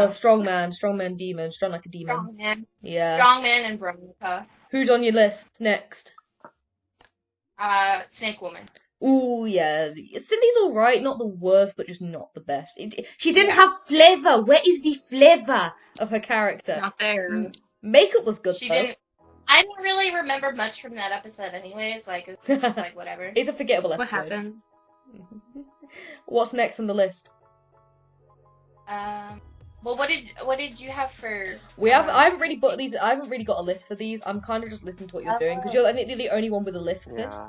[SPEAKER 1] Strong man, demon, strong like a demon.
[SPEAKER 2] Strongman.
[SPEAKER 1] Yeah.
[SPEAKER 2] Strongman and Veronica.
[SPEAKER 1] Who's on your list next?
[SPEAKER 2] Snakewoman.
[SPEAKER 1] Ooh, yeah. Cindy's alright, not the worst, but just not the best. She didn't have flavour. Where is the flavour of her character?
[SPEAKER 5] Not there.
[SPEAKER 1] Makeup was good,
[SPEAKER 2] She
[SPEAKER 1] though.
[SPEAKER 2] didn't. I didn't really remember much from that episode, anyways. Like it's like whatever.
[SPEAKER 1] It's a forgettable episode.
[SPEAKER 5] What happened?
[SPEAKER 1] What's next on the list?
[SPEAKER 2] Well, what did you have for?
[SPEAKER 1] I haven't really got these. I haven't really got a list for these. I'm kind of just listening to what you're doing because you're the only one with a list for this.
[SPEAKER 4] Yeah.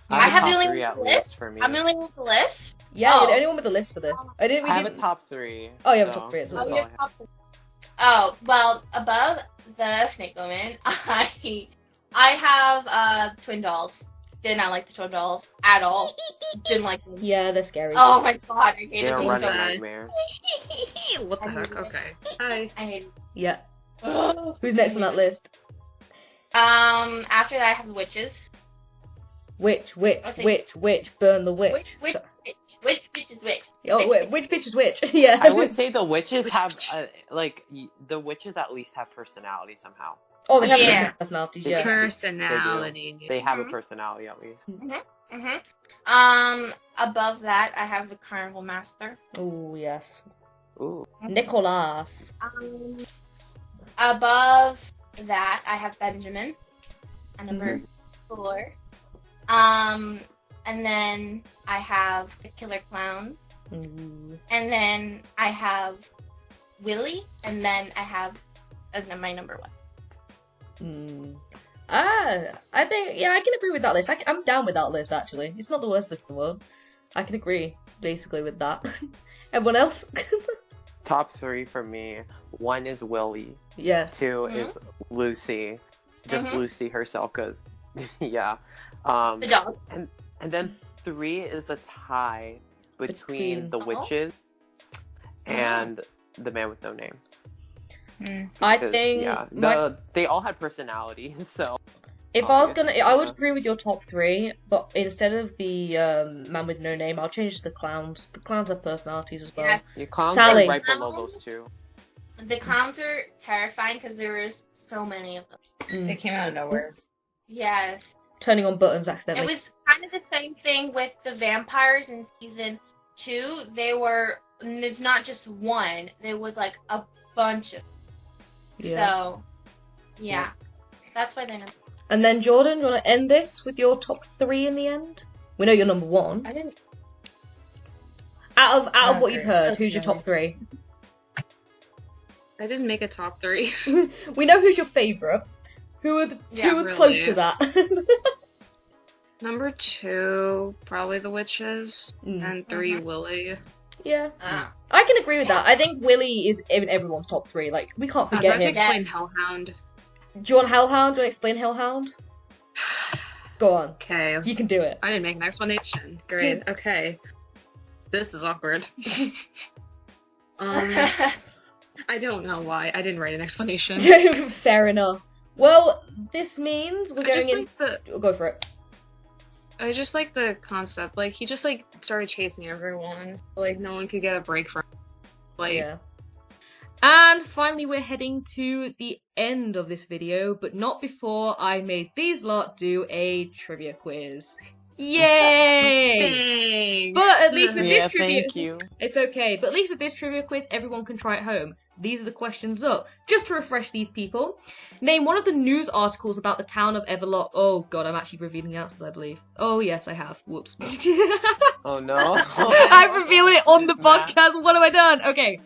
[SPEAKER 2] I have
[SPEAKER 4] a
[SPEAKER 2] the
[SPEAKER 4] top
[SPEAKER 2] only
[SPEAKER 4] 3
[SPEAKER 2] one
[SPEAKER 4] at
[SPEAKER 2] for this.
[SPEAKER 4] least for me.
[SPEAKER 2] I'm the only one with the list.
[SPEAKER 1] Yeah,
[SPEAKER 2] Oh.
[SPEAKER 1] you're the only one with a list for this.
[SPEAKER 4] I have a
[SPEAKER 1] didn't-
[SPEAKER 4] top 3.
[SPEAKER 1] Oh, you have a
[SPEAKER 4] so
[SPEAKER 1] top 3. It's
[SPEAKER 4] that's
[SPEAKER 1] all
[SPEAKER 2] Oh,
[SPEAKER 4] all
[SPEAKER 2] you're
[SPEAKER 4] I have.
[SPEAKER 2] top 3. Oh, well, above the Snake Woman, I have twin dolls. Did not like the twin dolls at all. Didn't like them.
[SPEAKER 1] Yeah, they're scary.
[SPEAKER 2] Oh my god, I hated
[SPEAKER 4] They're
[SPEAKER 2] them
[SPEAKER 4] running
[SPEAKER 2] so much.
[SPEAKER 4] nightmares.
[SPEAKER 5] What the
[SPEAKER 2] I
[SPEAKER 5] heck?
[SPEAKER 2] hated it.
[SPEAKER 5] Okay. Hi.
[SPEAKER 2] I hated
[SPEAKER 1] Yeah.
[SPEAKER 2] it.
[SPEAKER 1] Who's next on that list?
[SPEAKER 2] After that I have the witches.
[SPEAKER 1] Which,
[SPEAKER 2] Okay.
[SPEAKER 1] burn the witch.
[SPEAKER 2] Which is which?
[SPEAKER 1] Oh, which bitch is which? Yeah.
[SPEAKER 4] I would say the witches have, the witches at least have personality somehow.
[SPEAKER 1] Oh, they have
[SPEAKER 2] Yeah.
[SPEAKER 1] different personalities, yeah.
[SPEAKER 5] Personality.
[SPEAKER 4] They have a personality at least.
[SPEAKER 2] Above that I have the Carnival Master.
[SPEAKER 1] Oh, yes.
[SPEAKER 4] Ooh.
[SPEAKER 1] Nicholas.
[SPEAKER 2] Above that I have Benjamin at number 4. And then I have the Killer Clowns.
[SPEAKER 1] Ooh.
[SPEAKER 2] And then I have Willie, and then I have as my number 1.
[SPEAKER 1] I think, yeah, I can agree with that list. I'm down with that list, actually. It's not the worst list in the world. I can agree, basically, with that. Everyone else?
[SPEAKER 4] Top 3 for me. 1 is Willie.
[SPEAKER 1] Yes.
[SPEAKER 4] 2 is Lucy. Just
[SPEAKER 2] Mhm.
[SPEAKER 4] Lucy herself, because, yeah.
[SPEAKER 2] The dog.
[SPEAKER 4] And then 3 is a tie between the witches and the man with no name.
[SPEAKER 1] I
[SPEAKER 4] 'Cause,
[SPEAKER 1] think
[SPEAKER 4] yeah, they all had personalities, so.
[SPEAKER 1] if I was
[SPEAKER 4] obvious,
[SPEAKER 1] gonna, I would
[SPEAKER 4] yeah.
[SPEAKER 1] agree with your top 3, but instead of the man with no name, I'll change to the clowns. The clowns have personalities as well.
[SPEAKER 2] Yeah.
[SPEAKER 4] Your clowns
[SPEAKER 1] Sally.
[SPEAKER 4] are right below those 2.
[SPEAKER 2] The clowns are terrifying because there was so many of them.
[SPEAKER 5] They came out of nowhere.
[SPEAKER 2] Yes.
[SPEAKER 1] Turning on buttons
[SPEAKER 2] It
[SPEAKER 1] accidentally.
[SPEAKER 2] was kind of the same thing with the vampires in season 2. It's not just one. There was like a bunch of. So, yeah. That's why they're number.
[SPEAKER 1] And then Jordan, you want to end this with your top 3 in the end? We know you're number 1.
[SPEAKER 5] I didn't.
[SPEAKER 1] Out of what
[SPEAKER 5] Okay.
[SPEAKER 1] you've heard, who's your top 3?
[SPEAKER 5] I didn't make a top 3.
[SPEAKER 1] We know who's your favourite. Who are the
[SPEAKER 2] Yeah,
[SPEAKER 1] two are close
[SPEAKER 5] really.
[SPEAKER 1] to that?
[SPEAKER 5] Number 2, probably the witches,
[SPEAKER 1] Mm.
[SPEAKER 5] and 3, Willie.
[SPEAKER 1] Yeah, I can agree with that. I think Willie is in everyone's top 3. Like, we can't
[SPEAKER 5] I
[SPEAKER 1] forget
[SPEAKER 5] have to
[SPEAKER 1] him.
[SPEAKER 5] explain Hellhound.
[SPEAKER 1] Do you want Hellhound? Do you want to explain Hellhound? Go on.
[SPEAKER 5] Okay.
[SPEAKER 1] You can do it.
[SPEAKER 5] I didn't make an explanation. Great. Okay. This is awkward. I don't know why. I didn't write an explanation.
[SPEAKER 1] Fair enough. Well, this means we're
[SPEAKER 5] I
[SPEAKER 1] going
[SPEAKER 5] just
[SPEAKER 1] in.
[SPEAKER 5] like the
[SPEAKER 1] Go for it.
[SPEAKER 5] I just like the concept. Like he just like started chasing everyone. So, like no one could get a break from him. Like
[SPEAKER 1] Yeah. And finally, we're heading to the end of this video, but not before I made these lot do a trivia quiz. Yay!
[SPEAKER 5] Thanks.
[SPEAKER 1] But at least with
[SPEAKER 4] Yeah,
[SPEAKER 1] this trivia,
[SPEAKER 4] thank you.
[SPEAKER 1] it's okay. But at least with this trivia quiz, everyone can try at home. These are the questions up. Just to refresh these people, name one of the news articles about the town of Everlocke. Oh god, I'm actually revealing the answers, I believe. Oh yes, I have. Whoops.
[SPEAKER 4] Oh no.
[SPEAKER 1] I've revealed it on the podcast. What have I done? Okay.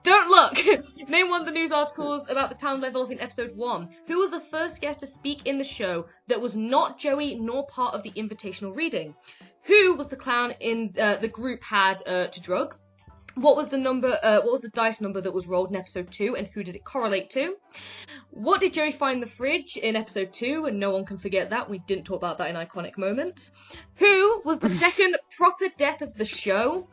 [SPEAKER 1] Don't look. Name one of the news articles about the town level up in episode 1. Who was the first guest to speak in the show that was not Joey nor part of the invitational reading? Who was the clown in the group had to drug? What was the number? What was the dice number that was rolled in episode 2, and who did it correlate to? What did Joey find in the fridge in episode 2? And no one can forget that. We didn't talk about that in iconic moments. Who was the second proper death of the show?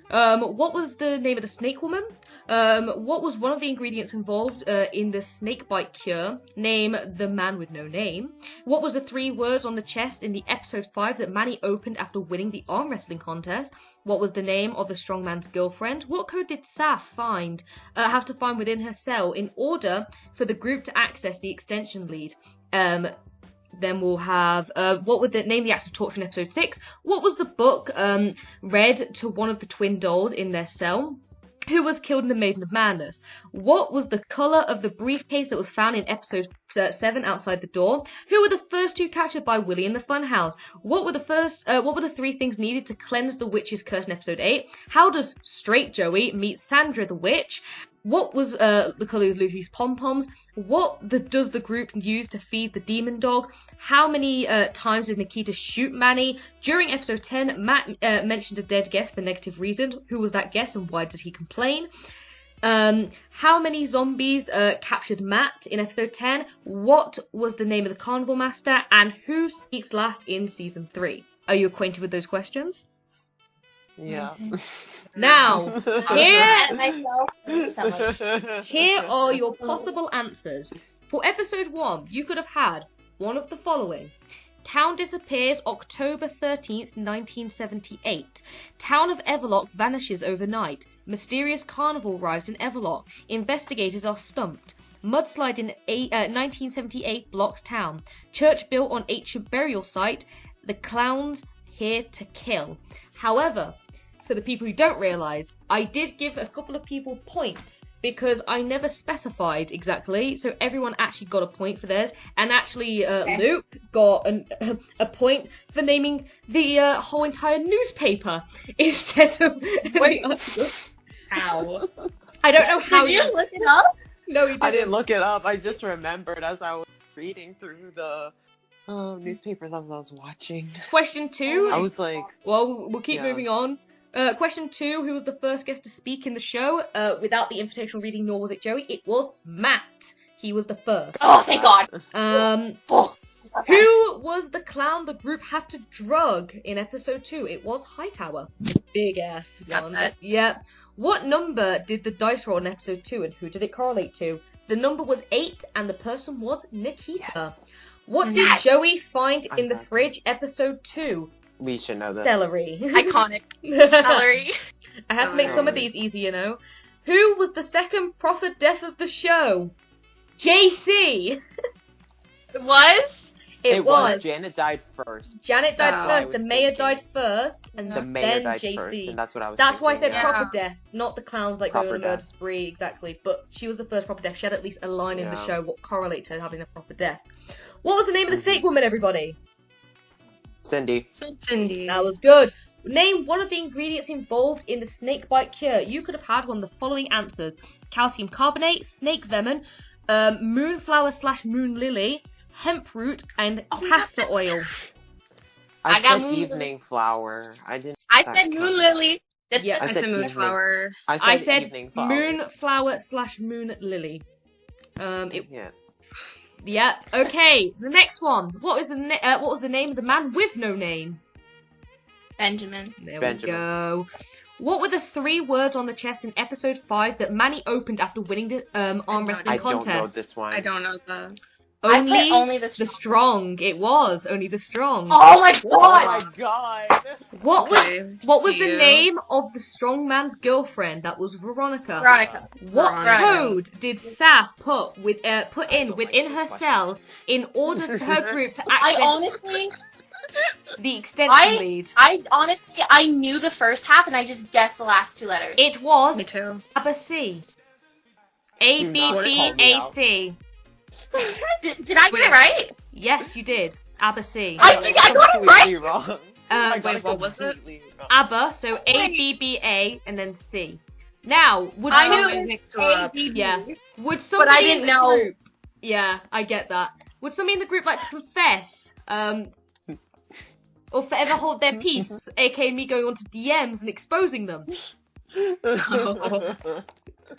[SPEAKER 1] What was the name of the Snakewoman? What was one of the ingredients involved in the snakebite cure? Name the man with no name. What was the 3 words on the chest in the episode 5 that Manny opened after winning the arm wrestling contest? What was the name of the strongman's girlfriend? What code did Saf have to find within her cell in order for the group to access the extension lead? Then we'll have, what would the name the acts of torture in episode 6? What was the book read to one of the twin dolls in their cell? Who was killed in the Maiden of Madness? What was the colour of the briefcase that was found in episode 7 outside the door? Who were the first 2 captured by Willie in the Funhouse? What were the 3 things needed to cleanse the witch's curse in episode 8? How does Straight Joey meet Sandra the witch? What was the colour of Luffy's pom-poms? What does the group use to feed the demon dog? How many times did Nikita shoot Manny? During episode 10, Matt mentioned a dead guest for negative reasons. Who was that guest and why did he complain? How many zombies captured Matt in episode 10? What was the name of the carnival master? And who speaks last in season 3? Are you acquainted with those questions?
[SPEAKER 4] Yeah.
[SPEAKER 1] Now,
[SPEAKER 2] myself.
[SPEAKER 1] here are your possible answers. For episode 1, you could have had one of the following. Town disappears October 13th, 1978. Town of Everlocke vanishes overnight. Mysterious carnival arrives in Everlocke. Investigators are stumped. Mudslide in 1978 blocks town. Church built on ancient burial site. The clowns here to kill. However, for the people who don't realise, I did give a couple of people points because I never specified exactly, so everyone actually got a point for theirs, and actually Luke got a point for naming the whole entire newspaper instead of...
[SPEAKER 5] Wait. How?
[SPEAKER 1] I don't know how
[SPEAKER 2] Did you look it up?
[SPEAKER 1] No, you didn't.
[SPEAKER 4] I didn't look it up. I just remembered as I was reading through the newspapers as I was watching.
[SPEAKER 1] Question 2.
[SPEAKER 4] I was like...
[SPEAKER 1] Well, we'll keep moving on. Question 2, who was the first guest to speak in the show without the invitational reading, nor was it Joey? It was Matt. He was the first.
[SPEAKER 2] Oh, thank God.
[SPEAKER 1] Who was the clown the group had to drug in episode 2? It was Hightower. Big ass one. Yeah. What number did the dice roll in episode 2 and who did it correlate to? The number was 8 and the person was Nikita.
[SPEAKER 4] Yes.
[SPEAKER 1] What did Joey find in the fridge episode 2?
[SPEAKER 4] We should know this.
[SPEAKER 1] Celery.
[SPEAKER 2] Iconic. Celery.
[SPEAKER 1] I had to make some of these easy, you know. Who was the second prophet death of the show? JC.
[SPEAKER 2] It was?
[SPEAKER 1] It was.
[SPEAKER 4] Janet died first.
[SPEAKER 1] Janet died first. The
[SPEAKER 4] was
[SPEAKER 1] mayor
[SPEAKER 4] thinking.
[SPEAKER 1] died first, and
[SPEAKER 4] The mayor
[SPEAKER 1] then
[SPEAKER 4] died
[SPEAKER 1] JC.
[SPEAKER 4] first, and that's what I was
[SPEAKER 1] That's why I said
[SPEAKER 4] thinking,
[SPEAKER 1] proper death, not the clowns like going on
[SPEAKER 4] Proper
[SPEAKER 1] a murder
[SPEAKER 4] death.
[SPEAKER 1] spree, exactly. But she was the first proper death. She had at least a line in the
[SPEAKER 4] Yeah.
[SPEAKER 1] show what correlated to her having a proper death. What was the name of the snake woman, everybody?
[SPEAKER 4] Cindy.
[SPEAKER 5] Cindy.
[SPEAKER 1] That was good. Name one of the ingredients involved in the snakebite cure. You could have had one of the following answers. Calcium carbonate, snake venom, moonflower / moon lily, hemp root, and castor oil.
[SPEAKER 2] I
[SPEAKER 4] I
[SPEAKER 2] got
[SPEAKER 4] said
[SPEAKER 2] moon
[SPEAKER 4] evening flower. I didn't.
[SPEAKER 2] I
[SPEAKER 4] that
[SPEAKER 2] said
[SPEAKER 4] count.
[SPEAKER 2] moon lily.
[SPEAKER 1] Yeah,
[SPEAKER 5] I said
[SPEAKER 4] evening.
[SPEAKER 5] moonflower.
[SPEAKER 1] I said
[SPEAKER 4] evening flower.
[SPEAKER 1] moonflower / moon lily.
[SPEAKER 4] Yeah.
[SPEAKER 1] Yeah. Okay. The next one. What was the name of the man with no name?
[SPEAKER 2] Benjamin.
[SPEAKER 1] There
[SPEAKER 4] Benjamin.
[SPEAKER 1] we go. What were the 3 words on the chest in episode 5 that Manny opened after winning the arm wrestling
[SPEAKER 4] I
[SPEAKER 1] contest?
[SPEAKER 4] don't know this one.
[SPEAKER 5] I don't know the.
[SPEAKER 2] I put only the
[SPEAKER 1] strong. It was only the strong.
[SPEAKER 2] Oh my
[SPEAKER 4] Oh
[SPEAKER 2] God!
[SPEAKER 4] my god!
[SPEAKER 1] What
[SPEAKER 5] Okay,
[SPEAKER 1] was the
[SPEAKER 5] you.
[SPEAKER 1] name of the strong man's girlfriend? That was Veronica.
[SPEAKER 2] Veronica.
[SPEAKER 1] What
[SPEAKER 5] Veronica.
[SPEAKER 1] code did Saf put within
[SPEAKER 4] don't
[SPEAKER 1] her
[SPEAKER 4] like this
[SPEAKER 1] cell in order for her group to access?
[SPEAKER 2] I honestly
[SPEAKER 1] The extension lead.
[SPEAKER 2] I honestly, I knew the first half and I just guessed the last 2 letters.
[SPEAKER 1] It was
[SPEAKER 5] Me too.
[SPEAKER 1] ABC. A-B-B-A-C.
[SPEAKER 2] Did I get it right?
[SPEAKER 1] Yes, you did. ABC.
[SPEAKER 2] I got it right!
[SPEAKER 4] Completely wrong.
[SPEAKER 1] Uh,
[SPEAKER 4] Wait,
[SPEAKER 5] what was it?
[SPEAKER 1] ABBA, so A-B-B-A, and then C. Now, would
[SPEAKER 2] I
[SPEAKER 1] someone...
[SPEAKER 2] knew it was A-B-B.
[SPEAKER 1] Yeah. Would somebody
[SPEAKER 2] But I didn't
[SPEAKER 1] in the
[SPEAKER 2] know.
[SPEAKER 1] group... Yeah, I get that. Would somebody in the group like to confess? Or forever hold their peace, aka me going onto DMs and exposing them?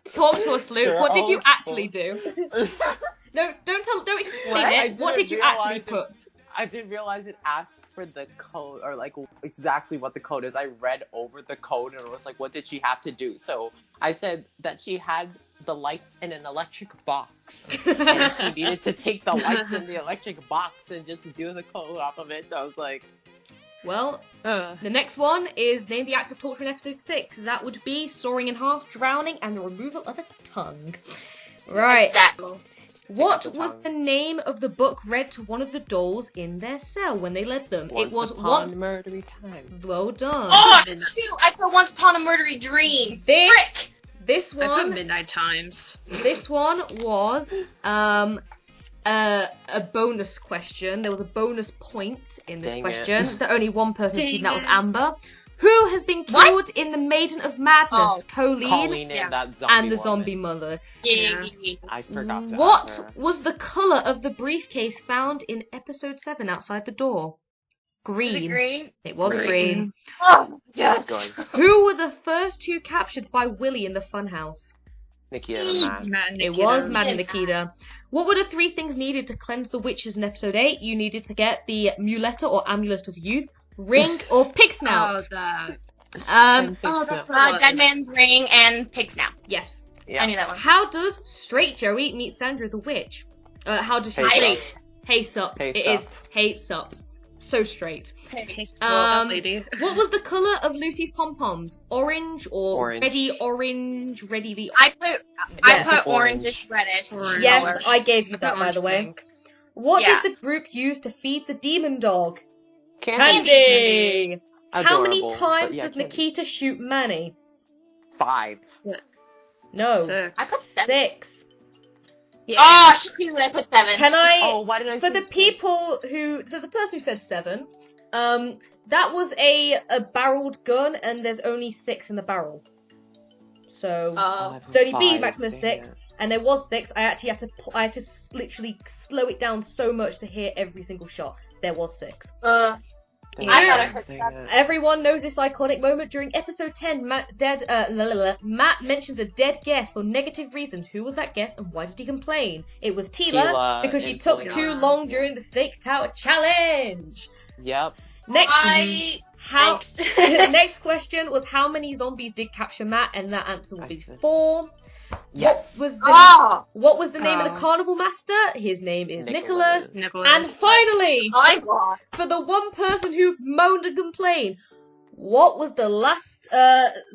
[SPEAKER 1] Talk to us, Luke.
[SPEAKER 4] Sure,
[SPEAKER 1] What did you
[SPEAKER 4] I'll
[SPEAKER 1] actually do? No, don't explain
[SPEAKER 4] What? I
[SPEAKER 1] it. What
[SPEAKER 4] didn't
[SPEAKER 1] did you actually
[SPEAKER 4] realize it-
[SPEAKER 1] put?
[SPEAKER 4] I didn't realize it asked for the code, or like exactly what the code is. I read over the code and it was like, what did she have to do? So I said that she had the lights in an electric box. And she needed to take the lights in the electric box and just do the code off of it. So I was like,
[SPEAKER 1] Well, the next one is Name the Acts of Torture in episode 6. That would be sawing in half, drowning, and the removal of a tongue. Right. What was the name of the book read to one of the dolls in their cell when they led them? It was Once
[SPEAKER 4] Murdery Time.
[SPEAKER 1] Well done.
[SPEAKER 2] Oh, shoot! I put Once Upon a Murdery Dream.
[SPEAKER 1] This
[SPEAKER 5] I put
[SPEAKER 1] one.
[SPEAKER 5] Midnight Times.
[SPEAKER 1] This one was a bonus question. There was a bonus point in this
[SPEAKER 4] Dang
[SPEAKER 1] question
[SPEAKER 4] it.
[SPEAKER 1] that only one person achieved, and that was
[SPEAKER 5] Dang
[SPEAKER 1] Amber, who has been killed in the Maiden of Madness,
[SPEAKER 2] Oh,
[SPEAKER 1] Colleen,
[SPEAKER 4] And that zombie
[SPEAKER 1] and the
[SPEAKER 4] woman.
[SPEAKER 1] zombie mother.
[SPEAKER 2] Yeah.
[SPEAKER 4] I forgot to
[SPEAKER 1] What
[SPEAKER 4] add her.
[SPEAKER 1] was the colour of the briefcase found in episode 7 outside the door? Green.
[SPEAKER 2] Green.
[SPEAKER 1] It was
[SPEAKER 5] Green.
[SPEAKER 1] green.
[SPEAKER 2] Oh, yes.
[SPEAKER 4] Going.
[SPEAKER 1] Who were the first two captured by Willie in the funhouse?
[SPEAKER 4] Nikki and Matt.
[SPEAKER 5] Matt and
[SPEAKER 1] It
[SPEAKER 5] Nikita.
[SPEAKER 1] was Matt and
[SPEAKER 2] Yeah.
[SPEAKER 1] Nikita. What were the 3 things needed to cleanse the witches in episode 8? You needed to get the muleta or amulet of youth, ring, or pig snout.
[SPEAKER 5] Oh, that.
[SPEAKER 2] That's Dead Man's Ring and Pig Snout.
[SPEAKER 1] Yes.
[SPEAKER 4] Yeah.
[SPEAKER 2] I knew that one.
[SPEAKER 1] How does straight Joey meet Sandra the witch? How does she
[SPEAKER 4] Hey,
[SPEAKER 1] straight? Hey sup.
[SPEAKER 4] Hey,
[SPEAKER 1] It
[SPEAKER 4] sup.
[SPEAKER 1] is hey sup. So straight.
[SPEAKER 5] Well done, lady.
[SPEAKER 1] What was the colour of Lucy's pom-poms? Orange or
[SPEAKER 4] Orange.
[SPEAKER 1] ready the
[SPEAKER 2] I put
[SPEAKER 1] Yes.
[SPEAKER 2] orangish reddish.
[SPEAKER 5] Orange.
[SPEAKER 1] Yes,
[SPEAKER 2] color.
[SPEAKER 1] I gave you that, by
[SPEAKER 5] Orange
[SPEAKER 1] the way.
[SPEAKER 5] pink.
[SPEAKER 1] What
[SPEAKER 2] Yeah.
[SPEAKER 1] did the group use to feed the demon dog?
[SPEAKER 4] Candy.
[SPEAKER 1] How many
[SPEAKER 4] Adorable,
[SPEAKER 1] times
[SPEAKER 4] but yeah,
[SPEAKER 1] does
[SPEAKER 4] candy.
[SPEAKER 1] Nikita shoot Manny?
[SPEAKER 4] 5.
[SPEAKER 1] No.
[SPEAKER 5] 6.
[SPEAKER 2] I put 7.
[SPEAKER 1] 6.
[SPEAKER 2] Oh, shoot, I put 7.
[SPEAKER 1] Can I...
[SPEAKER 4] Oh, why did I
[SPEAKER 1] For
[SPEAKER 4] say
[SPEAKER 1] the
[SPEAKER 4] six?
[SPEAKER 1] people who... For the person who said 7, that was a barreled gun, and there's only 6 in the barrel. So...
[SPEAKER 4] I put
[SPEAKER 1] 30B,
[SPEAKER 4] 5,
[SPEAKER 1] maximum
[SPEAKER 4] dang
[SPEAKER 1] 6.
[SPEAKER 4] it.
[SPEAKER 1] And there was 6. I actually had to... I had to literally slow it down so much to hear every single shot. There was 6.
[SPEAKER 4] Dang
[SPEAKER 2] I
[SPEAKER 4] it,
[SPEAKER 2] thought I heard
[SPEAKER 4] dang
[SPEAKER 2] that.
[SPEAKER 4] it.
[SPEAKER 1] Everyone knows this iconic moment during episode 10. Matt mentions a dead guest for negative reason. Who was that guest and why did he complain? It was Tila,
[SPEAKER 4] Tila
[SPEAKER 1] because she
[SPEAKER 4] and
[SPEAKER 1] took
[SPEAKER 4] Tila.
[SPEAKER 1] too long during the Snake Tower challenge.
[SPEAKER 4] Yep.
[SPEAKER 1] Next, next question was how many zombies did capture Matt, and that answer would
[SPEAKER 4] I
[SPEAKER 1] be
[SPEAKER 4] said-
[SPEAKER 1] 4.
[SPEAKER 4] Yes.
[SPEAKER 1] What was the name of the carnival master? His name is Nicholas.
[SPEAKER 5] Nicholas.
[SPEAKER 1] And finally,
[SPEAKER 2] My God.
[SPEAKER 1] for the one person who moaned and complained, what was the last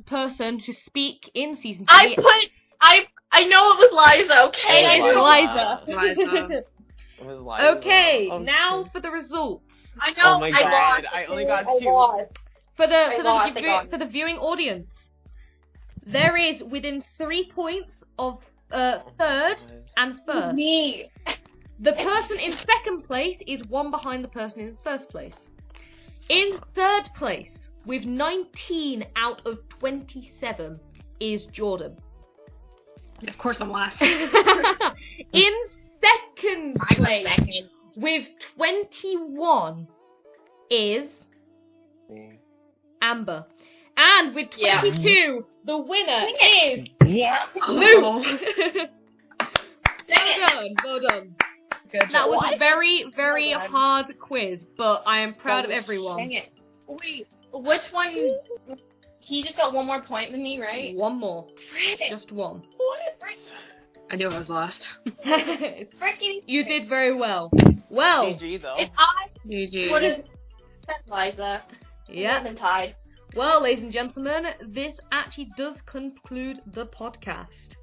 [SPEAKER 1] person to speak in season 3?
[SPEAKER 2] I know it was Liza, okay?
[SPEAKER 4] It was
[SPEAKER 1] Liza.
[SPEAKER 5] Liza.
[SPEAKER 4] It was Liza.
[SPEAKER 1] Okay, now for the results.
[SPEAKER 2] I know.
[SPEAKER 4] Oh my
[SPEAKER 2] I
[SPEAKER 4] God,
[SPEAKER 2] lost.
[SPEAKER 4] I only got
[SPEAKER 2] I
[SPEAKER 4] 2.
[SPEAKER 2] lost.
[SPEAKER 1] For the
[SPEAKER 2] I
[SPEAKER 1] for
[SPEAKER 2] lost,
[SPEAKER 1] the
[SPEAKER 2] I got-
[SPEAKER 1] for the viewing audience, there is within 3 points of third and first.
[SPEAKER 2] Me.
[SPEAKER 1] The person in second place is 1 behind the person in first place. In third place, with 19 out of 27, is Jordyn.
[SPEAKER 5] Of course I'm last.
[SPEAKER 1] In second
[SPEAKER 2] I got
[SPEAKER 1] place,
[SPEAKER 2] second.
[SPEAKER 1] with 21, is Amber. And with 22, the winner is Luke. Well done, well done.
[SPEAKER 5] Good
[SPEAKER 1] That was a
[SPEAKER 2] What?
[SPEAKER 1] very, very
[SPEAKER 2] Well done.
[SPEAKER 1] hard quiz, but I am proud of
[SPEAKER 2] Dang
[SPEAKER 1] everyone.
[SPEAKER 2] it. Wait, which one? He just got 1 more point than me, right?
[SPEAKER 1] One more.
[SPEAKER 2] Frick.
[SPEAKER 1] Just one.
[SPEAKER 5] I knew I was last.
[SPEAKER 2] Frickin'
[SPEAKER 1] You did very well. Well,
[SPEAKER 4] GG though.
[SPEAKER 2] If I
[SPEAKER 5] GG.
[SPEAKER 2] would have said Liza, I would
[SPEAKER 1] yeah.
[SPEAKER 2] have been tied.
[SPEAKER 1] Well, ladies and gentlemen, this actually does conclude the podcast.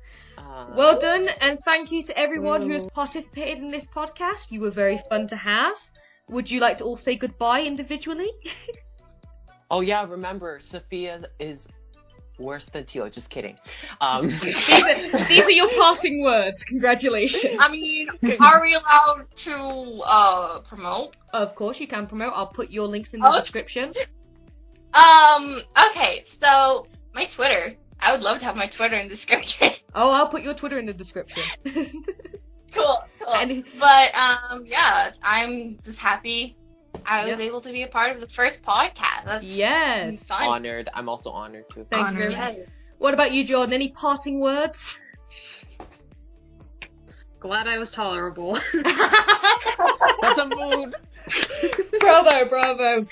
[SPEAKER 1] Well done, and thank you to everyone who has participated in this podcast. You were very fun to have. would you like to all say goodbye individually?
[SPEAKER 4] Oh yeah, remember, Sophia is worse than Teal. Just kidding.
[SPEAKER 1] These are your parting words. Congratulations.
[SPEAKER 2] I mean, are we allowed to promote?
[SPEAKER 1] Of course you can promote. I'll put your links in the description.
[SPEAKER 2] Okay, so my Twitter. I would love to have my Twitter in the description.
[SPEAKER 1] Oh, I'll put your Twitter in the description.
[SPEAKER 2] Cool. But yeah, I'm just happy I was able to be a part of the first podcast. That's fun.
[SPEAKER 4] Honored. I'm also honored too.
[SPEAKER 1] Thank you very much. What about you, Jordyn? Any parting words?
[SPEAKER 3] Glad I was tolerable.
[SPEAKER 4] That's a mood.
[SPEAKER 1] Bravo, bravo.